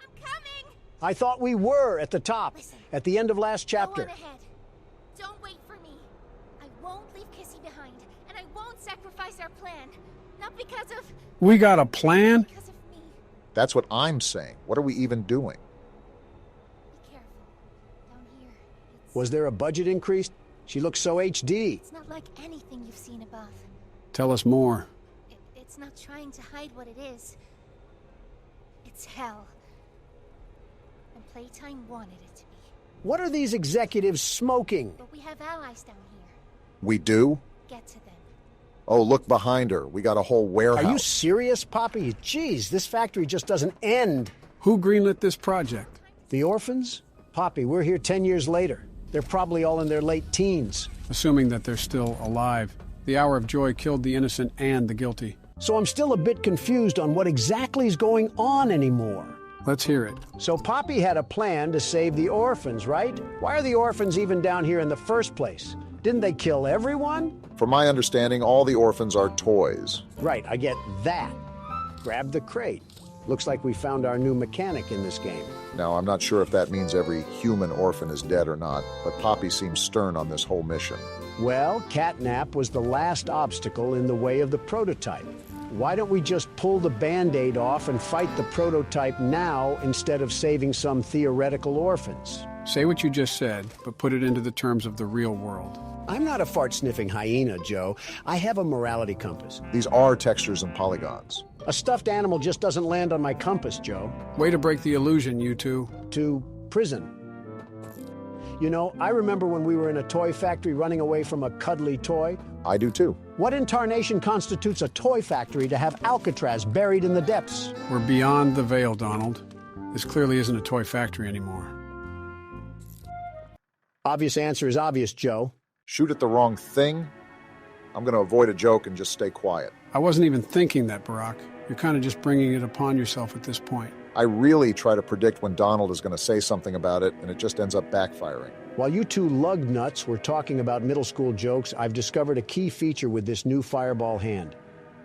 I'm coming. I thought we were at the top, at the end of last chapter. Go on ahead. Don't wait for me. I won't leave Kissy behind, and I won't sacrifice our plan. Not because of... We got a plan? Because of me. That's what I'm saying. What are we even doing? Be careful. Down here, Was there a budget increase? She looks so HD. it's not like anything you've seen above. Tell us more. It's not trying to hide what it is. It's hell. And Playtime wanted it to be. What are these executives smoking? But we have allies down here. We do? Get to them. Oh, look behind her. We got a whole warehouse. Are you serious, Poppy? Jeez, this factory just doesn't end. Who greenlit this project? The orphans? Poppy, we're here 10 years later. They're probably all in their late teens. Assuming that they're still alive. The hour of joy killed the innocent and the guilty. So I'm still a bit confused on what exactly is going on anymore. Let's hear it. So Poppy had a plan to save the orphans, right? Why are the orphans even down here in the first place? Didn't they kill everyone? From my understanding, all the orphans are toys. Right, I get that. Grab the crate. Looks like we found our new mechanic in this game. Now, I'm not sure if that means every human orphan is dead or not, but Poppy seems stern on this whole mission. Well, catnap was the last obstacle in the way of the prototype. Why don't we just pull the Band-Aid off and fight the prototype now instead of saving some theoretical orphans? Say what you just said, but put it into the terms of the real world. I'm not a fart-sniffing hyena, Joe. I have a morality compass. These are textures and polygons. A stuffed animal just doesn't land on my compass, Joe. Way to break the illusion, you two. To prison. You know, I remember when we were in a toy factory running away from a cuddly toy. I do too. What in tarnation constitutes a toy factory to have Alcatraz buried in the depths? We're beyond the veil, Donald. This clearly isn't a toy factory anymore. Obvious answer is obvious, Joe. Shoot at the wrong thing? I'm going to avoid a joke and just stay quiet. I wasn't even thinking that, Barack. You're kind of just bringing it upon yourself at this point. I really try to predict when Donald is going to say something about it, and it just ends up backfiring. While you two lug nuts were talking about middle school jokes, I've discovered a key feature with this new fireball hand.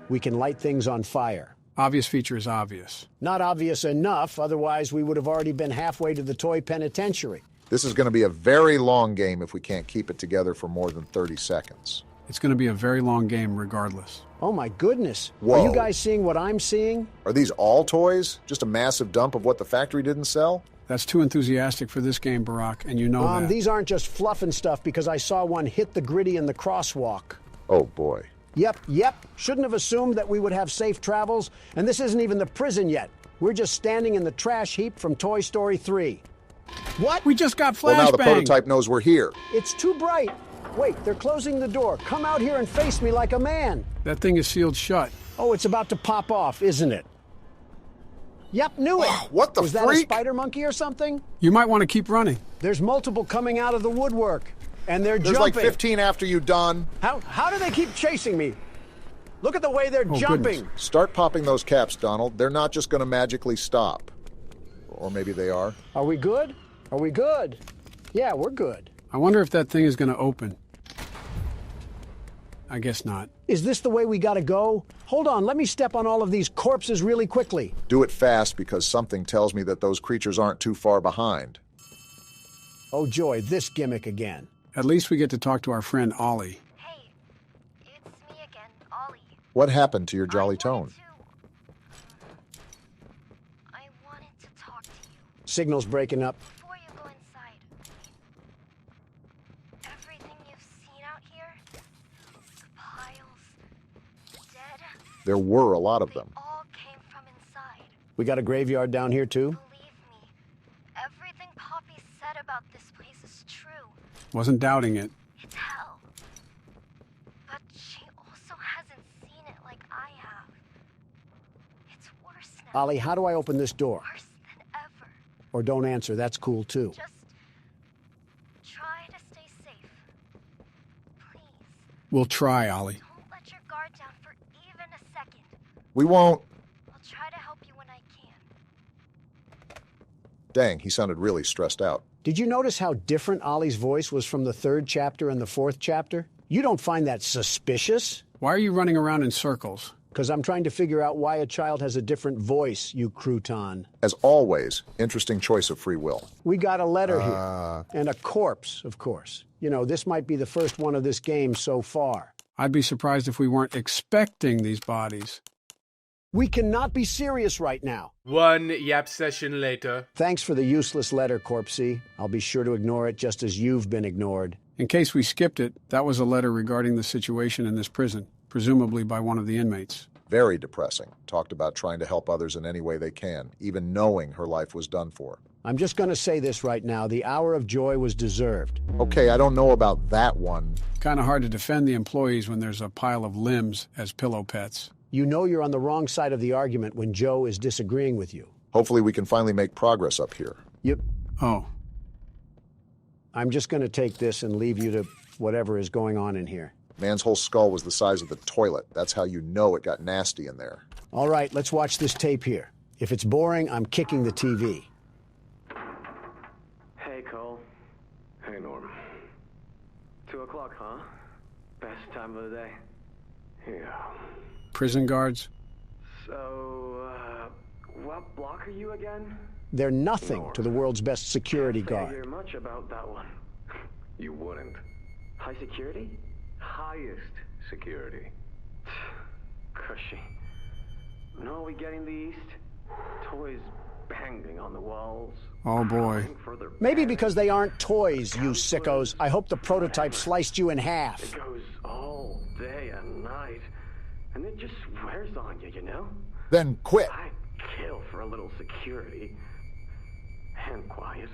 We can light things on fire. Obvious feature is obvious. Not obvious enough, otherwise we would have already been halfway to the toy penitentiary. This is going to be a very long game if we can't keep it together for more than 30 seconds. It's going to be a very long game regardless. Oh my goodness. Whoa. Are you guys seeing what I'm seeing? Are these all toys? Just a massive dump of what the factory didn't sell? That's too enthusiastic for this game, Barack, and you know that. These aren't just fluff and stuff because I saw one hit the gritty in the crosswalk. Oh boy. Yep. Shouldn't have assumed that we would have safe travels. And this isn't even the prison yet. We're just standing in the trash heap from Toy Story 3. What? We just got flashbang. Well, now the prototype knows we're here. It's too bright. Wait, they're closing the door. Come out here and face me like a man. That thing is sealed shut. Oh, it's about to pop off, isn't it? Yep, knew it. What the Was freak? that a spider monkey or something? You might want to keep running. There's multiple coming out of the woodwork, and they're There's jumping. like 15 after you, Don. How do they keep chasing me? Look at the way they're jumping. Goodness. Start popping those caps, Donald. They're not just going to magically stop. Or maybe they are. Are we good? Are we good? Yeah, we're good. I wonder if that thing is going to open. I guess not. Is this the way we gotta go? Hold on, let me step on all of these corpses really quickly. Do it fast because something tells me that those creatures aren't too far behind. Oh joy, this gimmick again. At least we get to talk to our friend Ollie. Hey, it's me again, Ollie. What happened to your jolly tone? I wanted to talk to you. Signal's breaking up. Before you go inside, everything you've seen out here, the piles, dead, There were a lot of them. all came from inside. We got a graveyard down here too? Believe me, everything Poppy said about this place is true. Wasn't doubting it. It's hell. But she also hasn't seen it like I have. It's worse now. Ollie, how do I open this door? Worse than ever. Or don't answer, that's cool too. Just try to stay safe. Please. We'll try, Ollie. Don't let your guard down for even a second. We won't. I'll try to help you when I can. Dang, he sounded really stressed out. Did you notice how different Ollie's voice was from the 3rd chapter and the 4th chapter? You don't find that suspicious? Why are you running around in circles? Because I'm trying to figure out why a child has a different voice, you crouton. As always, interesting choice of free will. We got a letter here. And a corpse, of course. You know, this might be the first one of this game so far. I'd be surprised if we weren't expecting these bodies. We cannot be serious right now. One yap session later. Thanks for the useless letter, Corpsey. I'll be sure to ignore it just as you've been ignored. In case we skipped it, that was a letter regarding the situation in this prison, presumably by one of the inmates. Very depressing. Talked about trying to help others in any way they can, even knowing her life was done for. I'm just going to say this right now. The hour of joy was deserved. Okay, I don't know about that one. Kind of hard to defend the employees when there's a pile of limbs as pillow pets. You know you're on the wrong side of the argument when Joe is disagreeing with you. Hopefully we can finally make progress up here. Oh. I'm just going to take this and leave you to whatever is going on in here. Man's whole skull was the size of the toilet. That's how you know it got nasty in there. All right, let's watch this tape here. If it's boring, I'm kicking the TV. Hey, Cole. Hey, Norm. 2 o'clock, huh? Best time of the day. Yeah. Prison guards? So, what block are you again? They're nothing to the world's best security Can't say I guard. hear much about that one. You wouldn't. High security? Highest security. Cushy. No, we getting the east? Toys banging on the walls. Oh, boy. Maybe because they aren't toys, you sickos. I hope the prototype sliced you in half. It goes all day and night. And it just wears on you, you know? Then quit. I'd kill for a little security. And quiet.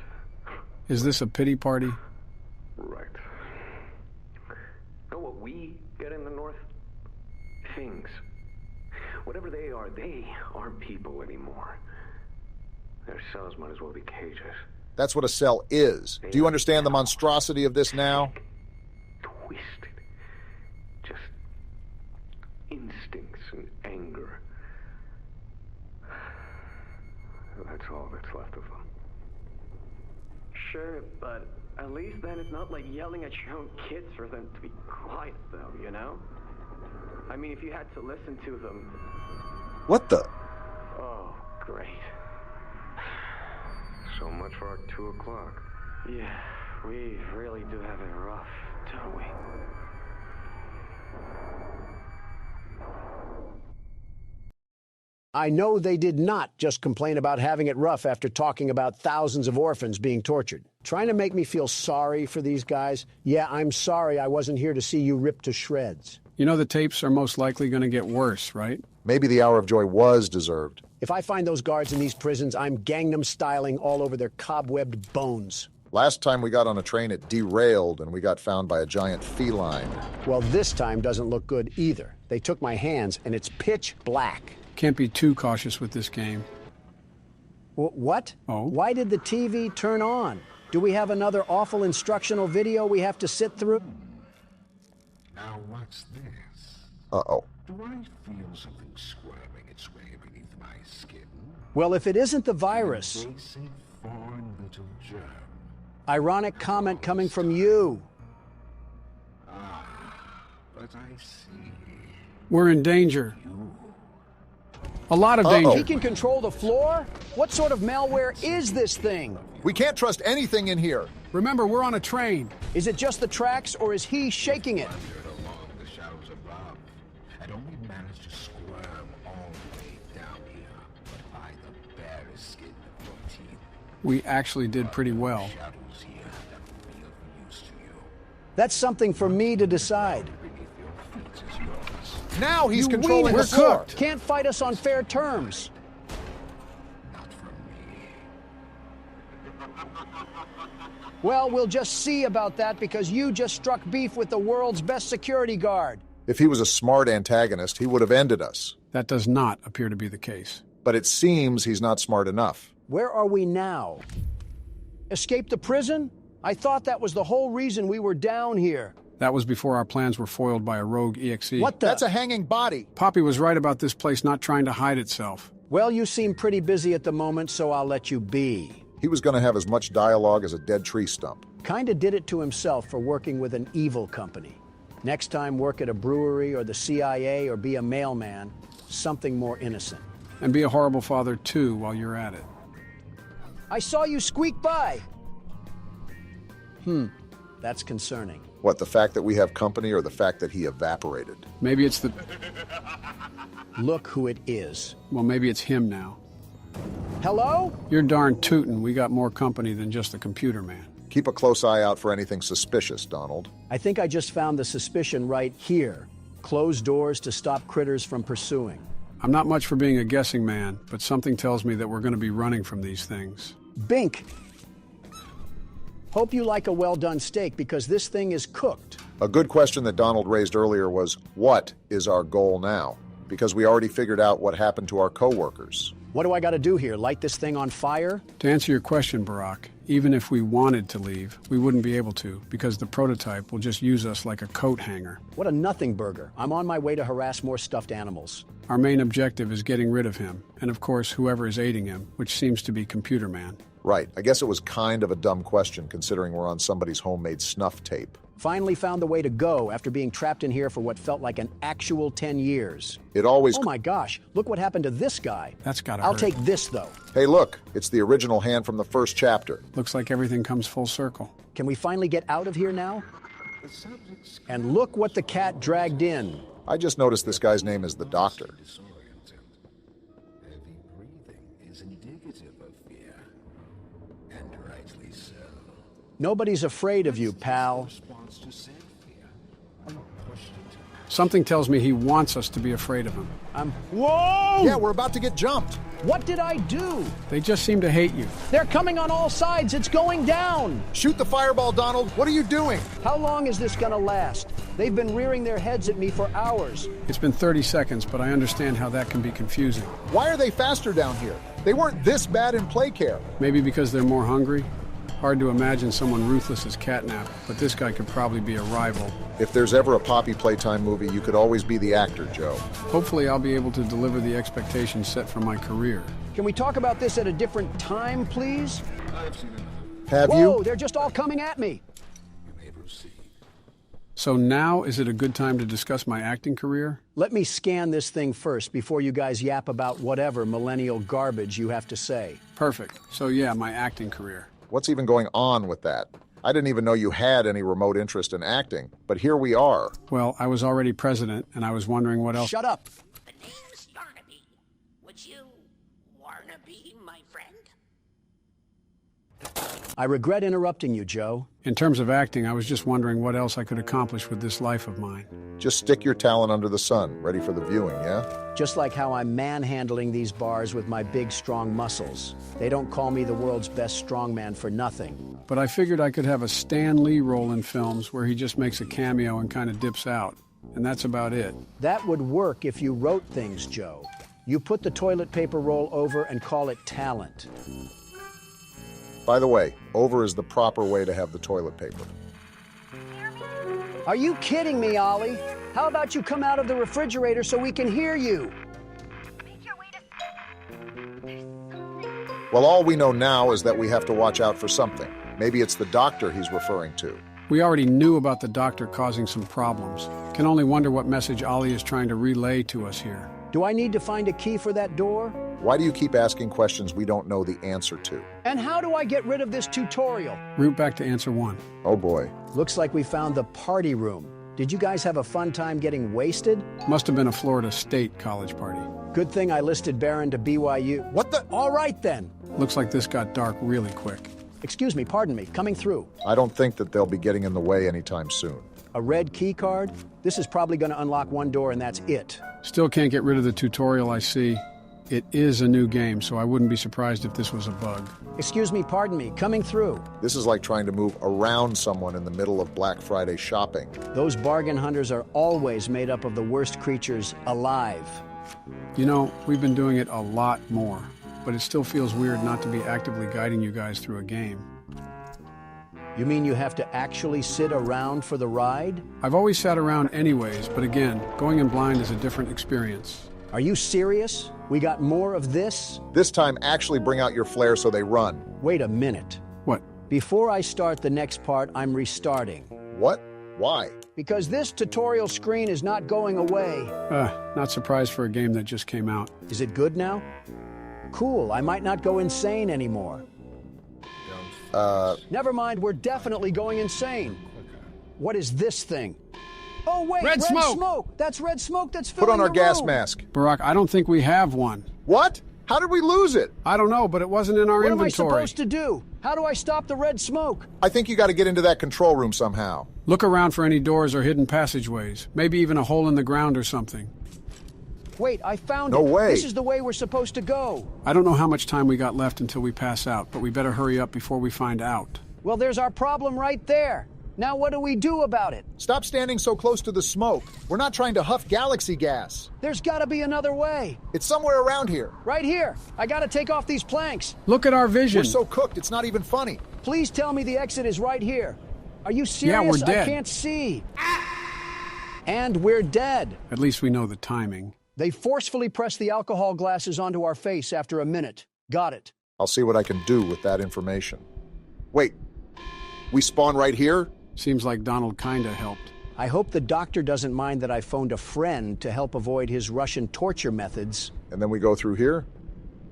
Is this a pity party? Right. Know what we get in the North? Things. Whatever they aren't people anymore. Their cells might as well be cages. That's what a cell is. Do you understand the monstrosity of this now? Twisted. Just That's all that's left of them. Sure, but at least then it's not like yelling at your own kids for them to be quiet, though, you know? I mean, if you had to listen to them... What the? Oh, great. So much for our 2 o'clock. Yeah, we really do have it rough, don't we? I know they did not just complain about having it rough after talking about thousands of orphans being tortured. Trying to make me feel sorry for these guys? Yeah, I'm sorry I wasn't here to see you ripped to shreds. You know the tapes are most likely going to get worse, right? Maybe the hour of joy was deserved. If I find those guards in these prisons, I'm Gangnam styling all over their cobwebbed bones. Last time we got on a train, it derailed and we got found by a giant feline. Well, this time doesn't look good either. They took my hands and it's pitch black. Can't be too cautious with this game. What? Oh? Why did the TV turn on? Do we have another awful instructional video we have to sit through? Now what's this? Uh-oh. Do I feel something squirming its way beneath my skin? Well, if it isn't the virus. An invasive foreign little germ. Ironic comment coming from you. Ah, but I see. We're in danger. A lot of danger. He can control the floor? What sort of malware is this thing? We can't trust anything in here. Remember, we're on a train. Is it just the tracks, or is he shaking it? Along the shadows above, and only managed to squirm all the way down here, but by the barest skin of your teeth. We actually did pretty well. Shadows here that feel of use to you. That's something for me to decide. Now he's You controlling weenie. the floor. Cooked. Can't fight us on fair terms. Well, we'll just see about that because you just struck beef with the world's best security guard. If he was a smart antagonist, he would have ended us. That does not appear to be the case. But it seems he's not smart enough. Where are we now? Escape the prison? I thought that was the whole reason we were down here. That was before our plans were foiled by a rogue EXE. What the? That's a hanging body. Poppy was right about this place not trying to hide itself. Well, you seem pretty busy at the moment, so I'll let you be. He was going to have as much dialogue as a dead tree stump. Kinda did it to himself for working with an evil company. Next time, work at a brewery or the CIA or be a mailman. Something more innocent. And be a horrible father, too, while you're at it. I saw you squeak by. That's concerning. What, the fact that we have company or the fact that he evaporated? Maybe it's the... Look who it is. Well, maybe it's him now. Hello? You're darn tootin'. We got more company than just the computer man. Keep a close eye out for anything suspicious, Donald. I think I just found the suspicion right here. Close doors to stop critters from pursuing. I'm not much for being a guessing man, but something tells me that we're going to be running from these things. Bink! Hope you like a well-done steak because this thing is cooked. A good question that Donald raised earlier was, what is our goal now? Because we already figured out what happened to our co-workers. What do I got to do here? Light this thing on fire? To answer your question, Barack, even if we wanted to leave, we wouldn't be able to because the prototype will just use us like a coat hanger. What a nothing burger. I'm on my way to harass more stuffed animals. Our main objective is getting rid of him, and of course, whoever is aiding him, which seems to be Computer Man. Right. I guess it was kind of a dumb question considering we're on somebody's homemade snuff tape. Finally found the way to go after being trapped in here for what felt like an actual 10 years. It always... Oh my gosh, look what happened to this guy. That's gotta I'll hurt. take this, though. Hey, look, it's the original hand from the first chapter. Looks like everything comes full circle. Can we finally get out of here now? And look what the cat dragged in. I just noticed this guy's name is the Doctor. Heavy breathing is indicative of fear, and rightly so. Nobody's afraid of you, pal. Response to said fear. I'm pushed into Something tells me he wants us to be afraid of him. Whoa! Yeah, we're about to get jumped. What did I do? They just seem to hate you. They're coming on all sides. It's going down. Shoot the fireball, Donald. What are you doing? How long is this gonna last? They've been rearing their heads at me for hours. It's been 30 seconds, but I understand how that can be confusing. Why are they faster down here? They weren't this bad in play care. Maybe because they're more hungry? Hard to imagine someone ruthless as Catnap, but this guy could probably be a rival. If there's ever a Poppy Playtime movie, you could always be the actor, Joe. Hopefully I'll be able to deliver the expectations set for my career. Can we talk about this at a different time, please? Have Whoa, you? they're just all coming at me. So now is it a good time to discuss my acting career? Let me scan this thing first before you guys yap about whatever millennial garbage you have to say. Perfect. So yeah, my acting career. What's even going on with that? I didn't even know you had any remote interest in acting, but here we are. Well, I was already president, and I was wondering what else— Shut up! The name's Yarnaby. Would you wanna be my friend? I regret interrupting you, Joe. In terms of acting, I was just wondering what else I could accomplish with this life of mine. Just stick your talent under the sun, ready for the viewing, yeah? Just like how I'm manhandling these bars with my big, strong muscles. They don't call me the world's best strongman for nothing. But I figured I could have a Stan Lee role in films where he just makes a cameo and kind of dips out. And that's about it. That would work if you wrote things, Joe. You put the toilet paper roll over and call it talent. By the way, over is the proper way to have the toilet paper. Are you kidding me, Ollie? How about you come out of the refrigerator so we can hear you? Well, all we know now is that we have to watch out for something. Maybe it's the doctor he's referring to. We already knew about the doctor causing some problems. Can only wonder what message Ollie is trying to relay to us here. Do I need to find a key for that door? Why do you keep asking questions we don't know the answer to? And how do I get rid of this tutorial? Root back to answer 1. Oh boy. Looks like we found the party room. Did you guys have a fun time getting wasted? Must have been a Florida State college party. Good thing I listed Barron to BYU. What the? All right then. Looks like this got dark really quick. Excuse me, pardon me, coming through. I don't think that they'll be getting in the way anytime soon. A red key card? This is probably going to unlock one door and that's it. Still can't get rid of the tutorial I see. It is a new game, so I wouldn't be surprised if this was a bug. Excuse me, pardon me, coming through. This is like trying to move around someone in the middle of Black Friday shopping. Those bargain hunters are always made up of the worst creatures alive. You know, we've been doing it a lot more, but it still feels weird not to be actively guiding you guys through a game. You mean you have to actually sit around for the ride? I've always sat around anyways, but again, going in blind is a different experience. Are you serious? We got more of this? This time, actually bring out your flare so they run. Wait a minute. What? Before I start the next part, I'm restarting. What? Why? Because this tutorial screen is not going away. Not surprised for a game that just came out. Is it good now? Cool, I might not go insane anymore. Never mind, we're definitely going insane. What is this thing? Oh, wait, red smoke! That's red smoke that's filling Put on our the gas room. mask. Barack, I don't think we have one. What? How did we lose it? I don't know, but it wasn't in our What inventory. am I supposed to do? How do I stop the red smoke? I think you got to get into that control room somehow. Look around for any doors or hidden passageways. Maybe even a hole in the ground or something. Wait, I found it. No way. This is the way we're supposed to go. I don't know how much time we got left until we pass out, but we better hurry up before we find out. Well, there's our problem right there. Now what do we do about it? Stop standing so close to the smoke. We're not trying to huff galaxy gas. There's got to be another way. It's somewhere around here. Right here. I got to take off these planks. Look at our vision. We're so cooked, it's not even funny. Please tell me the exit is right here. Are you serious? Yeah, we're dead. I can't see. And we're dead. At least we know the timing. They forcefully pressed the alcohol glasses onto our face after a minute. Got it. I'll see what I can do with that information. Wait, we spawn right here? Seems like Donald kinda helped. I hope the doctor doesn't mind that I phoned a friend to help avoid his Russian torture methods. And then we go through here?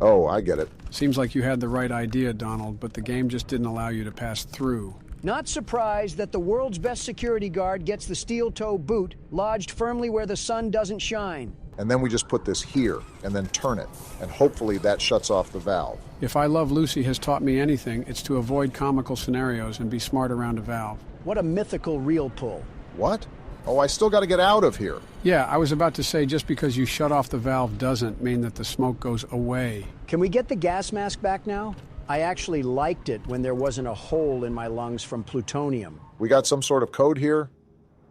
Oh, I get it. Seems like you had the right idea, Donald, but the game just didn't allow you to pass through. Not surprised that the world's best security guard gets the steel-toe boot lodged firmly where the sun doesn't shine. And then we just put this here, and then turn it, and hopefully that shuts off the valve. If I Love Lucy has taught me anything, it's to avoid comical scenarios and be smart around a valve. What a mythical reel pull. What? Oh, I still got to get out of here. Yeah, I was about to say just because you shut off the valve doesn't mean that the smoke goes away. Can we get the gas mask back now? I actually liked it when there wasn't a hole in my lungs from plutonium. We got some sort of code here?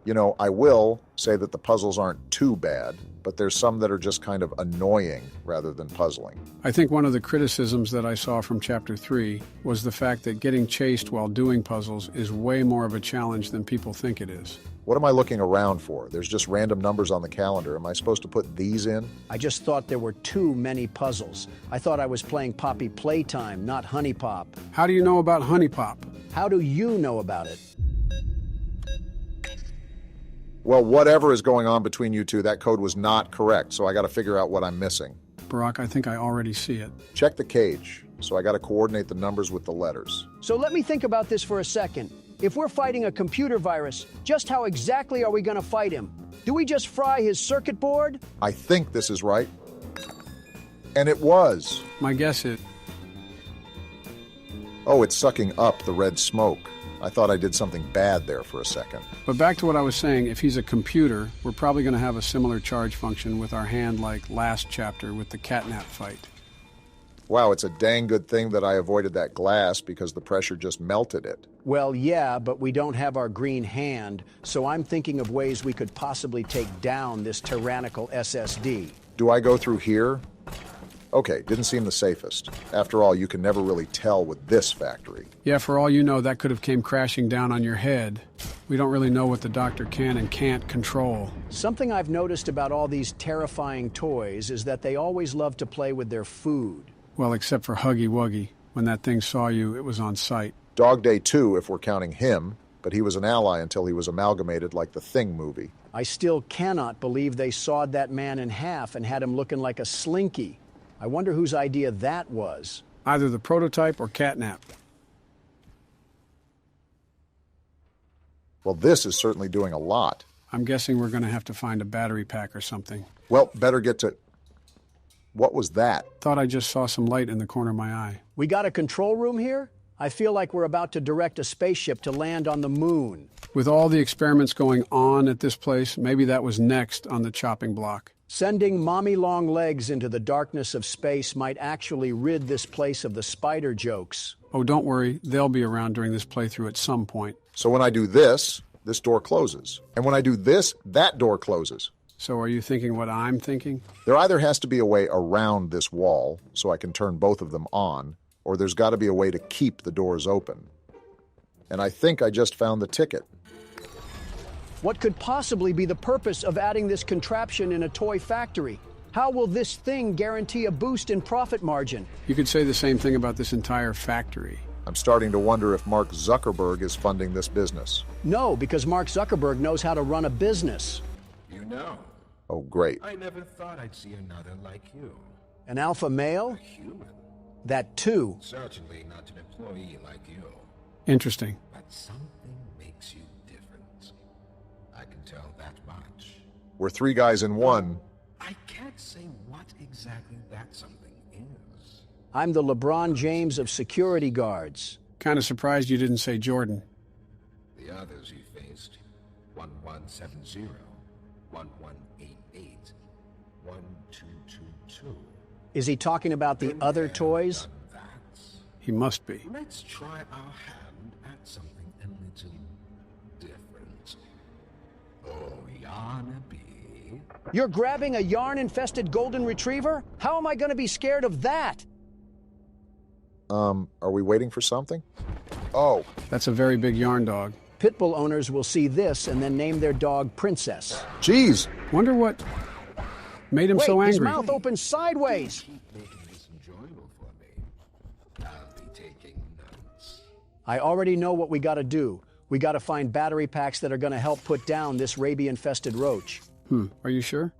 You know, I will say that the puzzles aren't too bad, but there's some that are just kind of annoying rather than puzzling. I think one of the criticisms that I saw from Chapter 3 was the fact that getting chased while doing puzzles is way more of a challenge than people think it is. What am I looking around for? There's just random numbers on the calendar. Am I supposed to put these in? I just thought there were too many puzzles. I thought I was playing Poppy Playtime, not Honey Pop. How do you know about Honey Pop? How do you know about it? Well, whatever is going on between you two, that code was not correct, so I got to figure out what I'm missing. Barack, I think I already see it. Check the cage, so I got to coordinate the numbers with the letters. So let me think about this for a second. If we're fighting a computer virus, just how exactly are we going to fight him? Do we just fry his circuit board? I think this is right. And it was. My guess is... Oh, it's sucking up the red smoke. I thought I did something bad there for a second. But back to what I was saying, if he's a computer, we're probably going to have a similar charge function with our hand like last chapter with the catnap fight. Wow, it's a dang good thing that I avoided that glass because the pressure just melted it. Well, yeah, but we don't have our green hand, so I'm thinking of ways we could possibly take down this tyrannical SSD. Do I go through here? Okay, didn't seem the safest. After all, you can never really tell with this factory. Yeah, for all you know, that could have came crashing down on your head. We don't really know what the doctor can and can't control. Something I've noticed about all these terrifying toys is that they always love to play with their food. Well, except for Huggy Wuggy. When that thing saw you, it was on sight. Dog Day 2, if we're counting him, but he was an ally until he was amalgamated like the Thing movie. I still cannot believe they sawed that man in half and had him looking like a slinky. I wonder whose idea that was. Either the prototype or catnap. Well, this is certainly doing a lot. I'm guessing we're going to have to find a battery pack or something. Well, better get to... What was that? Thought I just saw some light in the corner of my eye. We got a control room here? I feel like we're about to direct a spaceship to land on the moon. With all the experiments going on at this place, maybe that was next on the chopping block. Sending mommy long legs into the darkness of space might actually rid this place of the spider jokes. Oh, don't worry. They'll be around during this playthrough at some point. So when I do this, this door closes. And when I do this, that door closes. So are you thinking what I'm thinking? There either has to be a way around this wall so I can turn both of them on, or there's got to be a way to keep the doors open. And I think I just found the ticket. What could possibly be the purpose of adding this contraption in a toy factory? How will this thing guarantee a boost in profit margin? You could say the same thing about this entire factory. I'm starting to wonder if Mark Zuckerberg is funding this business. No, because Mark Zuckerberg knows how to run a business. You know. Oh, great. I never thought I'd see another like you. An alpha male? A human. That too. Certainly not an employee like you. Interesting. But something makes you different. I can tell that much. We're three guys in one. I can't say what exactly that something is. I'm the LeBron James of security guards. Kind of surprised you didn't say Jordan. The others you faced, 1170, 1188, 1222. Is he talking about the other toys? He must be. Let's try our hand at something a little different. Oh, Yarnaby. You're grabbing a yarn-infested golden retriever? How am I going to be scared of that? Are we waiting for something? Oh. That's a very big yarn dog. Pitbull owners will see this and then name their dog Princess. Jeez. Wonder what made him so angry. His mouth opens sideways. Keep making this enjoyable for me. I'll be taking notes. I already know what we got to do. We got to find battery packs that are going to help put down this rabies-infested roach. Are you sure?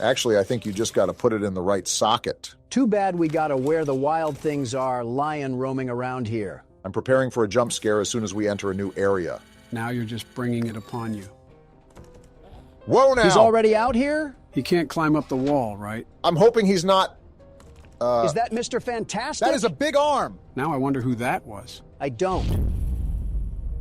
Actually, I think you just got to put it in the right socket. Too bad we got to where the wild things are lying roaming around here. I'm preparing for a jump scare as soon as we enter a new area. Now you're just bringing it upon you. Whoa now! He's already out here? He can't climb up the wall, right? I'm hoping he's not... Is that Mr. Fantastic? That is a big arm! Now I wonder who that was. I don't.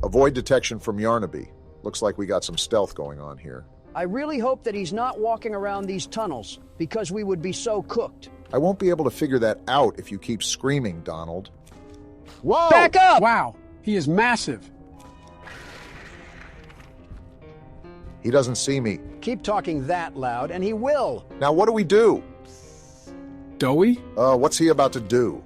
Avoid detection from Yarnaby. Looks like we got some stealth going on here. I really hope that he's not walking around these tunnels, because we would be so cooked. I won't be able to figure that out if you keep screaming, Donald. Whoa! Back up! Wow, he is massive. He doesn't see me. Keep talking that loud, and he will. Now what do we do? Doughy? What's he about to do?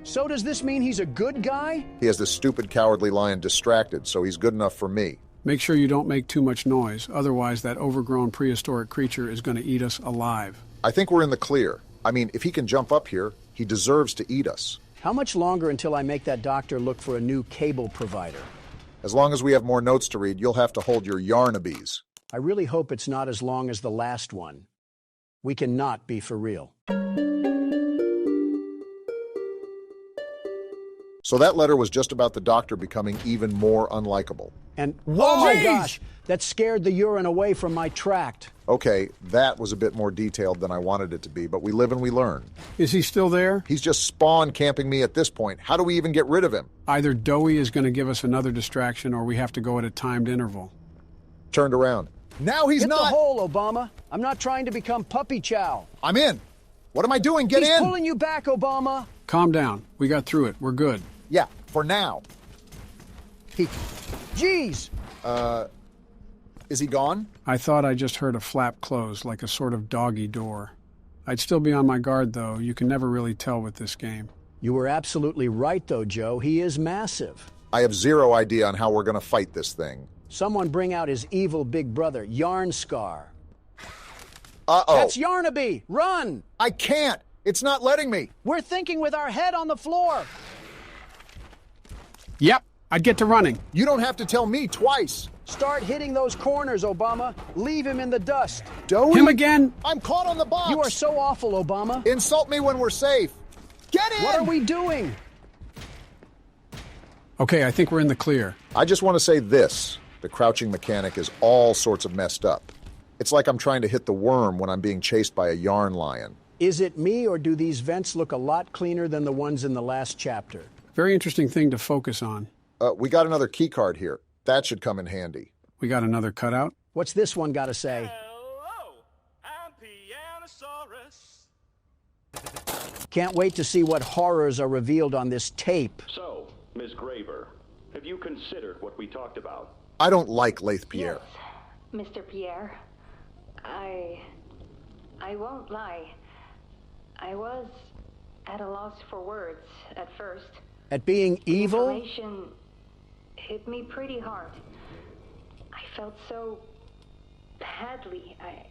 So does this mean he's a good guy? He has this stupid cowardly lion distracted, so he's good enough for me. Make sure you don't make too much noise, otherwise that overgrown prehistoric creature is going to eat us alive. I think we're in the clear. I mean, if he can jump up here, he deserves to eat us. How much longer until I make that doctor look for a new cable provider? As long as we have more notes to read, you'll have to hold your yarnabies. I really hope it's not as long as the last one. We cannot be for real. So that letter was just about the doctor becoming even more unlikable. And, oh my gosh, that scared the urine away from my tract. Okay, that was a bit more detailed than I wanted it to be, but we live and we learn. Is he still there? He's just spawn camping me at this point. How do we even get rid of him? Either Doughy is going to give us another distraction, or we have to go at a timed interval. Turned around. Now he's Hit not. the hole, Obama. I'm not trying to become puppy chow. I'm in. What am I doing? Get in. He's pulling you back, Obama. Calm down. We got through it. We're good. Yeah, for now. Jeez. Is he gone? I thought I just heard a flap close, like a sort of doggy door. I'd still be on my guard, though. You can never really tell with this game. You were absolutely right, though, Joe. He is massive. I have zero idea on how we're going to fight this thing. Someone bring out his evil big brother, Yarn Scar. Uh-oh. That's Yarnaby! Run! I can't! It's not letting me! We're thinking with our head on the floor! Yep, I'd get to running. You don't have to tell me twice. Start hitting those corners, Obama. Leave him in the dust. Doughy? Him again? I'm caught on the box. You are so awful, Obama. Insult me when we're safe. Get in! What are we doing? Okay, I think we're in the clear. I just want to say this. The crouching mechanic is all sorts of messed up. It's like I'm trying to hit the worm when I'm being chased by a yarn lion. Is it me, or do these vents look a lot cleaner than the ones in the last chapter? Very interesting thing to focus on. We got another key card here. That should come in handy. We got another cutout? What's this one got to say? Hello, I'm Pianosaurus. Can't wait to see what horrors are revealed on this tape. So, Ms. Graver, have you considered what we talked about? I don't like Lathe Pierre. Yes, Mr. Pierre. I won't lie. I was at a loss for words at first. At being evil? Information hit me pretty hard. I felt so badly. I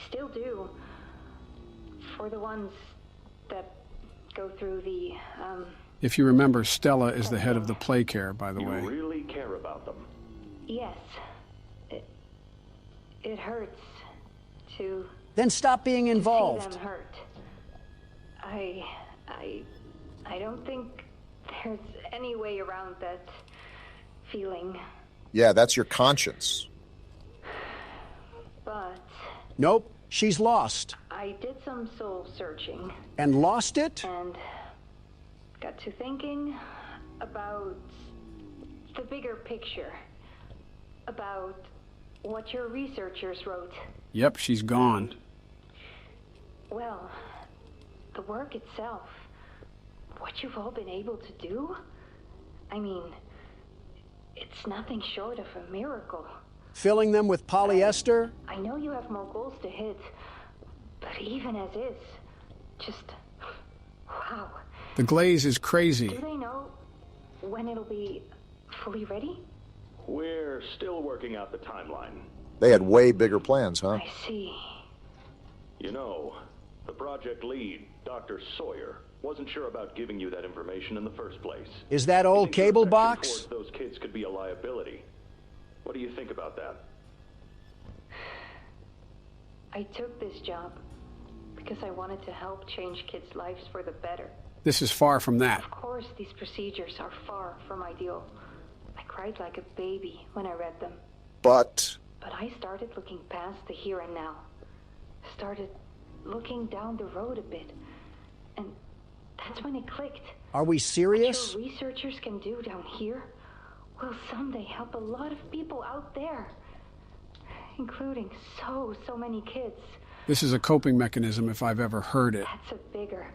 still do. For the ones that go through the, If you remember, Stella is the head of the play care, by the way. You really care about them? Yes. It hurts to... Then stop being involved. See them hurt. I don't think there's any way around that feeling. Yeah, that's your conscience. But... Nope, she's lost. I did some soul searching. And lost it? And got to thinking about the bigger picture. About what your researchers wrote. Yep, she's gone. Well, the work itself, what you've all been able to do, I mean, it's nothing short of a miracle. Filling them with polyester? I know you have more goals to hit, but even as is, just, wow. The glaze is crazy. Do they know when it'll be fully ready? We're still working out the timeline. They had way bigger plans, huh? I see. You know, the project lead, Dr. Sawyer, wasn't sure about giving you that information in the first place. Is that old cable box? Those kids could be a liability. What do you think about that? I took this job because I wanted to help change kids' lives for the better. This is far from that. Of course, these procedures are far from ideal. I cried like a baby when I read them. But I started looking past the here and now. Started looking down the road a bit. And that's when it clicked. Are we serious? What your researchers can do down here will someday help a lot of people out there. Including so many kids. This is a coping mechanism if I've ever heard it. That's a bigger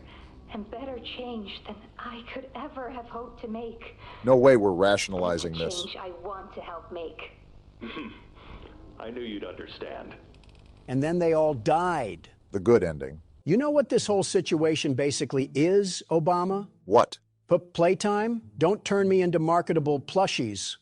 and better change than I could ever have hoped to make. no way we're rationalizing this. Change I want to help make. I knew you'd understand. And then they all died. The good ending. You know what this whole situation basically is, Obama? What? Playtime? Don't turn me into marketable plushies.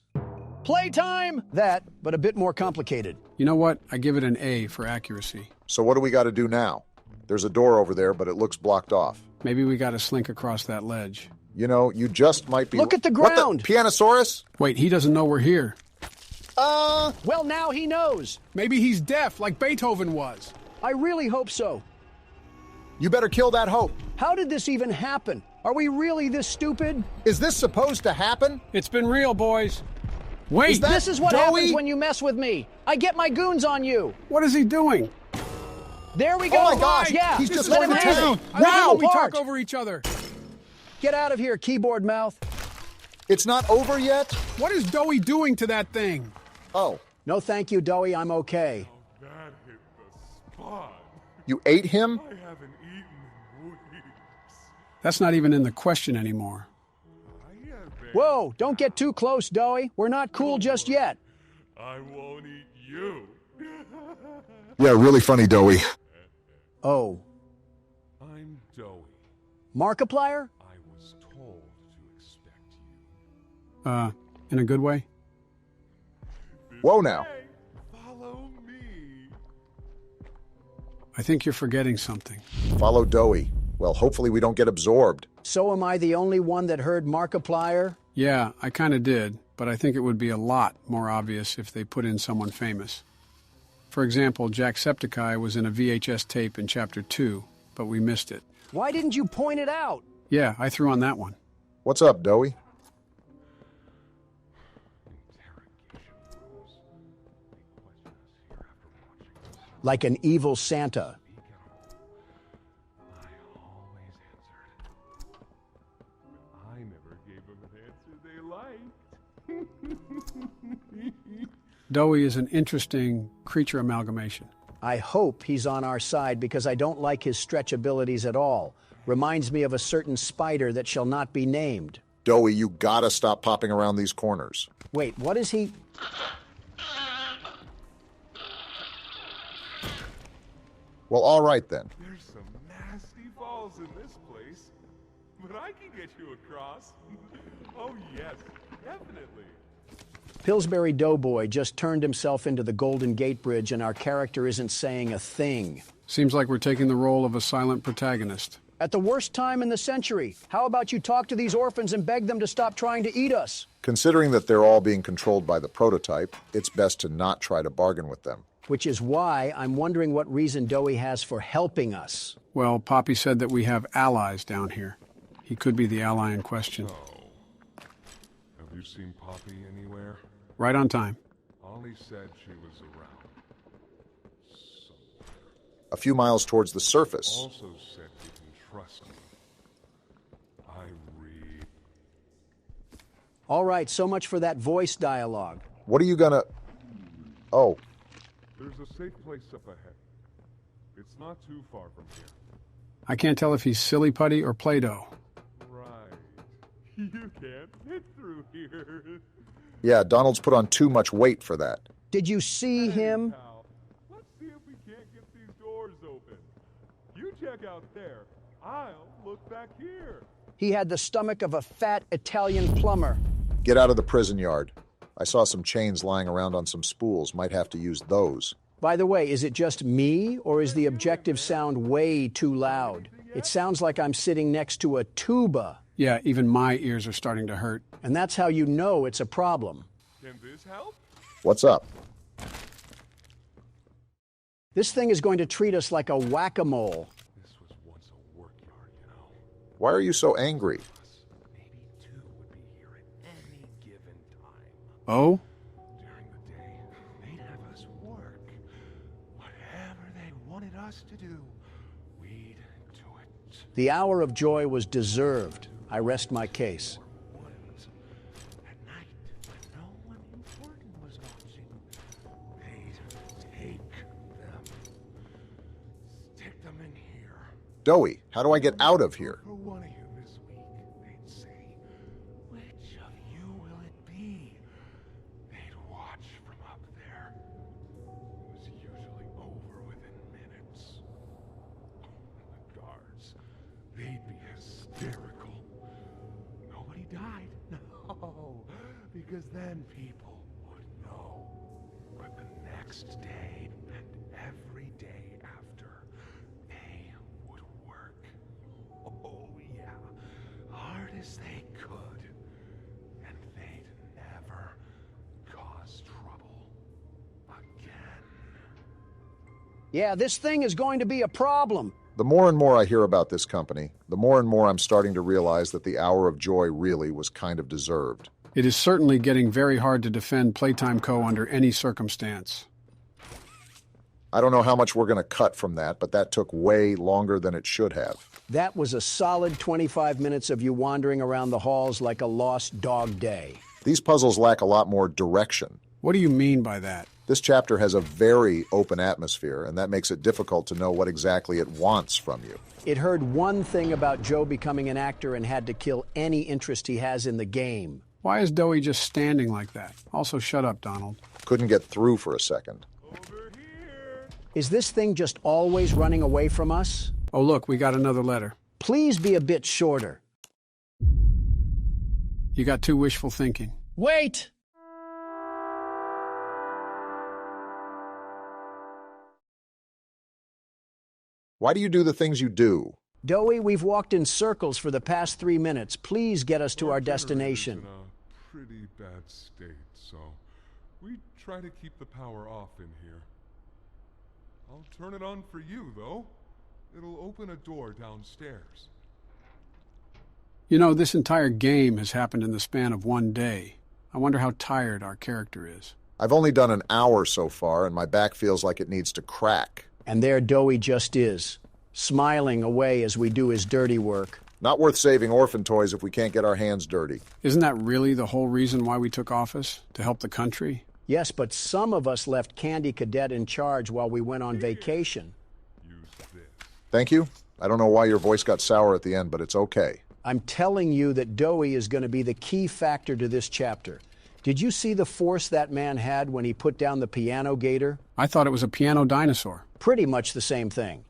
Playtime! That, but a bit more complicated. You know what? I give it an A for accuracy. So what do we got to do now? There's a door over there, but it looks blocked off. Maybe we got to slink across that ledge. You know, you just might be... Look at the ground! What the? Pianosaurus? Wait, he doesn't know we're here. Well, now he knows. Maybe he's deaf, like Beethoven was. I really hope so. You better kill that hope. How did this even happen? Are we really this stupid? Is this supposed to happen? It's been real, boys. Wait, this is what Joey? happens when you mess with me. I get my goons on you. What is he doing? There we go. Oh my gosh, yeah, he's just let going him to have town. it. Wow, we Apart. talk over each other. Get out of here, keyboard mouth. It's not over yet? What is Doey doing to that thing? Oh. No thank you, Doey, I'm okay. That hit the spot. You ate him? I haven't eaten in weeks. That's not even in the question anymore. Whoa, don't get too close, Doey. We're not cool just yet. I won't eat you. Yeah, really funny, Doey. Oh. I'm Doey. Markiplier? I was told to expect you. In a good way? Whoa now. Follow me. I think you're forgetting something. Follow Doey. Well, hopefully we don't get absorbed. So am I the only one that heard Markiplier? Yeah, I kind of did, but I think it would be a lot more obvious if they put in someone famous. For example, Jacksepticeye was in a VHS tape in Chapter 2, but we missed it. Why didn't you point it out? Yeah, I threw on that one. What's up, Doey? Like an evil Santa. I never gave them an answer they liked. Doey is an interesting creature amalgamation. I hope he's on our side because I don't like his stretch abilities at all. Reminds me of a certain spider that shall not be named. Doey, you gotta stop popping around these corners. Wait, what is he? Well, all right then. There's some nasty falls in this place, but I can get you across. Oh yes, definitely. Pillsbury Doughboy just turned himself into the Golden Gate Bridge and our character isn't saying a thing. Seems like we're taking the role of a silent protagonist. At the worst time in the century, how about you talk to these orphans and beg them to stop trying to eat us? Considering that they're all being controlled by the prototype, it's best to not try to bargain with them. Which is why I'm wondering what reason Doey has for helping us. Well, Poppy said that we have allies down here. He could be the ally in question. Oh. Have you seen Poppy anywhere? Right on time. Ollie said she was around. Somewhere. A few miles towards the surface. Also said you can trust me. I read. All right, so much for that voice dialogue. What are you gonna... Oh. There's a safe place up ahead. It's not too far from here. I can't tell if he's silly putty or Play-Doh. Right. You can't fit through here. Yeah, Donald's put on too much weight for that. Did you see him? Pal, let's see if we can't get these doors open. You check out there. I'll look back here. He had the stomach of a fat Italian plumber. Get out of the prison yard. I saw some chains lying around on some spools. Might have to use those. By the way, is it just me, or is the objective sound way too loud? It sounds like I'm sitting next to a tuba. Yeah, even my ears are starting to hurt. And that's how you know it's a problem. Can this help? What's up? This thing is going to treat us like a whack-a-mole. This was once a work yard, you know. Why are you so angry? Maybe two would be here at any given time. Oh? During the day, they'd have us work. Whatever they wanted us to do, we'd do it. The hour of joy was deserved. I rest my case. At night, when no one important was watching, they'd take them. Stick them in here. Doey, how do I get out of here? For one of you this week, they'd say, which of you will it be? They'd watch from up there. then people would know. But the next day and every day after, they would work. Oh yeah, hard as they could. And they'd never cause trouble again. Yeah, this thing is going to be a problem. The more and more I hear about this company, the more and more I'm starting to realize that the hour of joy really was kind of deserved. It is certainly getting very hard to defend Playtime Co. under any circumstance. I don't know how much we're going to cut from that, but that took way longer than it should have. That was a solid 25 minutes of you wandering around the halls like a lost dog day. These puzzles lack a lot more direction. What do you mean by that? This chapter has a very open atmosphere, and that makes it difficult to know what exactly it wants from you. It heard one thing about Joe becoming an actor and had to kill any interest he has in the game. Why is Doey just standing like that? Also, shut up, Donald. Couldn't get through for a second. Is this thing just always running away from us? Oh, look, we got another letter. Please be a bit shorter. You got too wishful thinking. Wait! Why do you do the things you do? Doey, we've walked in circles for the past 3 minutes. Please get us to our destination. In a pretty bad state, so we try to keep the power off in here. I'll turn it on for you, though. It'll open a door downstairs. You know, this entire game has happened in the span of one day. I wonder how tired our character is. I've only done an hour so far, and my back feels like it needs to crack. And there Doey just is, smiling away as we do his dirty work. Not worth saving orphan toys if we can't get our hands dirty. Isn't that really the whole reason why we took office? To help the country? Yes, but some of us left Candy Cadet in charge while we went on vacation. Thank you. I don't know why your voice got sour at the end, but it's okay. I'm telling you that Doey is going to be the key factor to this chapter. Did you see the force that man had when he put down the piano gator? I thought it was a piano dinosaur. Pretty much the same thing.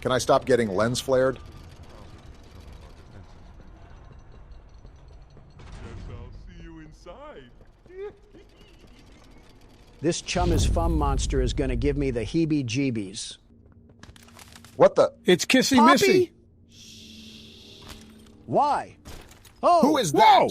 Can I stop getting lens flared? Guess I'll see you inside. This Chum is Fum monster is going to give me the heebie-jeebies. What the? It's Kissy Missy. Why? Oh, who is that? Whoa!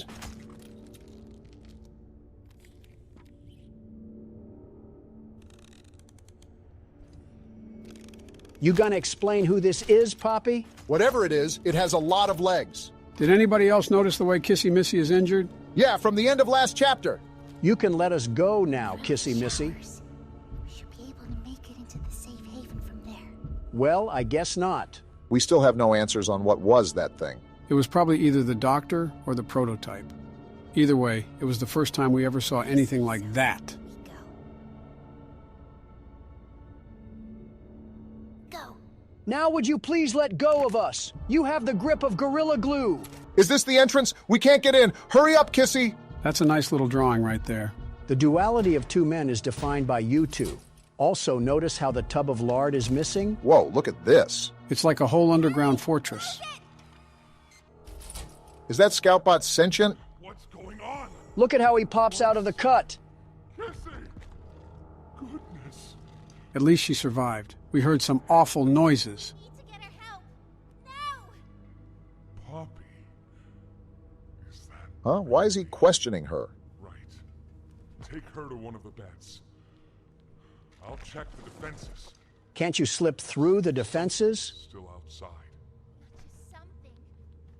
You gonna explain who this is, Poppy? Whatever it is, it has a lot of legs. Did anybody else notice the way Kissy Missy is injured? Yeah, from the end of last chapter. You can let us go now, Kissy Missy. We should be able to make it into the safe haven from there. Well, I guess not. We still have no answers on what was that thing. It was probably either the doctor or the prototype. Either way, it was the first time we ever saw anything like that. Go. Now would you please let go of us? You have the grip of Gorilla Glue. Is this the entrance? We can't get in. Hurry up, Kissy. That's a nice little drawing right there. The duality of two men is defined by you two. Also, notice how the tub of lard is missing? Whoa, look at this. It's like a whole underground fortress. Is that Scoutbot sentient? What's going on? Look at how he pops out of the cut. Kissy! Goodness. At least she survived. We heard some awful noises. We need to get her help. Now! Poppy. Is that... Huh? Why is he questioning her? Right. Take her to one of the beds. I'll check the defenses. Can't you slip through the defenses? Still outside. Something.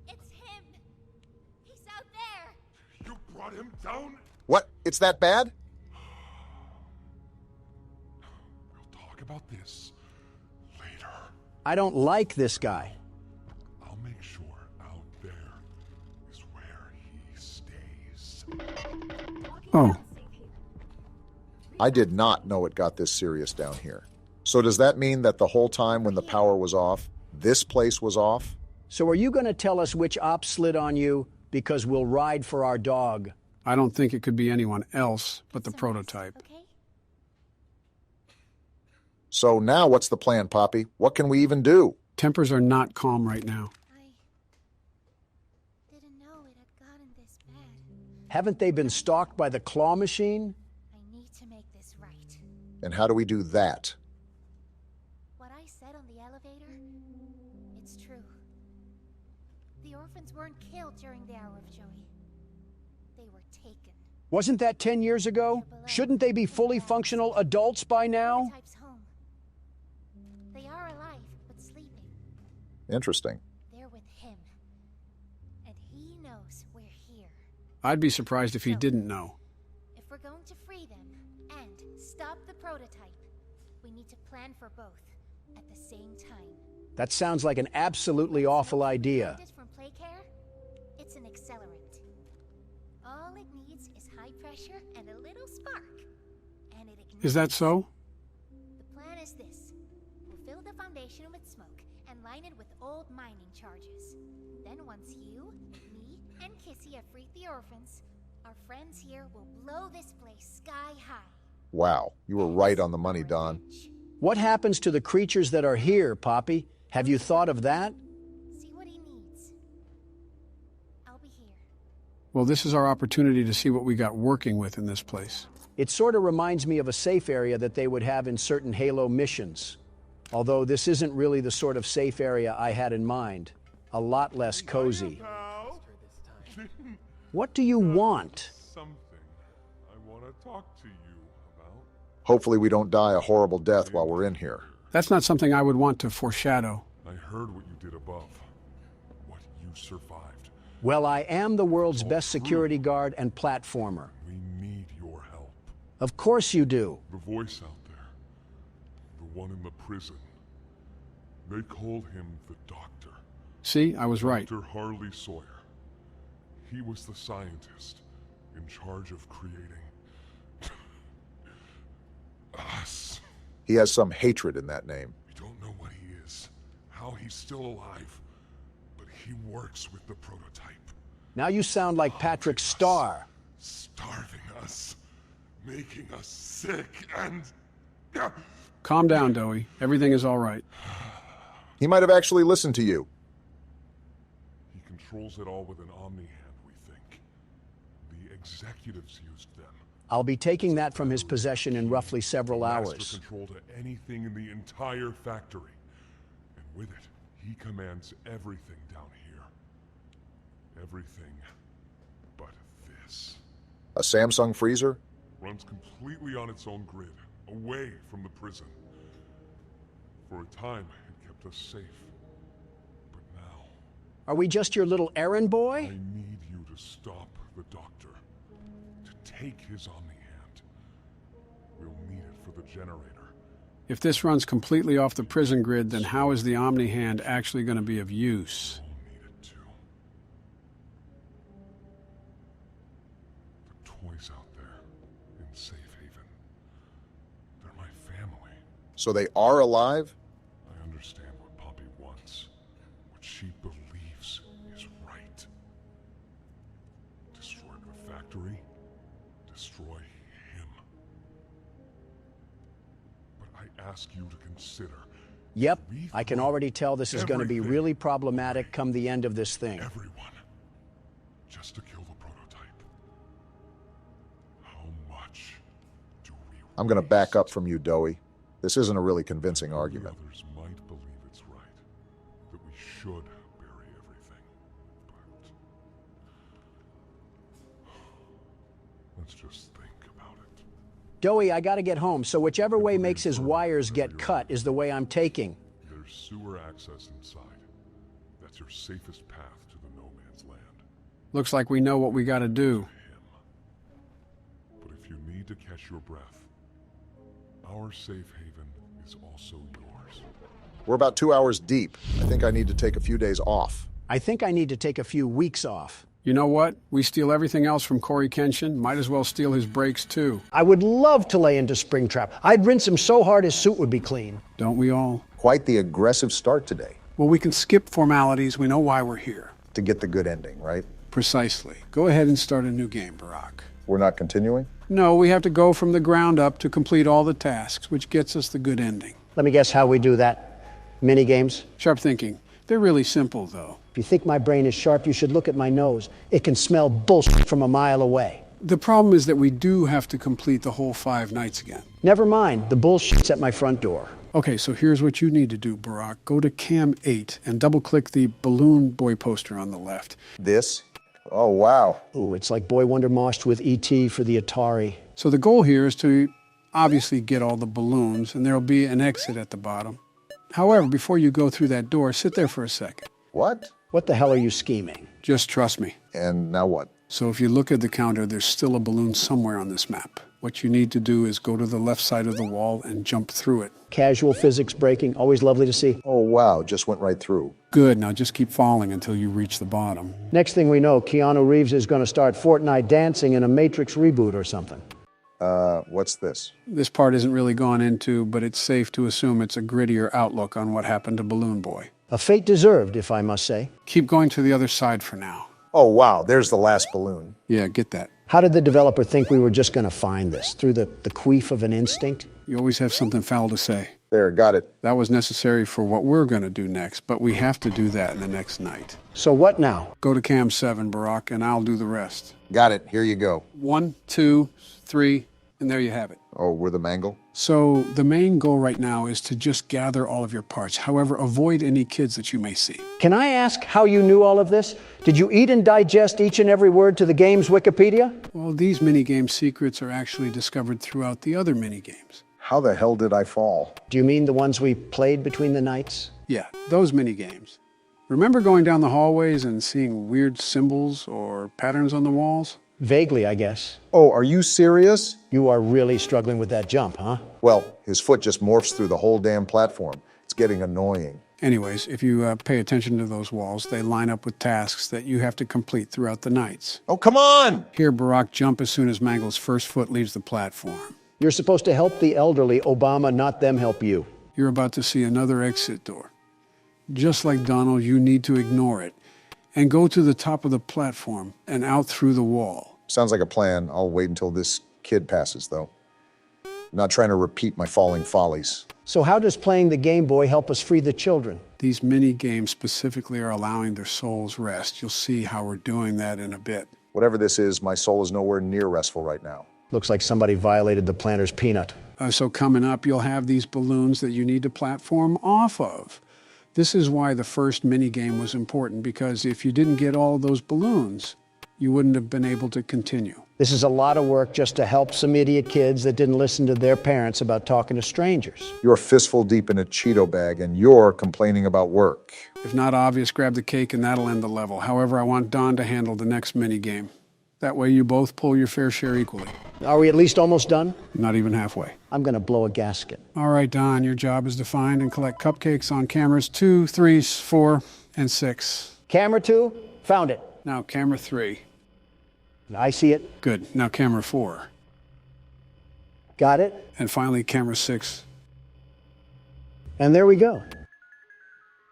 It's him. He's out there. You brought him down? What? It's that bad? We'll talk about this later. I don't like this guy. I'll make sure out there is where he stays. Oh. I did not know it got this serious down here. So does that mean that the whole time when the power was off, this place was off? So are you going to tell us which op slid on you? Because we'll ride for our dog. I don't think it could be anyone else but the prototype. Okay? So now what's the plan, Poppy? What can we even do? Tempers are not calm right now. I didn't know it had gotten this Haven't they been stalked by the claw machine? I need to make this right. And how do we do that? What I said on the elevator, it's true. The orphans weren't killed during the hour of Joey. They were taken. Wasn't that 10 years ago? Shouldn't they be fully functional adults by now? Prototype's home. They are alive, but sleeping. Interesting. They're with him. And he knows we're here. I'd be surprised if he didn't know. If we're going to free them and stop the prototype, we need to plan for both at the same time. That sounds like an absolutely awful idea. From Playcare, it's an accelerant. All it needs is high pressure and a little spark. And it ignites. Is that so? The plan is this. We'll fill the foundation with smoke and line it with old mining charges. Then once you, me, and Kissy have freed the orphans, our friends here will blow this place sky high. Wow, you were right on the money, Don. What happens to the creatures that are here, Poppy? Have you thought of that? See what he needs. I'll be here. Well, this is our opportunity to see what we got working with in this place. It sort of reminds me of a safe area that they would have in certain Halo missions. Although this isn't really the sort of safe area I had in mind. A lot less cozy. What do you want? Something I want to talk to you about. Hopefully we don't die a horrible death while we're in here. That's not something I would want to foreshadow. I heard what you did above. What you survived. Well, I am the world's best security guard and platformer. We need your help. Of course you do. The voice out there. The one in the prison. They called him the Doctor. See, I was right. Dr. Harley Sawyer. He was the scientist in charge of creating us. He has some hatred in that name. We don't know what he is, how he's still alive, but he works with the prototype. Now you sound like Patrick Starr. Starving us, making us sick, and... Calm down, Dowie. Everything is all right. He might have actually listened to you. He controls it all with an Omni hand, we think. The executives used them. I'll be taking that from his possession in roughly several hours. Master control to anything in the entire factory. And with it, he commands everything down here. Everything but this. A Samsung freezer? Runs completely on its own grid, away from the prison. For a time, it kept us safe. But now... Are we just your little errand boy? I need you to stop the Doctor. To take his Omni hand. We'll need it for the generator. If this runs completely off the prison grid, then how is the Omni hand actually going to be of use? We'll need it too. The toys out there in Safe Haven. They're my family. So they are alive? I understand what Poppy wants. What she believes is right. Destroy the factory. Destroy him. But I ask you to consider... Yep, I can already tell this is going to be really problematic come the end of this thing. Everyone. Just to kill the prototype. How much do we... I'm going to back up from you, Dowie. This isn't a really convincing argument. Others might believe it's right. That we should bury everything. But... let's just think about it. Dowie, I gotta get home, so whichever way makes his wires get cut is the way I'm taking. There's sewer access inside. That's your safest path to the no man's land. Looks like we know what we gotta do. But if you need to catch your breath, our safe haven is also yours. We're about 2 hours deep. I think I need to take a few days off. I think I need to take a few weeks off. You know what? We steal everything else from Corey Kenshin. Might as well steal his brakes, too. I would love to lay into Springtrap. I'd rinse him so hard his suit would be clean. Don't we all? Quite the aggressive start today. Well, we can skip formalities. We know why we're here. To get the good ending, right? Precisely. Go ahead and start a new game, Barack. We're not continuing? No, we have to go from the ground up to complete all the tasks, which gets us the good ending. Let me guess how we do that. Mini games? Sharp thinking. They're really simple, though. If you think my brain is sharp, you should look at my nose. It can smell bullshit from a mile away. The problem is that we do have to complete the whole 5 nights again. Never mind, the bullshit's at my front door. Okay, so here's what you need to do, Barack. Go to Cam 8 and double-click the Balloon Boy poster on the left. This? Oh, wow. Ooh, it's like Boy Wonder moshed with E.T. for the Atari. So the goal here is to obviously get all the balloons, and there'll be an exit at the bottom. However, before you go through that door, sit there for a second. What? What the hell are you scheming? Just trust me. And now what? So if you look at the counter, there's still a balloon somewhere on this map. What you need to do is go to the left side of the wall and jump through it. Casual physics breaking, always lovely to see. Oh, wow, just went right through. Good, now just keep falling until you reach the bottom. Next thing we know, Keanu Reeves is going to start Fortnite dancing in a Matrix reboot or something. What's this? This part isn't really gone into, but it's safe to assume it's a grittier outlook on what happened to Balloon Boy. A fate deserved, if I must say. Keep going to the other side for now. Oh, wow, there's the last balloon. Yeah, get that. How did the developer think we were just going to find this? Through the queef of an instinct? You always have something foul to say. There, got it. That was necessary for what we're going to do next, but we have to do that in the next night. So what now? Go to Cam 7, Barack, and I'll do the rest. Got it. Here you go. 1, 2, 3, and there you have it. Oh, we're the mangle? So the main goal right now is to just gather all of your parts. However, avoid any kids that you may see. Can I ask how you knew all of this? Did you eat and digest each and every word to the game's Wikipedia? Well, these minigame secrets are actually discovered throughout the other minigames. How the hell did I fall? Do you mean the ones we played between the nights? Yeah, those minigames. Remember going down the hallways and seeing weird symbols or patterns on the walls? Vaguely, I guess. Oh, are you serious? You are really struggling with that jump, huh? Well, his foot just morphs through the whole damn platform. It's getting annoying. Anyways, if you pay attention to those walls, they line up with tasks that you have to complete throughout the nights. Oh, come on! Here, Barack, jump as soon as Mangle's first foot leaves the platform. You're supposed to help the elderly, Obama, not them help you. You're about to see another exit door. Just like Donald, you need to ignore it and go to the top of the platform and out through the wall. Sounds like a plan. I'll wait until this kid passes, though. I'm not trying to repeat my falling follies. So how does playing the Game Boy help us free the children? These mini games specifically are allowing their souls rest. You'll see how we're doing that in a bit. Whatever this is, my soul is nowhere near restful right now. Looks like somebody violated the planter's peanut. So coming up, you'll have these balloons that you need to platform off of. This is why the first mini game was important, because if you didn't get all of those balloons, you wouldn't have been able to continue. This is a lot of work just to help some idiot kids that didn't listen to their parents about talking to strangers. You're fistful deep in a Cheeto bag, and you're complaining about work. If not obvious, grab the cake and that'll end the level. However, I want Don to handle the next mini game. That way you both pull your fair share equally. Are we at least almost done? Not even halfway. I'm gonna blow a gasket. All right, Don, your job is to find and collect cupcakes on cameras 2, 3, 4, and 6. Camera 2, found it. Now camera 3. I see it. Good. Now camera 4. Got it. And finally camera 6. And there we go.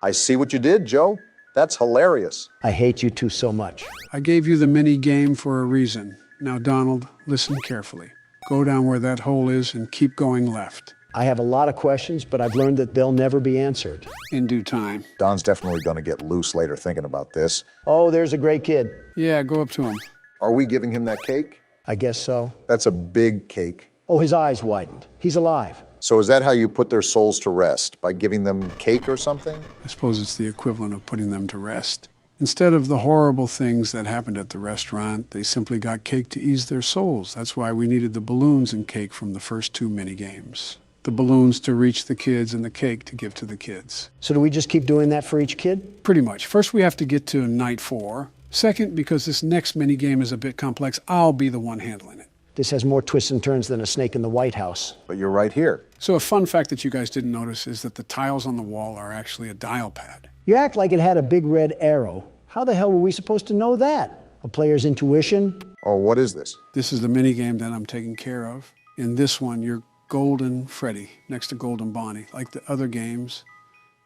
I see what you did, Joe. That's hilarious. I hate you two so much. I gave you the mini game for a reason. Now, Donald, listen carefully. Go down where that hole is and keep going left. I have a lot of questions, but I've learned that they'll never be answered. In due time. Don's definitely going to get loose later thinking about this. Oh, there's a great kid. Yeah, go up to him. Are we giving him that cake? I guess so. That's a big cake. Oh, his eyes widened. He's alive. So is that how you put their souls to rest? By giving them cake or something? I suppose it's the equivalent of putting them to rest. Instead of the horrible things that happened at the restaurant, they simply got cake to ease their souls. That's why we needed the balloons and cake from the first 2 mini games. The balloons to reach the kids and the cake to give to the kids. So do we just keep doing that for each kid? Pretty much. First, we have to get to night 4. Second, because this next mini game is a bit complex, I'll be the one handling it. This has more twists and turns than a snake in the White House. But you're right here. So a fun fact that you guys didn't notice is that the tiles on the wall are actually a dial pad. You act like it had a big red arrow. How the hell were we supposed to know that? A player's intuition? Oh, what is this? This is the mini game that I'm taking care of. In this one, you're Golden Freddy next to Golden Bonnie. Like the other games,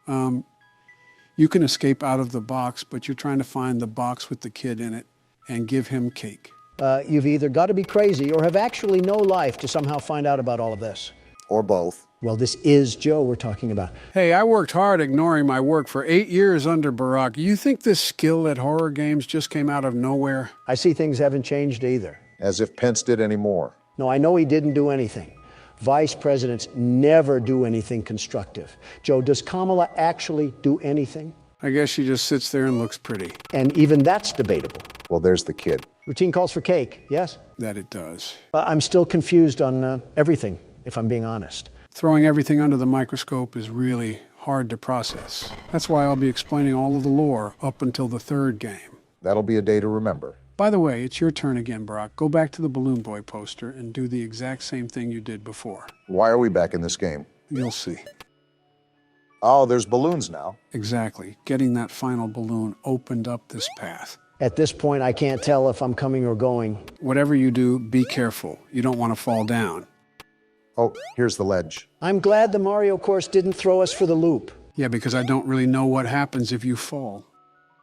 you can escape out of the box, but you're trying to find the box with the kid in it and give him cake. You've either got to be crazy or have actually no life to somehow find out about all of this. Or both. Well, this is Joe we're talking about. Hey, I worked hard ignoring my work for 8 years under Barack. You think this skill at horror games just came out of nowhere? I see things haven't changed either. As if Pence did any more. No, I know he didn't do anything. Vice presidents never do anything constructive. Joe, does Kamala actually do anything? I guess she just sits there and looks pretty. And even that's debatable. Well, there's the kid. Routine calls for cake, yes? That it does. I'm still confused on everything, if I'm being honest. Throwing everything under the microscope is really hard to process. That's why I'll be explaining all of the lore up until the third game. That'll be a day to remember. By the way, it's your turn again, Barack. Go back to the Balloon Boy poster and do the exact same thing you did before. Why are we back in this game? You'll see. Oh, there's balloons now. Exactly. Getting that final balloon opened up this path. At this point, I can't tell if I'm coming or going. Whatever you do, be careful. You don't want to fall down. Oh, here's the ledge. I'm glad the Mario course didn't throw us for the loop. Yeah, because I don't really know what happens if you fall.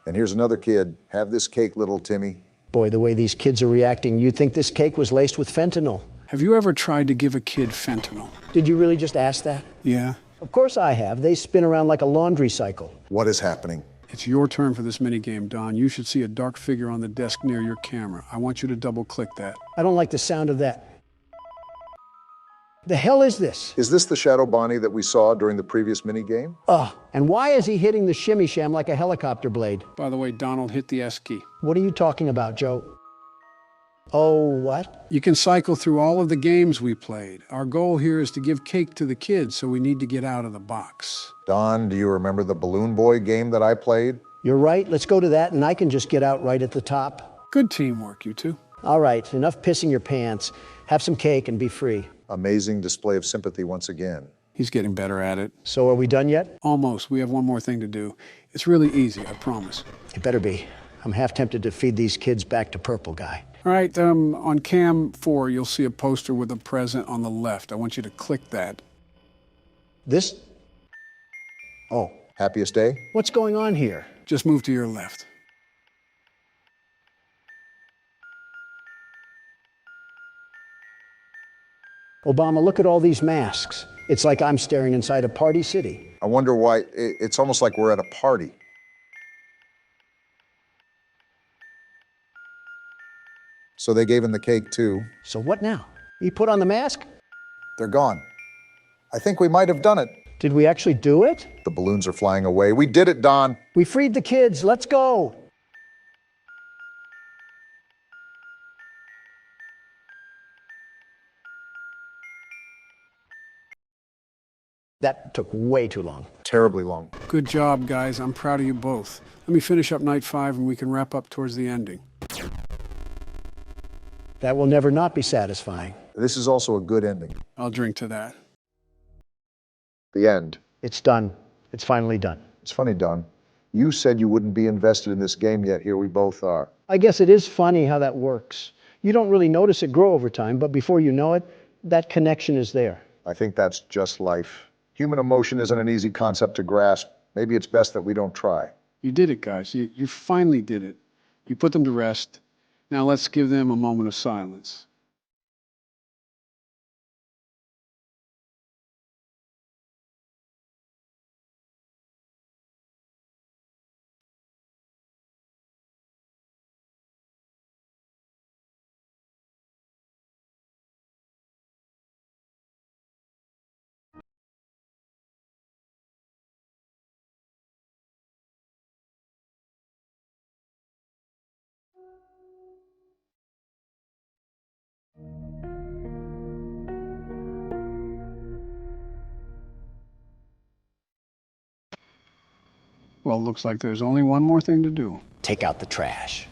And here's another kid. Have this cake, little Timmy. Boy, the way these kids are reacting, you'd think this cake was laced with fentanyl. Have you ever tried to give a kid fentanyl? Did you really just ask that? Yeah. Of course I have. They spin around like a laundry cycle. What is happening? It's your turn for this minigame, Don. You should see a dark figure on the desk near your camera. I want you to double-click that. I don't like the sound of that. The hell is this? Is this the Shadow Bonnie that we saw during the previous minigame? Ugh. And why is he hitting the shimmy sham like a helicopter blade? By the way, Donald hit the S key. What are you talking about, Joe? Oh, what? You can cycle through all of the games we played. Our goal here is to give cake to the kids, so we need to get out of the box. Don, do you remember the Balloon Boy game that I played? You're right. Let's go to that, and I can just get out right at the top. Good teamwork, you two. All right, enough pissing your pants. Have some cake and be free. Amazing display of sympathy once again. He's getting better at it. So are we done yet? Almost. We have one more thing to do. It's really easy, I promise. It better be. I'm half tempted to feed these kids back to Purple Guy. All right, on cam 4, you'll see a poster with a present on the left. I want you to click that. This? Oh, happiest day? What's going on here? Just move to your left. Obama, look at all these masks. It's like I'm staring inside a party city. I wonder why. It's almost like we're at a party. So they gave him the cake too. So what now? He put on the mask? They're gone. I think we might have done it. Did we actually do it? The balloons are flying away. We did it, Don. We freed the kids. Let's go. That took way too long. Terribly long. Good job, guys. I'm proud of you both. Let me finish up night 5 and we can wrap up towards the ending. That will never not be satisfying. This is also a good ending. I'll drink to that. The end. It's done. It's finally done. It's funny, Don. You said you wouldn't be invested in this game yet. Here we both are. I guess it is funny how that works. You don't really notice it grow over time, but before you know it, that connection is there. I think that's just life. Human emotion isn't an easy concept to grasp. Maybe it's best that we don't try. You did it, guys. You finally did it. You put them to rest. Now let's give them a moment of silence. Well, it looks like there's only one more thing to do. Take out the trash.